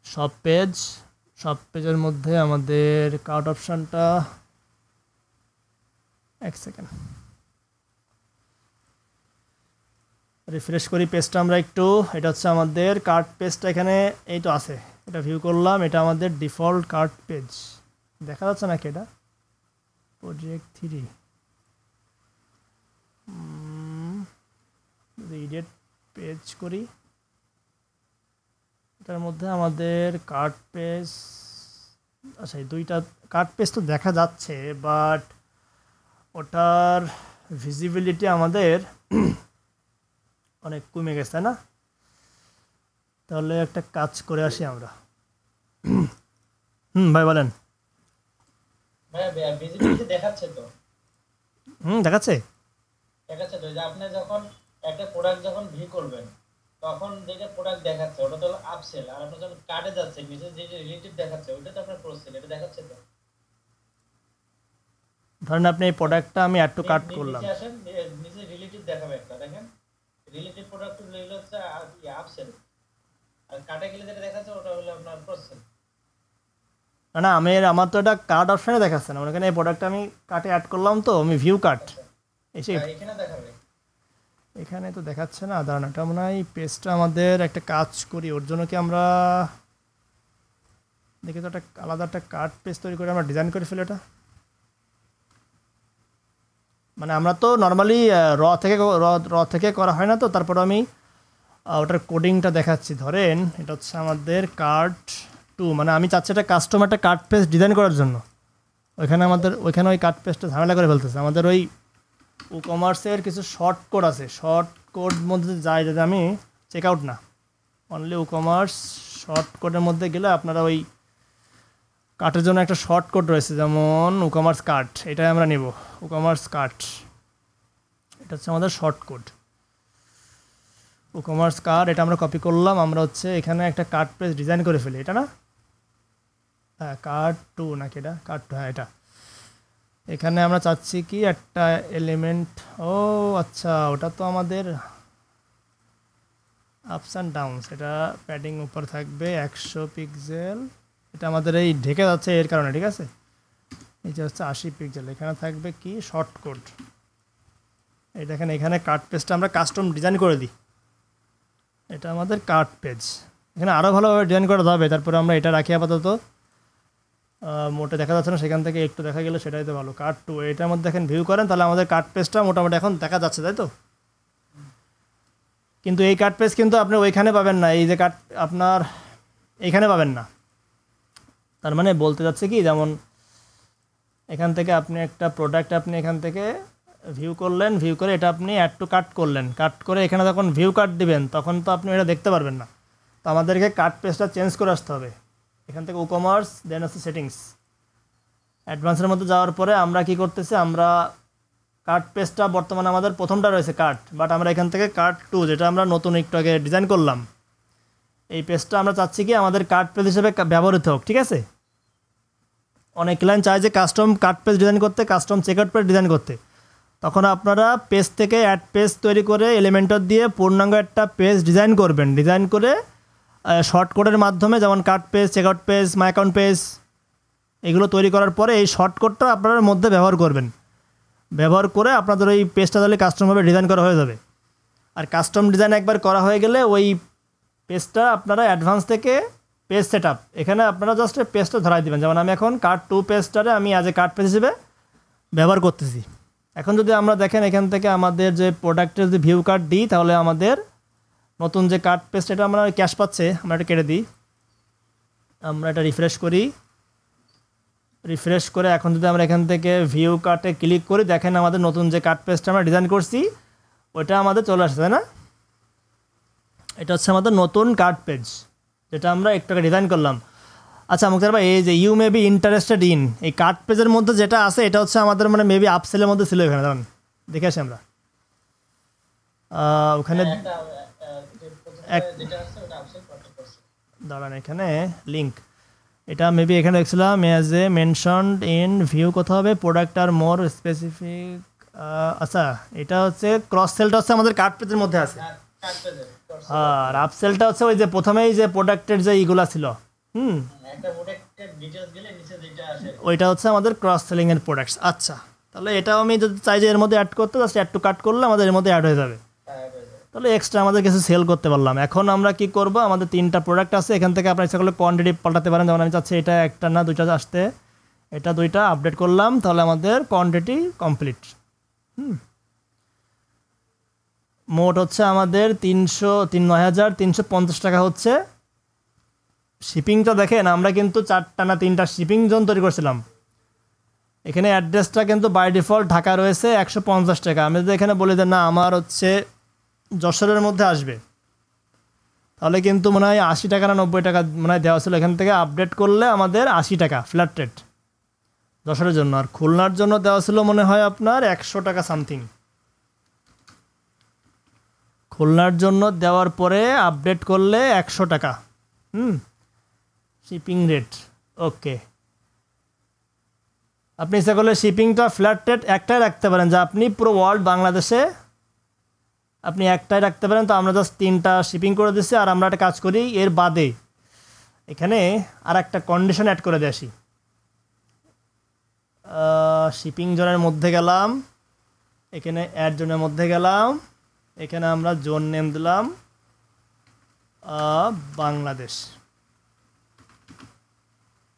[SPEAKER 1] সব পেজের মধ্যে আমাদের কার্ট অপশানটা, এক সেকেন্ড রিফ্রেশ করি পেজটা আমরা একটু। এটা হচ্ছে আমাদের কার্ট পেজটা, এখানে এই তো আছে, এটা ভিউ করলাম, এটা আমাদের ডিফল্ট কার্ট পেজ। দেখা যাচ্ছে নাকি এটা? প্রজেক্ট 3 এডিট পেজ করি, এটার মধ্যে আমাদের কার্ট পেজ, আচ্ছা এই 2টা কার্ট পেজ তো দেখা যাচ্ছে, বাট ওটার ভিজিবিলিটি আমাদের অনেক কমে গেছে, তাই না? তাহলে একটা কাজ করে আসি আমরা। ভাই বলেন।
[SPEAKER 2] ভাই ভিজিবিলিটি দেখাচ্ছে তো?
[SPEAKER 1] দেখাচ্ছে
[SPEAKER 2] তো যে আপনি যখন একটা প্রোডাক্ট যখন ভিউ করবেন তখন যেটা প্রোডাক্ট দেখাচ্ছে ওটা তো আপসেল, আর আপনি যখন কার্ডে যাচ্ছেন নিচে যে রিলেটিভ দেখাচ্ছে ওটা তো আপনার ক্রস সেল, এটা দেখাচ্ছে তো?
[SPEAKER 1] ধরেন আপনি এই প্রোডাক্টটা আমি অ্যাড টু কার্ট করলাম,
[SPEAKER 2] নিচে আসেন, নিচে রিলেটিভ দেখাবে একটা, দেখেন রিলেটিভ প্রোডাক্ট হলো হচ্ছে আপসেল, আর কার্ডে গেলে যেটা দেখাচ্ছে ওটা হলো আপনার ক্রস সেল।
[SPEAKER 1] না আমার তো এটা কার্ট অপশানে দেখাচ্ছে না, ওখানে এই প্রোডাক্টটা আমি কার্টে অ্যাড করলাম, তো আমি ভিউ কার্ট এসে
[SPEAKER 2] এখানে দেখাবে,
[SPEAKER 1] এখানে তো দেখাচ্ছে না। দাঁড়ান, এটা মনে হয় পেজটা আমাদের একটা কাজ করি, ওর জন্য কি আমরা দেখি তো একটা আলাদা একটা কার্ট পেজ তৈরি করে আমরা ডিজাইন করে ফেলি। এটা মানে আমরা তো নর্মালি র থেকে করা হয় না, তো তারপর আমি ওটার কোডিংটা দেখাচ্ছি। ধরেন এটা হচ্ছে আমাদের কার্ট 2, মানে আমি চাচ্ছি এটা কাস্টম একটা কার্ট পেজ ডিজাইন করার জন্য। ওইখানে ওই কার্ট পেজটা ঝামেলা করে ফেলতেছে। আমাদের ওই কমার্সের কিছু শর্ট কোড আছে, শর্ট কোড মধ্যে যায়, যদি আমি চেক আউট না, অনলি কমার্স শর্ট কোডের মধ্যে গেলে আপনারা ওই কার্টের জন্য একটা শর্ট কোড রয়েছে, যেমন কমার্স কার্ট, এটাই আমরা নেব। কমার্স কার্ট এটা হচ্ছে আমাদের শর্ট কোড। কমার্স কার্ট এটা আমরা কপি করলাম, আমরা হচ্ছে এখানে একটা কার্ট পেজ ডিজাইন করে ফেলি। এটা না, হ্যাঁ কার্ট 2 নাকি এটা কার্ট 2, হ্যাঁ এটা। এখানে আমরা চাচ্ছি কি একটা এলিমেন্ট, ও আচ্ছা ওটা তো আমাদের আপস অ্যান্ড ডাউনস, এটা প্যাডিং উপর থাকবে 100 পিক্সেল, এটা আমাদের এই ঢেকে যাচ্ছে এর কারণে, ঠিক আছে। এই যে হচ্ছে 80 পিক্সেল, এখানে থাকবে কি শর্ট কোড। এই দেখেন এখানে কার্ট পেজটা আমরা কাস্টম ডিজাইন করে দিই, এটা আমাদের কার্ট পেজ। এখানে আরও ভালোভাবে ডিজাইন করা যাবে, তারপরে আমরা এটা রাখি আপাতত। মোটে দেখা যাচ্ছে না, সেখান থেকে একটু দেখা গেলে সেটাই তো ভালো। কার্ট 2 এটার মধ্যে দেখেন ভিউ করেন, তাহলে আমাদের কার্ট পেজটা মোটামুটি এখন দেখা যাচ্ছে, তাই তো। কিন্তু এই কার্ট পেজ কিন্তু আপনি ওইখানে পাবেন না, এই যে কার্ট আপনার এইখানে পাবেন না। তার মানে বলতে যাচ্ছে কি, যেমন এখান থেকে আপনি একটা প্রোডাক্ট আপনি এখান থেকে ভিউ করলেন, ভিউ করে এটা আপনি অ্যাড টু কার্ট করলেন, কাট করে এখানে যখন ভিউ কার্ট দিবেন তখন তো আপনি এটা দেখতে পারবেন না। তো আমাদেরকে কার্ট পেজটা চেঞ্জ করে আসতে হবে। এখান থেকে কমার্স, দেন হচ্ছে সেটিংস, অ্যাডভান্সের মধ্যে যাওয়ার পরে আমরা কি করতেছি, আমরা কার্ট পেজটা বর্তমানে আমাদের প্রথমটা রয়েছে কার্ট, বাট আমরা এখান থেকে কার্ট 2 যেটা আমরা নতুন একটু আগে ডিজাইন করলাম, এই পেজটা আমরা চাচ্ছি কি আমাদের কার্ট পেজ হিসেবে ব্যবহৃত হোক, ঠিক আছে। অনেক ক্লায়েন্ট চায় যে কাস্টম কার্ট পেজ ডিজাইন করতে, কাস্টম চেকআউট পেজ ডিজাইন করতে। তখন আপনারা পেজ থেকে অ্যাড পেজ তৈরি করে এলিমেন্টর দিয়ে পূর্ণাঙ্গ একটা পেজ ডিজাইন করবেন, ডিজাইন করে শর্ট কোডের মাধ্যমে, যেমন cart page, checkout page, my account page, এগুলো তৈরি করার পরে এই শর্ট কোডটা আপনার মধ্যে ব্যবহার করবেন। ব্যবহার করে আপনাদের ওই পেজটা তাহলে কাস্টমভাবে ডিজাইন করা হয়ে যাবে। আর কাস্টম ডিজাইন একবার করা হয়ে গেলে ওই পেজটা আপনারা অ্যাডভান্স থেকে পেজ সেট আপ, এখানে আপনারা জাস্ট পেজটা ধরাই দেবেন। যেমন আমি এখন কার্ট 2 পেজটারে আমি অ্যাজ এ কার্ট পেজ হিসেবে ব্যবহার করতেছি। এখন যদি আমরা দেখেন এখান থেকে আমাদের যে প্রোডাক্টের যদি ভিউ কার্ড দিই, তাহলে আমাদের নতুন যে কার্ট পেজ এটা আমরা ক্যাশ পাচ্ছে, আমরা এটা কেটে দিই। আমরা এটা রিফ্রেশ করি, রিফ্রেশ করে এখন যদি আমরা এখান থেকে ভিউ কার্টে ক্লিক করি, দেখেন আমাদের নতুন যে কার্ট পেজটা আমরা ডিজাইন করছি ওইটা আমাদের চলে আসছে, তাই না। এটা হচ্ছে আমাদের নতুন কার্ট পেজ, যেটা আমরা একটু আগে ডিজাইন করলাম। আচ্ছা মুক্তার ভাই, এই যে you may be interested in, এই কার্ট পেজের মধ্যে যেটা আছে এটা হচ্ছে আমাদের মানে মেবি আপসেলের মধ্যে ছিল। এখানে দাঁড়ান দেখে আসি আমরা, ওখানে দাঁড়ান এখানে লিঙ্ক, এটা মেবি এখানে দেখছিলাম as a mentioned in view, কোথাও হবে প্রোডাক্ট আর মোর স্পেসিফিক। আচ্ছা এটা হচ্ছে ক্রস সেলটা হচ্ছে আমাদের কার্ট পেজের মধ্যে আছে, আর আপসেলটা হচ্ছে ওই যে প্রথমেই যে প্রোডাক্টের যে ইগুলা ছিল, ওইটা হচ্ছে আমাদের ক্রস সেলিংয়ের প্রোডাক্টস। আচ্ছা তাহলে এটাও আমি যদি চাই যে এর মধ্যে অ্যাড করতে, জাস্ট অ্যাড টু কাট করলে আমাদের এর মধ্যে অ্যাড হয়ে যাবে, তাহলে এক্সট্রা আমাদের কিছু সেল করতে পারলাম। এখন আমরা কি করব, আমাদের 3টা প্রোডাক্ট আছে, এখান থেকে আপনার ইচ্ছা করলে কোয়ান্টিটি পাল্টাতে পারেন। যেমন আমি চাচ্ছি এটা একটা না 2টা আসতে, এটা 2টা আপডেট করলাম, তাহলে আমাদের কোয়ান্টিটি কমপ্লিট। মোট হচ্ছে আমাদের 9350 টাকা হচ্ছে। শিপিংটা দেখেন, আমরা কিন্তু 4টা না 3টা শিপিং জোন তৈরি করছিলাম। এখানে অ্যাড্রেসটা কিন্তু বাই ডিফল্ট ঢাকা রয়েছে 150 টাকা। আমি যদি এখানে বলি যে না আমার হচ্ছে যশোরের মধ্যে আসবে, তাহলে কিন্তু মনে হয় 80 টাকা না 90 টাকা মনে হয় দেওয়া ছিল। এখান থেকে আপডেট করলে আমাদের 80 টাকা ফ্ল্যাট রেট যশোরের জন্য। আর খুলনার জন্য দেওয়া ছিল মনে হয় আপনার 100 টাকা সামথিং। খুলনার জন্য দেওয়ার পরে আপডেট করলে 100 টাকা শিপিং রেট। ওকে, আপনি ইচ্ছা করলে শিপিংটা ফ্ল্যাট রেট একটাই রাখতে পারেন, যা আপনি পুরো ওয়ার্ল্ড বাংলাদেশে আপনি একটাই রাখতে পারেন। তো আমরা জাস্ট 3টা শিপিং করে দিচ্ছি। আর আমরা একটা কাজ করি, এর বাদে এখানে আর একটা কন্ডিশন অ্যাড করে দিয়ে আসি। শিপিং জোনের মধ্যে গেলাম, এখানে অ্যাড জোনের মধ্যে গেলাম, এখানে আমরা জোন নেম দিলাম বাংলাদেশ।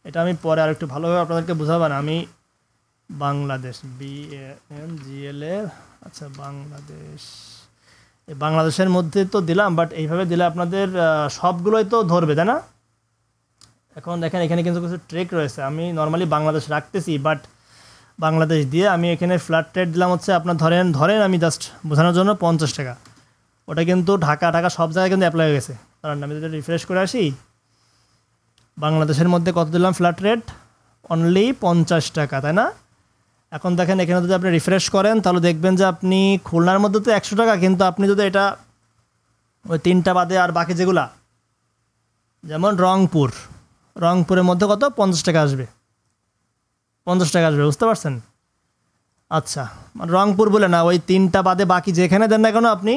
[SPEAKER 1] এটা আমি পরে আর একটু ভালোভাবে আপনাদেরকে বোঝাবো না, আমি বাংলাদেশ BANGLA, আচ্ছা বাংলাদেশ, এই বাংলাদেশের মধ্যে তো দিলাম, বাট এইভাবে দিলে আপনাদের সবগুলোই তো ধরবে, তাই না? এখন দেখেন এখানে কিন্তু কিছু ট্রিক রয়েছে। আমি নর্মালি বাংলাদেশ রাখতেছি, বাট বাংলাদেশ দিয়ে আমি এখানে ফ্ল্যাট রেট দিলাম হচ্ছে আপনার ধরেন আমি জাস্ট বোঝানোর জন্য 50 টাকা। ওটা কিন্তু ঢাকা সব জায়গায় কিন্তু অ্যাপ্লাই হয়ে গেছে। কারণ আমি যদি রিফ্রেশ করে আসি, বাংলাদেশের মধ্যে কত দিলাম ফ্ল্যাট রেট, অনলি 50 টাকা, তাই না? এখন দেখেন এখানে যদি আপনি রিফ্রেশ করেন তাহলে দেখবেন যে আপনি খুলনার মধ্যে তো 100 টাকা, কিন্তু আপনি যদি এটা ওই 3টা বাদে আর বাকি যেগুলা, যেমন রংপুরের মধ্যে কত 50 টাকা আসবে, 50 টাকা আসবে, বুঝতে পারছেন? আচ্ছা, রংপুর বলে না, ওই 3টা বাদে বাকি যেখানে দেন না কেন আপনি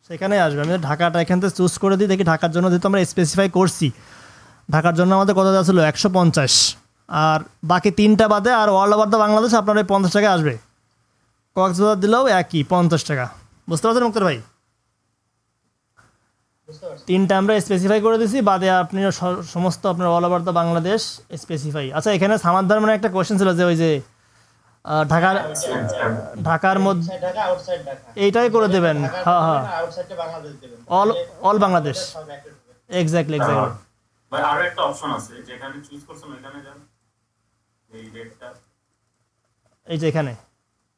[SPEAKER 1] সেখানেই আসবে। আমি ঢাকাটা এখান থেকে চুজ করে দিই, দেখি ঢাকার জন্য যেহেতু আমরা স্পেসিফাই করছি, ঢাকার জন্য আমাদের কত দেওয়া ছিল 150, আর বাকি 3টা বাদে আর অল ওভার দ্য বাংলাদেশ আপনার ওই 50 টাকা আসবে। কক্সবাজার দিলেও একই 50 টাকা, বুঝতে পারছেন মুক্তার ভাই?
[SPEAKER 2] বুঝতে পারছি।
[SPEAKER 1] 3টা আমরা স্পেসিফাই করে দিছি, বাদে আপনি সমস্ত আপনার all over the Bangladesh specify. আচ্ছা, এখানে সামাদার মানে একটা কোয়েশ্চেন ছিল যে ওই যে ঢাকার মধ্যে
[SPEAKER 2] ইনসাইড ঢাকা আউটসাইড ঢাকা
[SPEAKER 1] এইটাই করে দেবেন। হ্যাঁ,
[SPEAKER 2] আউটসাইডে বাংলাদেশ দিবেন,
[SPEAKER 1] অল বাংলাদেশ,
[SPEAKER 2] সব একই হবে।
[SPEAKER 1] এক্স্যাক্টলি।
[SPEAKER 3] ভাই আরো একটা অপশন আছে, যেখানে চুজ করছেন ওখানে যান, এই রেটটা
[SPEAKER 1] এই যে এখানে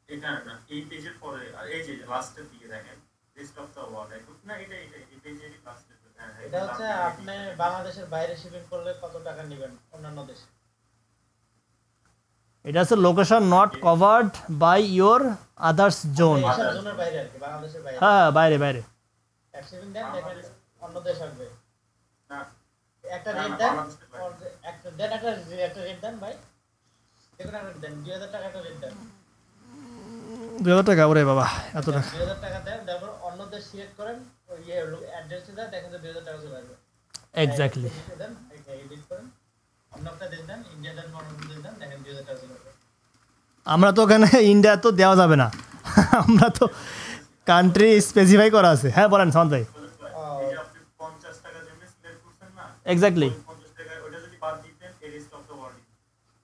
[SPEAKER 3] এখানে না, এই পেজের পরে আর এই যে লাস্টের দিকে দেখেন লিস্ট অফ দ্য ওয়ার্ড, না এটা এই পেজেরই লাস্টের।
[SPEAKER 2] এটা হচ্ছে আপনি বাংলাদেশের বাইরে শিপিং করলে কত টাকা নেবেন অন্যান্য দেশে।
[SPEAKER 1] এটা হচ্ছে location not covered by your others zone.
[SPEAKER 2] এইসব জোনের বাইরে আর কি, বাংলাদেশের বাইরে।
[SPEAKER 1] হ্যাঁ, বাইরে।
[SPEAKER 2] এক শিপিং দেন, দেখেন অন্য দেশ আসবে।
[SPEAKER 3] না
[SPEAKER 2] একটা রেট দেন, একটা রেট দেন ভাই, দেখুন একটা রেট দেন, 2000 টাকা একটা রেট দেন,
[SPEAKER 1] 2000 টাকা, ওরে বাবা এত টাকা।
[SPEAKER 2] 2000 টাকা দেন, তারপর অন্য দেশ সিলেক্ট করেন, ওই অ্যাড্রেসে দেন, দেখেন যে 2000 টাকা চলে আসবে।
[SPEAKER 1] এক্স্যাক্টলি।
[SPEAKER 2] দেন, এডিট করেন, অন্য একটা দেশ দেন, ইন্ডিয়া দেন, অন্য দেশ দেন, দেখেন 2000 টাকা চলে আসবে।
[SPEAKER 1] আমরা তো ওখানে ইন্ডিয়া তো দেওয়া যাবে না, আমরা তো কান্ট্রি স্পেসিফাই করা আছে। হ্যাঁ বলেন সামন্ত ভাই।
[SPEAKER 3] এই যে আপনি 50 টাকা যেমনি সিলেক্ট করছেন না,
[SPEAKER 1] এক্স্যাক্টলি।
[SPEAKER 3] 50 টাকা ওটা যদি বাদ দিতেন এই লিস্ট অফ দ্য ওয়ার্ড,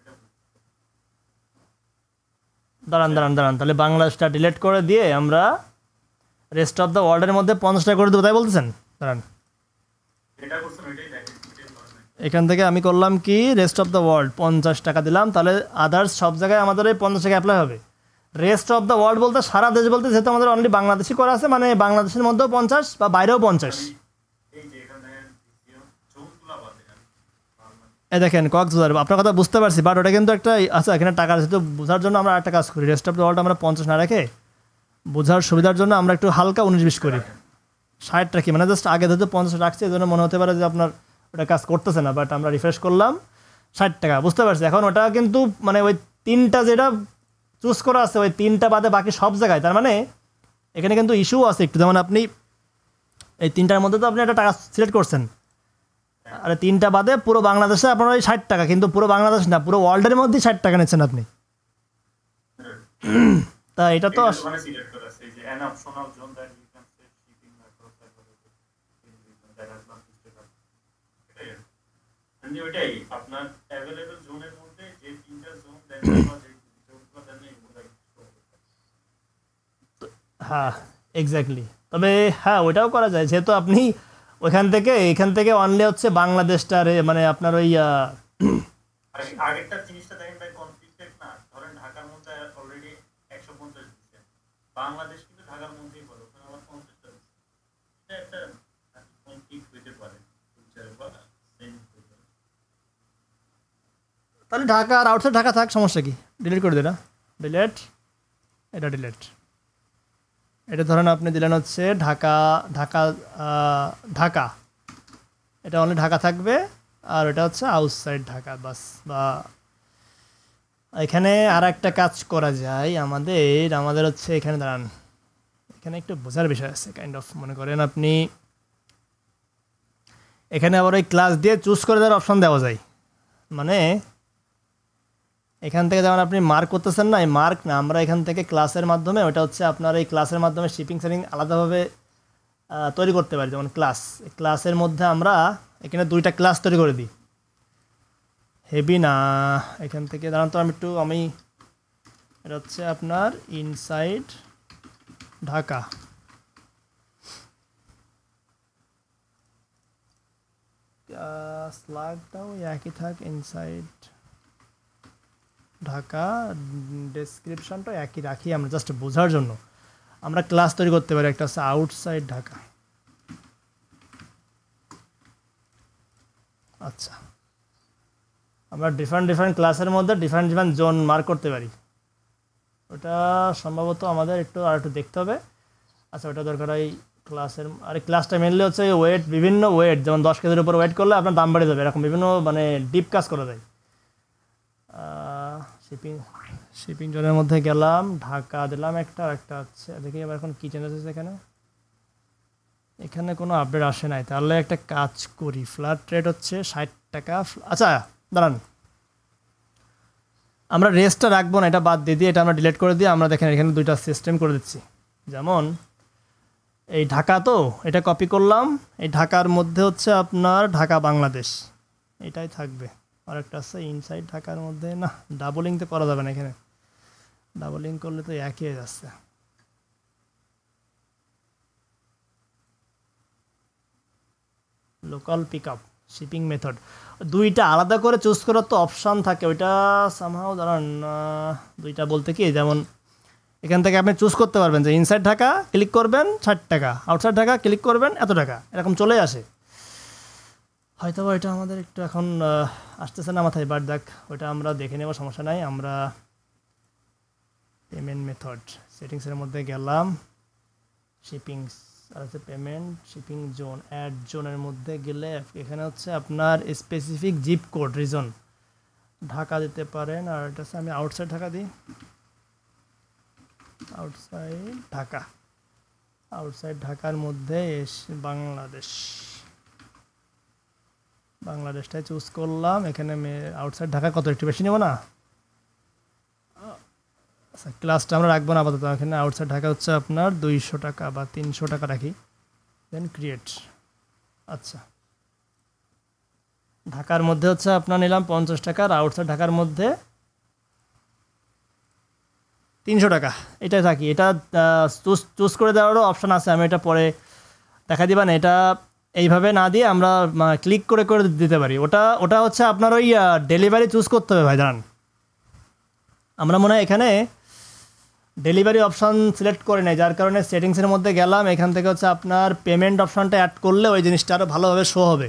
[SPEAKER 3] এটা
[SPEAKER 1] দাঁড়ান, তাহলে বাংলাদেশটা ডিলিট করে দিয়ে আমরা রেস্ট অফ দ্য ওয়ার্ল্ডের মধ্যে 50 টাকা করে দেবো, তাই বলতেছেন? দাঁড়ান,
[SPEAKER 3] এটা করছেন ওইটাই দেখেন, এটাই করেন।
[SPEAKER 1] এখান থেকে আমি করলাম কি, রেস্ট অফ দ্য ওয়ার্ল্ড 50 টাকা দিলাম, তাহলে আদার্স সব জায়গায় আমাদের এই 50 টাকা অ্যাপ্লাই হবে। রেস্ট অফ দ্য ওয়ার্ল্ড বলতে সারা দেশ বলতে, যেহেতু আমাদের অনলি বাংলাদেশি করা আছে, মানে বাংলাদেশের মধ্যেও 50 বা বাইরেও 50।
[SPEAKER 3] এই যে এখানে দেখেন চৌতুলা বাদে
[SPEAKER 1] এই দেখেন কক্সবাজার, আপনার কথা বুঝতে পারছি, বাট ওটা কিন্তু একটা, আচ্ছা এখানে টাকা যেহেতু বোঝার জন্য আমরা একটা কাজ করি, রেস্ট অফ দ্য ওয়ার্ল্ড আমরা 50 না রেখে বোঝার সুবিধার জন্য আমরা একটু হালকা 19-20 করি, 60 রাখি, মানে জাস্ট আগে যেহেতু 50 রাখছি, এই জন্য মনে হতে পারে যে আপনার ওটা কাজ করতেছে না, বাট আমরা রিফ্রেশ করলাম 60 টাকা, বুঝতে পারছি। এখন ওটা কিন্তু মানে ওই 3টা যেটা চুজ করা আছে, ওই 3টা বাদে বাকি সব জায়গায়, তার মানে এখানে কিন্তু ইস্যু আছে একটু। যেমন আপনি এই 3টার মধ্যে তো আপনি একটা টাকা সিলেক্ট করছেন, আর 3টা বাদে পুরো বাংলাদেশে আপনার ওই 60 টাকা, কিন্তু পুরো বাংলাদেশ না, পুরো ওয়ার্ল্ডের মধ্যে 60 টাকা নিচ্ছেন আপনি। তা এটা তো
[SPEAKER 3] ওখানে সিলেক্ট করা আছে, এই যে an optional zone that you can set shipping across that has not listed. এটাই মানে ওইটাই আপনার অ্যাভেলেবল জোনের মধ্যে যে 3টা জোন দেন বা যে জোনগুলো দেন এগুলো
[SPEAKER 1] হ্যাঁ এক্স্যাক্টলি। তবে হ্যাঁ ওইটাও করা যায়, যেহেতু আপনি ওইখান থেকে এখান থেকে অনলি হচ্ছে বাংলাদেশটা মানে আপনার ওই
[SPEAKER 3] আগেরটা জিনিসটা দেখেন ভাই, কনফ্লিক্টেড না। ধরেন ঢাকার মধ্যে অলরেডি 150 দিচ্ছে, বাংলাদেশ কিন্তু ঢাকার মধ্যেই পড়ে, ওখানে আবার 50টা দিচ্ছে, এটা একটা কনফ্লিক্ট হইতে পারে ফিউচারে বা সেম হতে পারে।
[SPEAKER 1] তাহলে ঢাকা আর আউটসাইড ঢাকা থাক, সমস্যা কি, ডিলিট করে দিন, ডিলেট, এটা ডিলেট। এটা ধরেন আপনি দিলেন হচ্ছে ঢাকা, এটা অনলি ঢাকা থাকবে, আর এটা হচ্ছে আউটসাইড ঢাকা বাস। বা এখানে আর একটা কাজ করা যায় আমাদের হচ্ছে এখানে দাঁড়ান, এখানে একটু বোঝার বিষয় আছে কাইন্ড অফ। মনে করেন আপনি এখানে আবার ওই ক্লাস দিয়ে চুজ করে দেওয়ার অপশন দেওয়া যায়, মানে এখান থেকে যেমন আপনি মার্ক করতেছেন না, এই মার্ক না, আমরা এখান থেকে ক্লাসের মাধ্যমে, ওটা হচ্ছে আপনার এই ক্লাসের মাধ্যমে শিপিং সেটিং আলাদাভাবে তৈরি করতে পারি। যেমন ক্লাসের মধ্যে আমরা এখানে 2টা ক্লাস তৈরি করে দিই, হেভি না, এখান থেকে দাঁড়ান তো আমি এটা হচ্ছে আপনার ইনসাইড ঢাকা। স্ল্যাগটাও একই থাক, ইনসাইড ঢাকা। ডেসক্রিপশনটা একই রাখি আমরা জাস্ট বোঝার জন্য। আমরা ক্লাস তৈরি করতে পারি, একটা হচ্ছে আউটসাইড ঢাকা। আচ্ছা, আমরা ডিফারেন্ট ক্লাসের মধ্যে ডিফারেন্ট জোন মার্ক করতে পারি। ওটা সম্ভবত আমাদের আর একটু দেখতে হবে। আচ্ছা, ওটা দরকার এই ক্লাসের। আর ক্লাসটা মেনলি হচ্ছে ওয়েট, বিভিন্ন ওয়েট, যেমন 10 কেজির উপর ওয়েট করলে আপনার দাম বেড়ে যাবে, এরকম বিভিন্ন মানে ডিপ কাজ করা যায়। শিপিং জোনের মধ্যে গেলাম, ঢাকা দিলাম একটা হচ্ছে, দেখি এবার এখন কি চেঞ্জ আছে এখানে। এখানে কোনো আপডেট আসে নাই, তাহলে একটা কাজ করি, ফ্ল্যাট রেট হচ্ছে 60 টাকা। আচ্ছা দাঁড়ান, আমরা রেস্টটা রাখবো না, এটা বাদ দিয়ে দিই, এটা আমরা ডিলিট করে দিই। আমরা দেখেন এখানে দুইটা সিস্টেম করে দিচ্ছি। যেমন এই ঢাকা, তো এটা কপি করলাম, এই ঢাকার মধ্যে হচ্ছে আপনার ঢাকা বাংলাদেশ, এটাই থাকবে। আর একটা আছে ইনসাইড ঢাকার মধ্যে, না ডাবলিং তো করা যাবে না, এখানে ডাবলিং করলে তো একই হয়ে যাচ্ছে। Local pick up, shipping method, দুইটা আলাদা করে চুজ করার তো অপশান থাকে, ওইটা সামহাও দাঁড়ান। দুইটা বলতে কি, যেমন এখান থেকে আপনি চুজ করতে পারবেন যে ইনসাইড ঢাকা ক্লিক করবেন 60 টাকা, আউটসাইড ঢাকা ক্লিক করবেন এত টাকা, এরকম চলে আসে। হয়তো ওইটা আমাদের একটু এখন আসতেছে না মাথায়, বাট দেখ ওইটা আমরা দেখে নেব, সমস্যা নাই। আমরা পেমেন্ট মেথড সেটিংসের মধ্যে গেলাম, শিপিংস আর হচ্ছে পেমেন্ট, শিপিং জোন, অ্যাড জোনের মধ্যে গেলে এখানে হচ্ছে আপনার specific zip code region Dhaka দিতে পারেন। আর এটা হচ্ছে আমি আউটসাইড ঢাকা দিই, আউটসাইড ঢাকা, আউটসাইড ঢাকার মধ্যে বাংলাদেশ, বাংলাদেশটাই চুজ করলাম। এখানে আউটসাইড ঢাকা কত, একটু বেশি নেব না? আচ্ছা, ক্লাসটা আমরা রাখবো না আপাতত, এখানে আউটসাইড ঢাকা হচ্ছে আপনার 200 টাকা বা 300 টাকা রাখি, দেন ক্রিয়েট। আচ্ছা, ঢাকার মধ্যে হচ্ছে আপনার নিলাম 50 টাকা, আর আউটসাইড ঢাকার মধ্যে 300 টাকা, এটাই থাকি। এটা চুজ করে দেওয়ারও অপশান আছে, আমি এটা পরে দেখা দিবা না। এটা এইভাবে না দিয়ে আমরা ক্লিক করে করে দিতে পারি। ওটা হচ্ছে আপনার ওই ডেলিভারি চুজ করতে হবে ভাই, জানান। আমরা মনে হয় এখানে ডেলিভারি অপশান সিলেক্ট করে নেই, যার কারণে সেটিংসের মধ্যে গেলাম, এখান থেকে হচ্ছে আপনার পেমেন্ট অপশানটা অ্যাড করলে ওই জিনিসটা আরও ভালোভাবে শো হবে।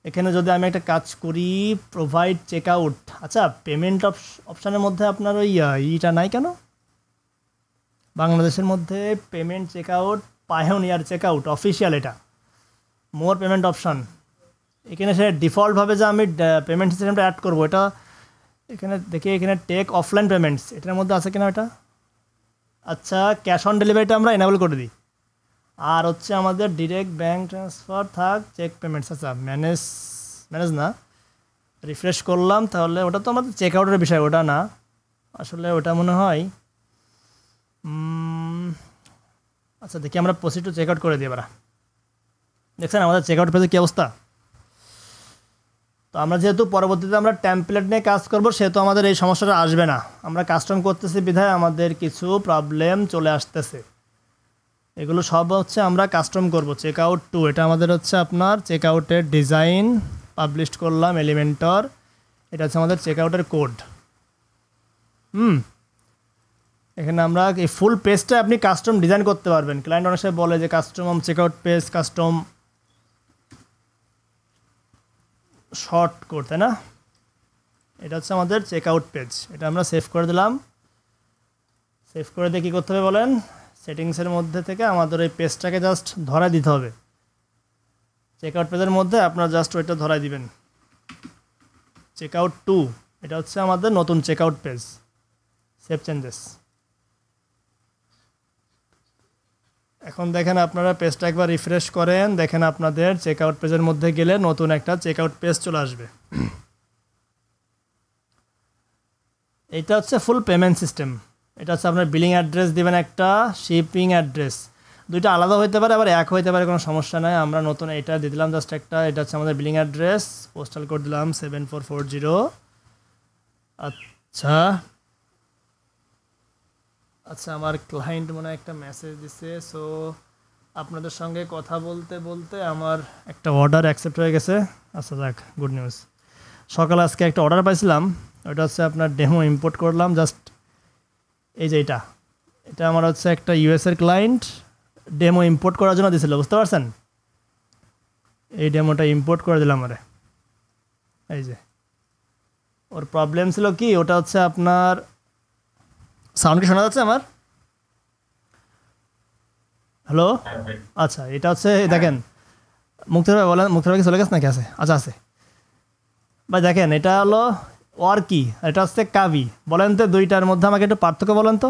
[SPEAKER 1] এখানে যদি আমি একটা কাজ করি, প্রোভাইড চেক আউট, আচ্ছা পেমেন্ট অপশানের মধ্যে আপনার ওই ইটা নাই কেন? বাংলাদেশের মধ্যে payment check out, pioneer check out, official, এটা মোর পেমেন্ট অপশান। এখানে সে ডিফল্টভাবে যে আমি পেমেন্ট সিস্টেমটা অ্যাড করবো, এটা এখানে দেখি, এখানে টেক অফলাইন পেমেন্টস এটার মধ্যে আছে কিনা এটা। আচ্ছা, ক্যাশ অন ডেলিভারিটা আমরা এনাবেল করে দিই। আর হচ্ছে আমাদের ডিরেক্ট ব্যাঙ্ক ট্রান্সফার থাক, চেক পেমেন্টস। আচ্ছা, ম্যানেজ না, রিফ্রেশ করলাম, তাহলে ওটা তো আমাদের চেক আউটের বিষয়, ওটা না আসলে, ওটা মনে হয়। আচ্ছা দেখি, আমরা প্রসিড টু চেক আউট করে দিই এবার। দেখছেন আমাদের চেক আউট পেজে কী অবস্থা। তো আমরা যেহেতু পরবর্তীতে আমরা টেমপ্লেট নিয়ে কাজ করব, সেহেতু আমাদের এই সমস্যাটা আসবে না। আমরা কাস্টম করতেছি বিধায় আমাদের কিছু প্রবলেম চলে আসতেছে। এগুলো সব হচ্ছে আমরা কাস্টম করব। চেক আউট 2, এটা আমাদের হচ্ছে আপনার চেক আউটের ডিজাইন, পাবলিশ করলাম এলিমেন্টর, এটা হচ্ছে আমাদের চেক আউটের কোড। এখানে আমরা এই ফুল পেজটা আপনি কাস্টম ডিজাইন করতে পারবেন। ক্লায়েন্ট অনেক সময় বলে যে custom check out page, custom short code, তাই না? এটা হচ্ছে আমাদের চেক আউট পেজ, এটা আমরা সেভ করে দিলাম। সেভ করে দিয়ে কী করতে হবে বলেন, সেটিংসের মধ্যে থেকে আমাদের এই পেজটাকে জাস্ট ধরাই দিতে হবে। চেক আউট পেজের মধ্যে আপনারা জাস্ট ওইটা ধরাই দিবেন, চেক আউট 2, এটা হচ্ছে আমাদের নতুন check out page. Save changes. এখন দেখেন আপনারা পেজটা একবার রিফ্রেশ করেন, দেখেন আপনাদের চেক আউট পেজের মধ্যে গেলে নতুন একটা চেক আউট পেজ চলে আসবে। এইটা হচ্ছে ফুল পেমেন্ট সিস্টেম। এটা হচ্ছে আপনার বিলিং অ্যাড্রেস দিবেন একটা, শিপিং অ্যাড্রেস, দুইটা আলাদা হইতে পারে আবার এক হইতে পারে, কোনো সমস্যা নাই। আমরা নতুন এটা দিয়ে দিলাম জাস্ট একটা, এটা হচ্ছে আমাদের বিলিং অ্যাড্রেস, পোস্টাল কোড দিলাম 7440। আচ্ছা, আচ্ছা, আমার ক্লায়েন্ট মনে হয় একটা মেসেজ দিছে। সো আপনাদের সঙ্গে কথা বলতে বলতে আমার একটা অর্ডার অ্যাকসেপ্ট হয়ে গেছে। আচ্ছা যাক, গুড নিউজ। সকালে আজকে একটা অর্ডার পাইছিলাম, ওটা হচ্ছে আপনার ডেমো ইম্পোর্ট করলাম জাস্ট। এই যে এটা আমার হচ্ছে একটা ইউএসের ক্লায়েন্ট ডেমো ইম্পোর্ট করার জন্য দিয়েছিল, বুঝতে পারছেন? এই ডেমোটা ইম্পোর্ট করে দিলাম আরে। এই যে ওর প্রবলেম ছিল কি, ওটা হচ্ছে আপনার সাউন্ড কি শোনা যাচ্ছে আমার? হ্যালো,
[SPEAKER 3] হ্যাঁ ভাই।
[SPEAKER 1] আচ্ছা এটা হচ্ছে দেখেন, মুক্তার ভাই বলেন, মুক্তার ভাই কি চলে গেছে নাকি আছে? আচ্ছা আছে ভাই। দেখেন এটা হলো ওর কি, এটা হচ্ছে কাভি। বলেন তো দুইটার মধ্যে আমাকে একটু পার্থক্য বলেন তো।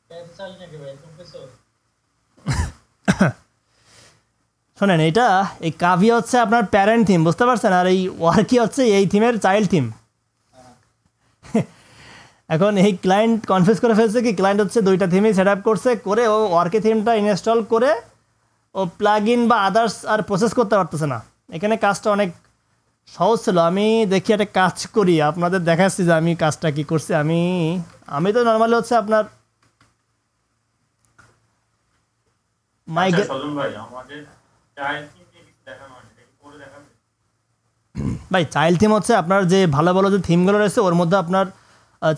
[SPEAKER 2] ক্যান্সাল নাকি ভাই তুমি কিছু?
[SPEAKER 1] শোনেন, এটা এই কাভি হচ্ছে আপনার প্যারেন্ট থিম, বুঝতে পারছেন? আর এই ওয়ার্কি হচ্ছে এই থিমের চাইল্ড থিম। এখন এই ক্লায়েন্ট কনফিউজ করে ফেলছে কি, ক্লায়েন্ট হচ্ছে দুইটা থিমই সেট আপ করছে, করে ও ওয়ার্কি থিমটা ইনস্টল করে ও প্লাগ ইন বা আদার্স আর প্রসেস করতে পারতেছে না। এখানে কাজটা অনেক সহজ ছিল। আমি দেখি একটা কাজ করি, আপনাদের দেখাচ্ছি যে আমি কাজটা কি করছি। আমি তো নর্মালি হচ্ছে আপনার
[SPEAKER 3] আচ্ছা সজল ভাই, আমাদের চাইল্ড থিম নিয়ে কিছু দেখানো হয়নি, এটা কি করে দেখাবে?
[SPEAKER 1] ভাই চাইল্ড থিম হচ্ছে আপনার যে ভালো ভালো যে থিমগুলো রয়েছে ওর মধ্যে আপনার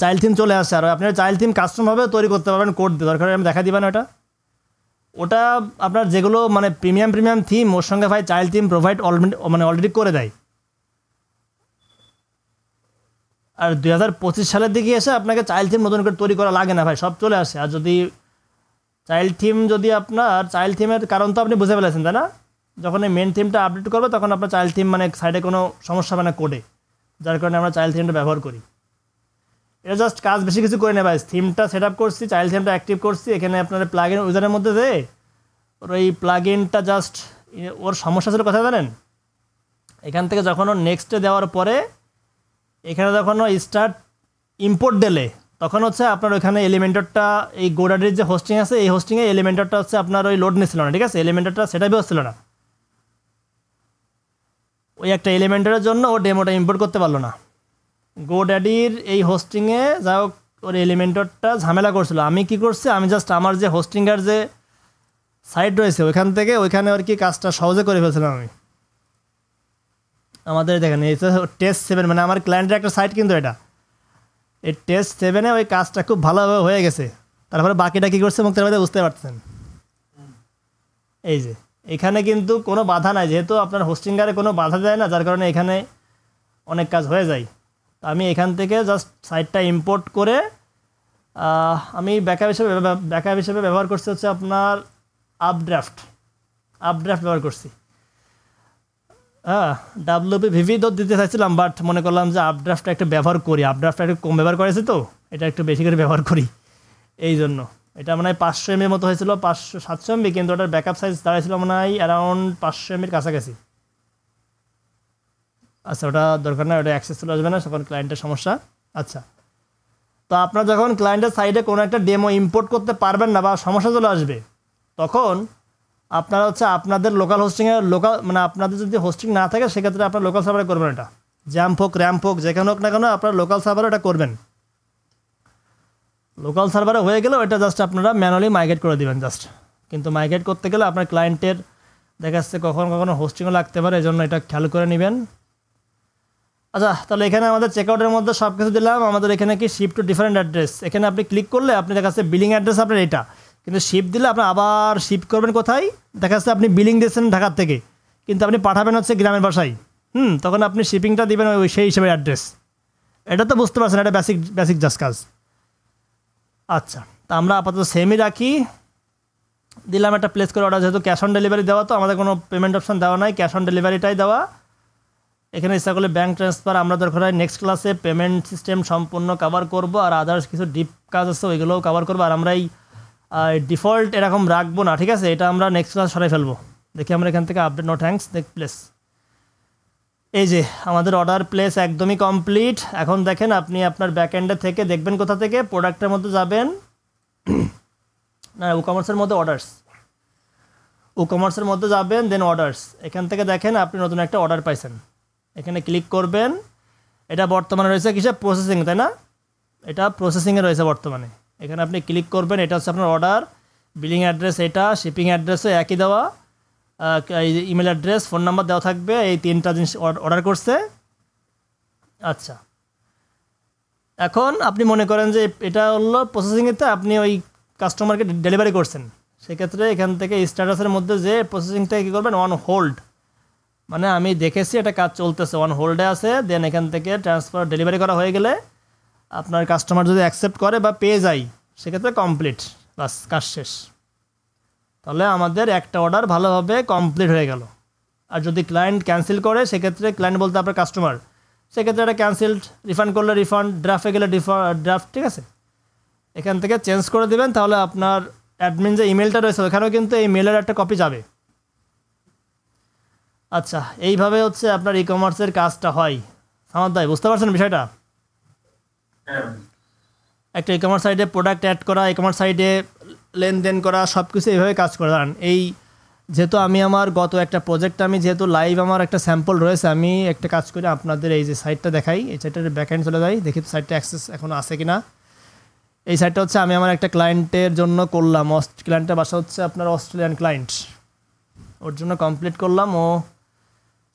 [SPEAKER 1] চাইল্ড থিম চলে আসে, আর আপনার চাইল্ড থিম কাস্টমভাবে তৈরি করতে পারবেন কোড দিয়ে। দরকার আমি দেখা দিবেন ওটা আপনার যেগুলো মানে প্রিমিয়াম থিম ওর সঙ্গে ভাই চাইল্ড থিম প্রোভাইড অলরেডি করে দেয়। আর 2025 সালের দিকে এসে আপনাকে চাইল্ড থিম নতুন করে তৈরি করা লাগে না ভাই, সব চলে আসে। আর যদি চাইল্ড থিম যদি আপনার চাইল্ড থিমের কারণ তো আপনি বুঝে ফেলেছেন তাই না? যখন এই মেন থিমটা আপডেট করবে তখন আপনার চাইল্ড থিম মানে সাইডে কোনো সমস্যা হবে না কোডে, যার কারণে আমরা চাইল্ড থিমটা ব্যবহার করি। এটা জাস্ট কাজ বেশি কিছু করে নেই ভাই, থিমটা সেট আপ করছি, চাইল্ড থিমটা অ্যাক্টিভ করছি, এখানে আপনার প্লাগ ইন ইউজারের মধ্যে দেয় ওর ওই প্লাগ ইনটা জাস্ট। ওর সমস্যা ছিল কথা জানেন, এখান থেকে যখন ও নেক্সটে দেওয়ার পরে এখানে যখন ও স্টার্ট ইম্পোর্ট দিলে তখন হচ্ছে আপনার ওইখানে এলিমেন্টরটা এই গোডাডির যে হোস্টিং আছে এই হোস্টিংয়ে এলিমেন্টরটা হচ্ছে আপনার ওই লোড নিচ্ছিল না, ঠিক আছে? এলিমেন্টরটা সেট আপই হচ্ছিল না। ওই একটা এলিমেন্টরের জন্য ও ডেমোটা ইম্পোর্ট করতে পারলো না। গোডাডির এই হোস্টিংয়ে যা হোক ওর এলিমেন্টরটা ঝামেলা করছিল। আমি কি করছি, আমি জাস্ট আমার যে হোস্টিংয়ের যে সাইট রয়েছে ওইখান থেকে ওইখানে আর কি কাজটা সহজে করে ফেলছিলাম আমি। আমাদের দেখেন এই টেস্ট 7 মানে আমার ক্লায়েন্টের একটা সাইট, কিন্তু এটা এই টেস্ট 7-এ ওই কাজটা খুব ভালোভাবে হয়ে গেছে। তারপরে বাকিটা কী করছে মুক্তার ভাই বুঝতে পারছেন? এই যে এখানে কিন্তু কোনো বাধা নাই, যেহেতু আপনার হোস্টিংয়ারে কোনো বাধা দেয় না, যার কারণে এখানে অনেক কাজ হয়ে যায়। আমি এখান থেকে জাস্ট সাইটটা ইম্পোর্ট করে আমি ব্যাকআপ হিসেবে ব্যবহার করছি হচ্ছে আপনার আপড্রাফট ব্যবহার করছি। ডাব্লিউপি ভিভি তো দিতে চাইছিলাম, বাট মনে করলাম যে আপড্রাফটটা একটু ব্যবহার করি। আপড্রাফটটা একটু কম ব্যবহার করেছি তো এটা একটু বেশি করে ব্যবহার করি, এই জন্য। এটা মনে হয় 500 MB মতো হয়েছিল, 500-700 MB, কিন্তু ওটার ব্যাকআপ সাইজ দাঁড়াইছিল মনে হয় অ্যারাউন্ড 500 MB কাছাকাছি। আচ্ছা ওটা দরকার না, ওটা অ্যাক্সেস চলে আসবে না, তখন ক্লায়েন্টের সমস্যা। আচ্ছা, তো আপনার যখন ক্লায়েন্টের সাইডে কোনো একটা ডেমো ইম্পোর্ট করতে পারবেন না বা সমস্যা চলে আসবে, তখন আপনারা হচ্ছে আপনাদের লোকাল হোস্টিংয়ে মানে আপনাদের যদি হোস্টিং না থাকে সেক্ষেত্রে আপনার লোকাল সার্ভারে করবেন। এটা জ্যাম্প হোক র্যাম্প হোক যেখানে হোক না কেন আপনার লোকাল সার্ভারে এটা করবেন। লোকাল সার্ভারে হয়ে গেলেও এটা জাস্ট আপনারা ম্যানুয়ালি মাইগ্রেট করে দিবেন জাস্ট। কিন্তু মাইগ্রেট করতে গেলে আপনার ক্লায়েন্টের দেখা যাচ্ছে কখনো হোস্টিংও লাগতে পারে, এই জন্য এটা খেয়াল করে নেবেন। আচ্ছা তাহলে এখানে আমাদের চেকআউটের মধ্যে সব কিছু দিলাম। আমাদের এখানে কি শিফট টু ডিফারেন্ট অ্যাড্রেস, এখানে আপনি ক্লিক করলে আপনি দেখা যাচ্ছে বিলিং অ্যাড্রেস আপনার এটা, কিন্তু শিফট দিলে আপনি আবার শিফট করবেন কোথায়, দেখা যাচ্ছে আপনি বিলিং দিয়েছেন ঢাকার থেকে কিন্তু আপনি পাঠাবেন হচ্ছে গ্রামের বাসায়। তখন আপনি শিপিংটা দিবেন ওই সেই হিসেবে অ্যাড্রেস। এটা তো বুঝতে পারছেন, এটা বেসিক জাস্ট কাজ। আচ্ছা, তা আমরা আপাতত সেমই রাখি, দিলাম একটা প্লেস করে অর্ডার। যেহেতু ক্যাশ অন ডেলিভারি দেওয়া, তো আমাদের কোনো পেমেন্ট অপশন দেওয়া নাই, ক্যাশ অন ডেলিভারিটাই দেওয়া। এখানে ইচ্ছা করলে ব্যাঙ্ক ট্রান্সফার, আমরা দরকার হয় নেক্সট ক্লাসে পেমেন্ট সিস্টেম সম্পূর্ণ কভার করব, আর আদার্স কিছু ডিপ কাজ আছে ওইগুলোও কভার করবো। আর আমরা এই ডিফল্ট এরকম রাখবো না, ঠিক আছে? এটা আমরা নেক্সট ক্লাস সরাই ফেলবো। দেখি আমরা এখান থেকে আপডেট নো থ্যাঙ্কস দেখ প্লেস। এই যে আমাদের অর্ডার প্লেস একদমই কমপ্লিট। এখন দেখেন আপনি আপনার ব্যাকএন্ডে থেকে দেখবেন কোথা থেকে, প্রোডাক্টের মধ্যে যাবেন না, ই-কমার্সের মধ্যে অর্ডার্স, ই-কমার্সের মধ্যে যাবেন, দেন অর্ডার্স। এখান থেকে দেখেন আপনি নতুন একটা অর্ডার পাইছেন, এখানে ক্লিক করবেন। এটা বর্তমানে রয়েছে কিসে, প্রসেসিং, তাই না? এটা প্রসেসিংয়ে রয়েছে বর্তমানে। এখানে আপনি ক্লিক করবেন, এটা হচ্ছে আপনার অর্ডার, বিলিং অ্যাড্রেস, এটা শিপিং অ্যাড্রেসও একই দেওয়া, ইমেল অ্যাড্রেস, ফোন নাম্বার দেওয়া থাকবে, এই 3টা জিনিস অর্ডার করছে। আচ্ছা, এখন আপনি মনে করেন যে এটা হলো প্রসেসিংয়েতে আপনি ওই কাস্টমারকে ডেলিভারি করছেন, সেক্ষেত্রে এখান থেকে স্ট্যাটাসের মধ্যে যে প্রসেসিং থেকে কী করবেন, অন হোল্ড, মানে আমি দেখেছি এটা কাজ চলতেছে, অন হোল্ডে আছে, দেন এখান থেকে ট্রান্সফার ডেলিভারি করা হয়ে গেলে আপনার কাস্টমার যদি অ্যাকসেপ্ট করে বা পেয়ে যায়, সেক্ষেত্রে কমপ্লিট, বাস কাজ শেষ। তাহলে আমাদের একটা অর্ডার ভালোভাবে কমপ্লিট হয়ে গেল। আর যদি ক্লায়েন্ট ক্যান্সেল করে, সেক্ষেত্রে ক্লায়েন্ট বলতে আপনার কাস্টমার, সেক্ষেত্রে এটা ক্যান্সেলড, রিফান্ড করলে রিফান্ড, ড্রাফটে গেলে ড্রাফট, ঠিক আছে? এখান থেকে চেঞ্জ করে দেবেন, তাহলে আপনার অ্যাডমিন যে ইমেলটা রয়েছে ওখানেও কিন্তু এই মেলের একটা কপি যাবে। আচ্ছা, এইভাবে হচ্ছে আপনার ই কমার্সের কাজটা হয়। সামাদ ভাই, বুঝতে পারছেন বিষয়টা?
[SPEAKER 3] হ্যাঁ
[SPEAKER 1] একটা ই কমার্স সাইটে প্রোডাক্ট অ্যাড করা, ই কমার্স সাইটে লেনদেন করা, সব কিছু এইভাবে কাজ করে। কারণ এই যেহেতু আমি আমার গত একটা প্রজেক্ট, আমি যেহেতু লাইভ আমার একটা স্যাম্পল রয়েছে, আমি একটা কাজ করি, আপনাদের এই যে সাইটটা দেখাই, এই সাইটটার ব্যাকএন্ড চলে যাই, দেখি সাইটটা অ্যাক্সেস এখনও আছে কি না। এই সাইটটা হচ্ছে আমি আমার একটা ক্লায়েন্টের জন্য করলাম, ক্লায়েন্টের বাসা হচ্ছে আপনার অস্ট্রেলিয়ান ক্লায়েন্ট, ওর জন্য কমপ্লিট করলাম। ও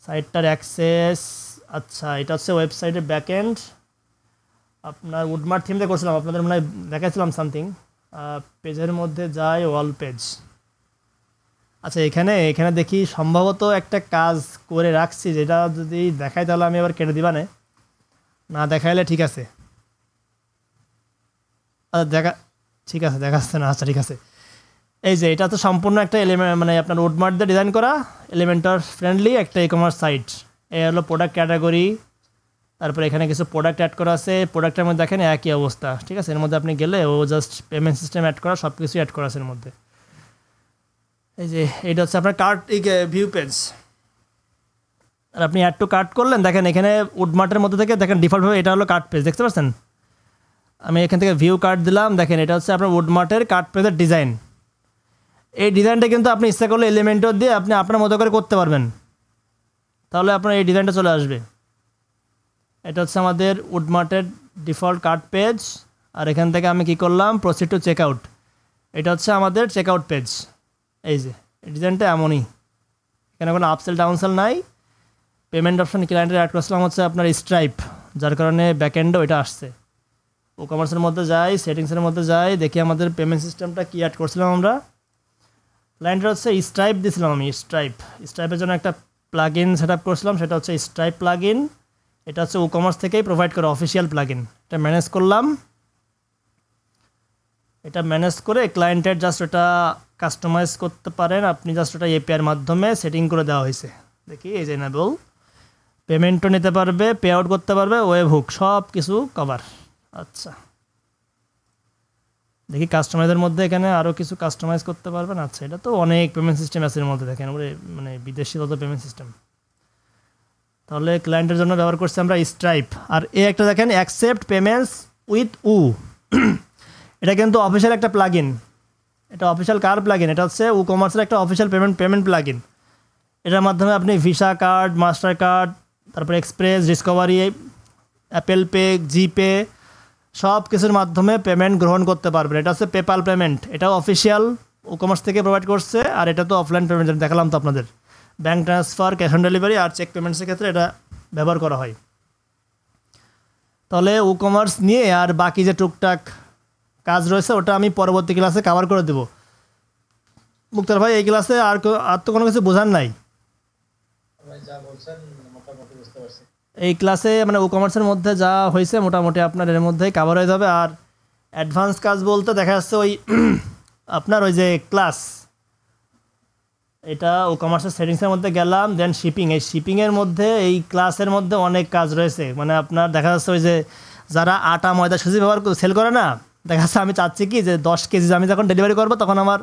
[SPEAKER 1] সাইটটার অ্যাক্সেস, আচ্ছা এটা হচ্ছে ওয়েবসাইটের ব্যাকএন্ড, আপনার উডমার্ট থিম দিয়ে করছিলাম, আপনাদের মনে হয় দেখাচ্ছিলাম সামথিং। পেজের মধ্যে যাই, ওয়াল পেজ। আচ্ছা, এখানে এখানে দেখি সম্ভবত একটা কাজ করে রাখছি, যেটা যদি দেখাই তাহলে আমি আবার কেটে দিবানে, না দেখাইলে ঠিক আছে। আচ্ছা দেখা, ঠিক আছে, দেখাচ্ছে না, আচ্ছা ঠিক আছে। এই যে এটা তো সম্পূর্ণ একটা এলিমেন্ট, মানে আপনার উডমার্ট দিয়ে ডিজাইন করা, এলিমেন্টর ফ্রেন্ডলি একটা ই কমার্স সাইট। এই হলো প্রোডাক্ট ক্যাটাগরি, তারপরে এখানে কিছু প্রোডাক্ট অ্যাড করা আছে, প্রোডাক্টের মধ্যে দেখেন একই অবস্থা, ঠিক আছে? এর মধ্যে আপনি গেলে ও জাস্ট পেমেন্ট সিস্টেম অ্যাড করা, সব কিছু অ্যাড করা আছে এর মধ্যে। এই যে এটা হচ্ছে আপনার কার্ট ভিউ পেজ, আর আপনি অ্যাড টু কার্ট করলেন, দেখেন এখানে উডমার্টের মধ্যে থেকে দেখেন ডিফল্টভাবে এটা হলো কার্ট পেজ, দেখতে পাচ্ছেন? আমি এখান থেকে ভিউ কার্ট দিলাম, দেখেন এটা হচ্ছে আপনার উডমার্টের কার্ট পেজের ডিজাইন। এই ডিজাইনটা কিন্তু আপনি ইচ্ছা করলে এলিমেন্টর দিয়ে আপনি আপনার মতো করে করতে পারবেন, তাহলে আপনার এই ডিজাইনটা চলে আসবে। এটা হচ্ছে আমাদের উডমার্টের ডিফল্ট কার্ট পেজ, আর এখান থেকে আমি কি করলাম, প্রসিড টু চেক আউট, এটা হচ্ছে আমাদের চেক আউট পেজ। এই যে ডিজাইনটা এমনই, এখানে কোনো আপসেল ডাউনসেল নাই। পেমেন্ট অপশন ক্লায়েন্টের অ্যাড করছিলাম হচ্ছে আপনার স্ট্রাইপ, যার কারণে ব্যাকএন্ডও এটা আসছে। ও কমার্সের মধ্যে যাই, সেটিংসের মধ্যে যাই, দেখি আমাদের পেমেন্ট সিস্টেমটা কী অ্যাড করছিলাম আমরা। ক্লায়েন্টের হচ্ছে স্ট্রাইপ দিয়েছিলাম আমি, স্ট্রাইপের জন্য একটা প্লাগ ইন সেট আপ করছিলাম, সেটা হচ্ছে স্ট্রাইপ প্লাগ ইন। এটা হচ্ছে ও কমার্স থেকেই প্রোভাইড করা অফিসিয়াল প্লাগ ইন। এটা ম্যানেজ করলাম, এটা ম্যানেজ করে ক্লায়েন্টের জাস্ট ওটা কাস্টমাইজ করতে পারেন আপনি, জাস্ট ওটা এপিআইয়ের মাধ্যমে সেটিং করে দেওয়া হয়েছে। দেখি এই যে এনেবল, পেমেন্টও নিতে পারবে, পে আউট করতে পারবে, ওয়েব হুক, সব কিছু কভার। আচ্ছা দেখি কাস্টমাইজের মধ্যে এখানে আরও কিছু কাস্টমাইজ করতে পারবেন। আচ্ছা এটা তো অনেক পেমেন্ট সিস্টেম আছে এর মধ্যে, দেখেন মানে বিদেশি তত পেমেন্ট সিস্টেম। তাহলে ক্লায়েন্টের জন্য ব্যবহার করছি আমরা স্ট্রাইপ, আর এই একটা দেখেন অ্যাকসেপ্ট পেমেন্টস উইথ এটা কিন্তু অফিসিয়াল একটা প্লাগ ইন। এটা অফিসিয়াল কার প্লাগ ইন, এটা হচ্ছে ও কমার্সের একটা অফিসিয়াল পেমেন্ট প্লাগ ইন। এটার মাধ্যমে আপনি ভিসা কার্ড, মাস্টার কার্ড, তারপরে express, discovery, apple pay, GPay, সব কিছুর মাধ্যমে পেমেন্ট গ্রহণ করতে পারবেন। এটা হচ্ছে পেপাল পেমেন্ট, এটাও অফিসিয়াল ও কমার্স থেকে প্রোভাইড করছে। আর এটা তো অফলাইন পেমেন্ট দেখালাম তো আপনাদের, bank transfer, cash on delivery আর চেক পেমেন্টসের ক্ষেত্রে এটা ব্যবহার করা হয়। তাহলে ও কমার্স নিয়ে আর বাকি যে টুকটাক কাজ রয়েছে ওটা আমি পরবর্তী ক্লাসে কভার করে দেবো। মুক্তার ভাই এই ক্লাসে আর তো কোনো কিছু বোঝার নাই?
[SPEAKER 2] যা বলছেন মোটামুটি বুঝতে পারছি।
[SPEAKER 1] এই ক্লাসে মানে ও কমার্সের মধ্যে যা হয়েছে মোটামুটি আপনার এর মধ্যেই কভার হয়ে যাবে। আর অ্যাডভান্স কাজ বলতে দেখা যাচ্ছে ওই আপনার ওই যে ক্লাস, এটা ও কমার্সের সেটিংসের মধ্যে গেলাম, দেন শিপিং, এই শিপিংয়ের মধ্যে এই ক্লাসের মধ্যে অনেক কাজ রয়েছে। মানে আপনার দেখা যাচ্ছে ওই যে যারা আটা ময়দা সুজি ব্যবহার সেল করে না, দেখা যাচ্ছে আমি চাচ্ছি কি যে 10 কেজি আমি যখন ডেলিভারি করবো তখন আমার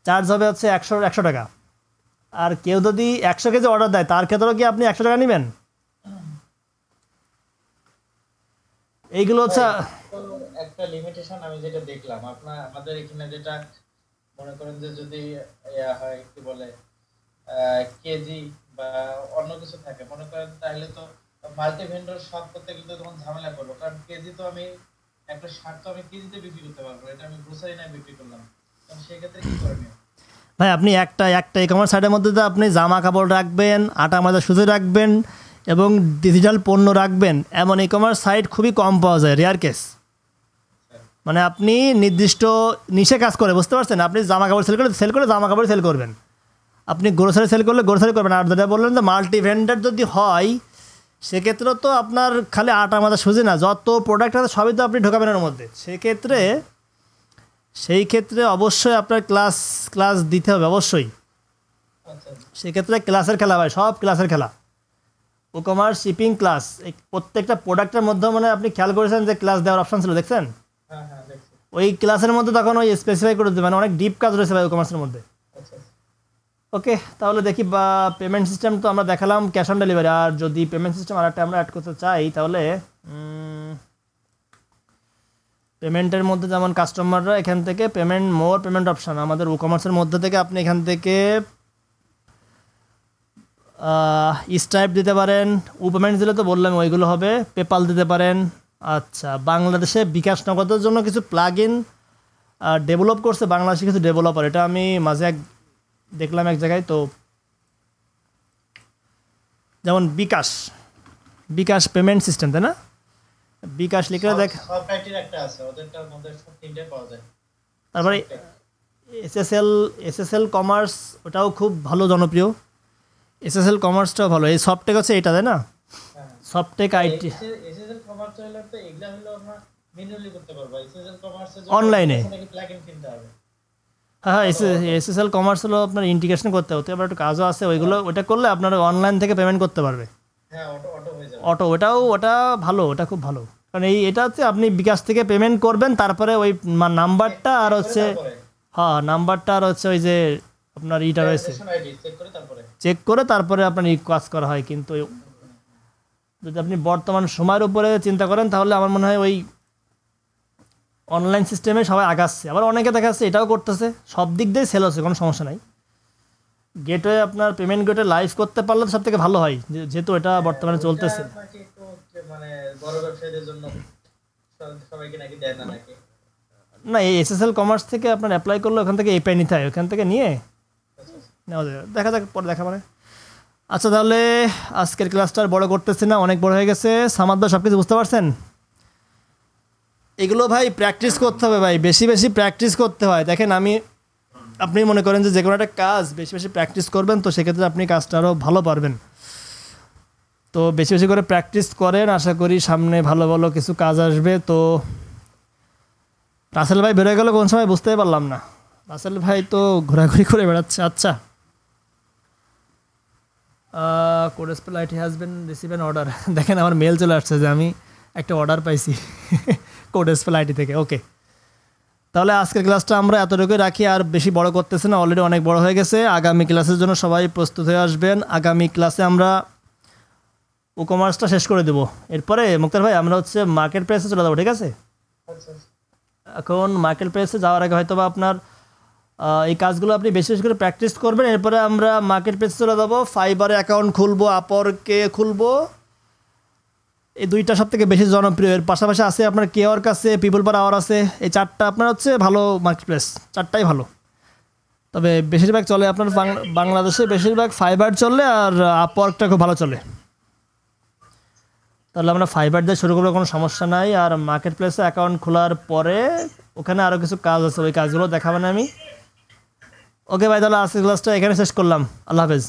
[SPEAKER 1] চার্জ হবে হচ্ছে 100 টাকা। আর কেউ যদি 100 কেজি অর্ডার দেয় তার ক্ষেত্রেও কি আপনি 100 টাকা নেবেন? এইগুলো হচ্ছে
[SPEAKER 2] একটা লিমিটেশন আমি যেটা দেখলাম আমাদের এখানে, যেটা মনে করেন যে যদি হয় কি বলে কেজি বা অন্য কিছু থাকে মনে করেন, তাহলে তো মাল্টি ভেন্ডর শপ করতে গেলে তো তখন ঝামেলা করবো, কারণ কেজি তো আমি একটা শার্ট তো আমি কেজিতে বিক্রি করতে পারবো, এটা আমি গ্রোসারি না বিক্রি করলাম, তখন সেক্ষেত্রে কি করণীয়?
[SPEAKER 1] ভাই আপনি একটা ই কমার্স সাইটের মধ্যে তো আপনি জামা কাপড় রাখবেন, আটা ময়দা সুজি রাখবেন এবং ডিজিটাল পণ্য রাখবেন, এমন ই কমার্স সাইট খুবই কম পাওয়া যায়, রেয়ার কেস। মানে আপনি নির্দিষ্ট নিশে কাজ করে, বুঝতে পারছেন, আপনি জামা কাপড় সেল করে জামা কাপড় সেল করবেন, আপনি গ্রোসারি সেল করলে গ্রোসারি করবেন। আর যেটা বললেন যে মাল্টি ভেন্ডার যদি হয় সেক্ষেত্রে তো আপনার খালি আটা ময়দা সুজি না, যত প্রোডাক্ট আছে সবই তো আপনি ঢোকাবেন এর মধ্যে। সেই ক্ষেত্রে অবশ্যই আপনার ক্লাস দিতে হবে অবশ্যই।
[SPEAKER 2] আচ্ছা
[SPEAKER 1] সেক্ষেত্রে ক্লাসের খেলা ভাই, সব ক্লাসের খেলা, ই কমার্স শিপিং ক্লাস, এই প্রত্যেকটা প্রোডাক্টের মধ্যে মানে আপনি খেয়াল করেছেন যে ক্লাস দেওয়ার অপশন ছিল, দেখছেন?
[SPEAKER 2] হ্যাঁ হ্যাঁ দেখছি।
[SPEAKER 1] ওই ক্লাসের মধ্যে তখন ওই স্পেসিফাই করে দেবে, মানে অনেক ডিপ কাজ রয়েছে ভাই ই কমার্সের মধ্যে।
[SPEAKER 2] আচ্ছা
[SPEAKER 1] ওকে, তাহলে দেখি বা পেমেন্ট সিস্টেম তো আমরা দেখালাম ক্যাশ অন ডেলিভারি, আর যদি পেমেন্ট সিস্টেম আর একটা আমরা অ্যাড করতে চাই তাহলে পেমেন্টের মধ্যে যেমন কাস্টমাররা এখান থেকে পেমেন্ট অপশান আমাদের ই কমার্সের মধ্যে থেকে আপনি এখান থেকে স্ট্রাইপ দিতে পারেন, পেমেন্ট দিলে তো বললাম ওইগুলো হবে, পেপাল দিতে পারেন। আচ্ছা, বাংলাদেশে বিকাশ নগদের জন্য কিছু প্লাগ ইন ডেভেলপ করছে বাংলাদেশে কিছু ডেভেলপার, এটা আমি মাঝে দেখলাম এক জায়গায়। তো যেমন বিকাশ পেমেন্ট সিস্টেম, তাই না? বিকাশ লিখে দেখ,
[SPEAKER 2] সব ক্রাইটেরিয়া একটা আছে ওদেরটার মধ্যে, সব তিনটে পাওয়া যায়।
[SPEAKER 1] তারপরে এসএসএল কমার্স, ওটাও খুব ভালো জনপ্রিয়, এসএসএল কমার্সটাও ভালো। এই সফটেক হচ্ছে এটা, তাই না? সফটেক আইটি
[SPEAKER 2] এসএসএল কমার্স হলো তো এগুলা হলো আমরা ম্যানুয়ালি করতে পারবো, এসএসএল কমার্সে
[SPEAKER 1] অনলাইনে।
[SPEAKER 2] নাকি প্লাগইন কিনতে হবে?
[SPEAKER 1] হ্যাঁ, এসএসএল কমার্স হলো আপনার ইন্টিগ্রেশন করতে হতে, আবার একটু কাজও আছে ওইগুলো, ওটা করলে আপনার অনলাইন থেকে পেমেন্ট করতে পারবে।
[SPEAKER 2] হ্যাঁ, অটো হয়ে যাবে।
[SPEAKER 1] ওটা ভালো, ওটা খুব ভালো, কারণ এটা হচ্ছে আপনি বিকাশ থেকে পেমেন্ট করবেন, তারপরে ওই নাম্বারটা আর হচ্ছে, হ্যাঁ নাম্বারটা আর হচ্ছে ওই যে আপনার ইটা রয়েছে চেক করে তারপরে আপনার কাজ করা হয়। কিন্তু যদি আপনি বর্তমান সময়ের উপরে চিন্তা করেন তাহলে আমার মনে হয় ওই অনলাইন সিস্টেমে সবাই আগাচ্ছে, আবার অনেকে দেখা যাচ্ছে এটাও করতেছে, সব দিক দিয়ে সেল হচ্ছে, কোনো সমস্যা নাই। গেটওয়ে আপনার পেমেন্ট গেটওয়ে লাইভ করতে পারলে সব থেকে ভালো হয়, যেহেতু এটা বর্তমানে চলতেছে।
[SPEAKER 2] মানে বড় ব্যবসায়ীদের জন্য সবাইকে নাকি দেয় না নাকি?
[SPEAKER 1] না, এই এসএসএল কমার্স থেকে আপনার অ্যাপ্লাই করলে ওখান থেকে এপিআই নিতে হয়, ওখান থেকে নিয়ে নেওয়া যায়, দেখা যাক পরে দেখা মানে। আচ্ছা, তাহলে আজকের ক্লাসটা আর বড় করতেছি না, অনেক বড় হয়ে গেছে। সামাদ ভাই সব কিছু বুঝতে পারছেন? এগুলো ভাই প্র্যাকটিস করতে হবে ভাই, বেশি বেশি প্র্যাকটিস করতে হয়। দেখেন আপনি মনে করেন যে কোনো একটা কাজ বেশি বেশি প্র্যাকটিস করবেন, তো সেক্ষেত্রে আপনি কাজটা আরও ভালো পারবেন। তো বেশি বেশি করে প্র্যাকটিস করেন, আশা করি সামনে ভালো ভালো কিছু কাজ আসবে। তো রাসেল ভাই বেরোয় গেল কোন সময় বুঝতেই পারলাম না, রাসেল ভাই তো ঘোরাঘুরি করে বেড়াচ্ছে। আচ্ছা, code spell IT has been receive an order, দেখেন আমার মেল চলে আসছে যে আমি একটা অর্ডার পাইছি কোড স্পেল আইটি থেকে। ওকে, তাহলে আজকের ক্লাসটা আমরা এতটুকুই রাখি, আর বেশি বড় করতেছি না, অলরেডি অনেক বড় হয়ে গেছে। আগামী ক্লাসের জন্য সবাই প্রস্তুত হয়ে আসবেন। আগামী ক্লাসে আমরা ই কমার্সটা শেষ করে দেবো, এরপরে মুক্তার ভাই আমরা হচ্ছে মার্কেট প্লেসে চলে যাবো, ঠিক আছে? এখন মার্কেট প্লেসে যাওয়ার আগে হয়তো বা আপনার এই কাজগুলো আপনি বেশি বেশি করে প্র্যাকটিস করবেন। এরপরে আমরা মার্কেট প্লেসে চলে যাবো, ফাইবারে অ্যাকাউন্ট খুলবো, আপওয়ার্কে খুলবো, এই দুইটা সব থেকে বেশি জনপ্রিয়। এর পাশাপাশি আছে আপনার কেওয়ার্ক আছে, পিপল পার আওয়ার আছে, এই চারটা আপনার হচ্ছে ভালো মার্কেট প্লেস, চারটাই ভালো। তবে বেশিরভাগ চলে আপনার বাংলাদেশে বেশিরভাগ ফাইবার চলে, আর আপওয়ার্কটা খুব ভালো চলে। তাহলে আমরা ফাইবার দিয়ে শুরু করবো, কোনো সমস্যা নাই। আর মার্কেট প্লেসে অ্যাকাউন্ট খোলার পরে ওখানে আরও কিছু কাজ আছে, ওই কাজগুলো দেখাবেন আমি। ওকে ভাই, তাহলে আজকের ক্লাসটা এখানে শেষ করলাম, আল্লাহ হাফেজ।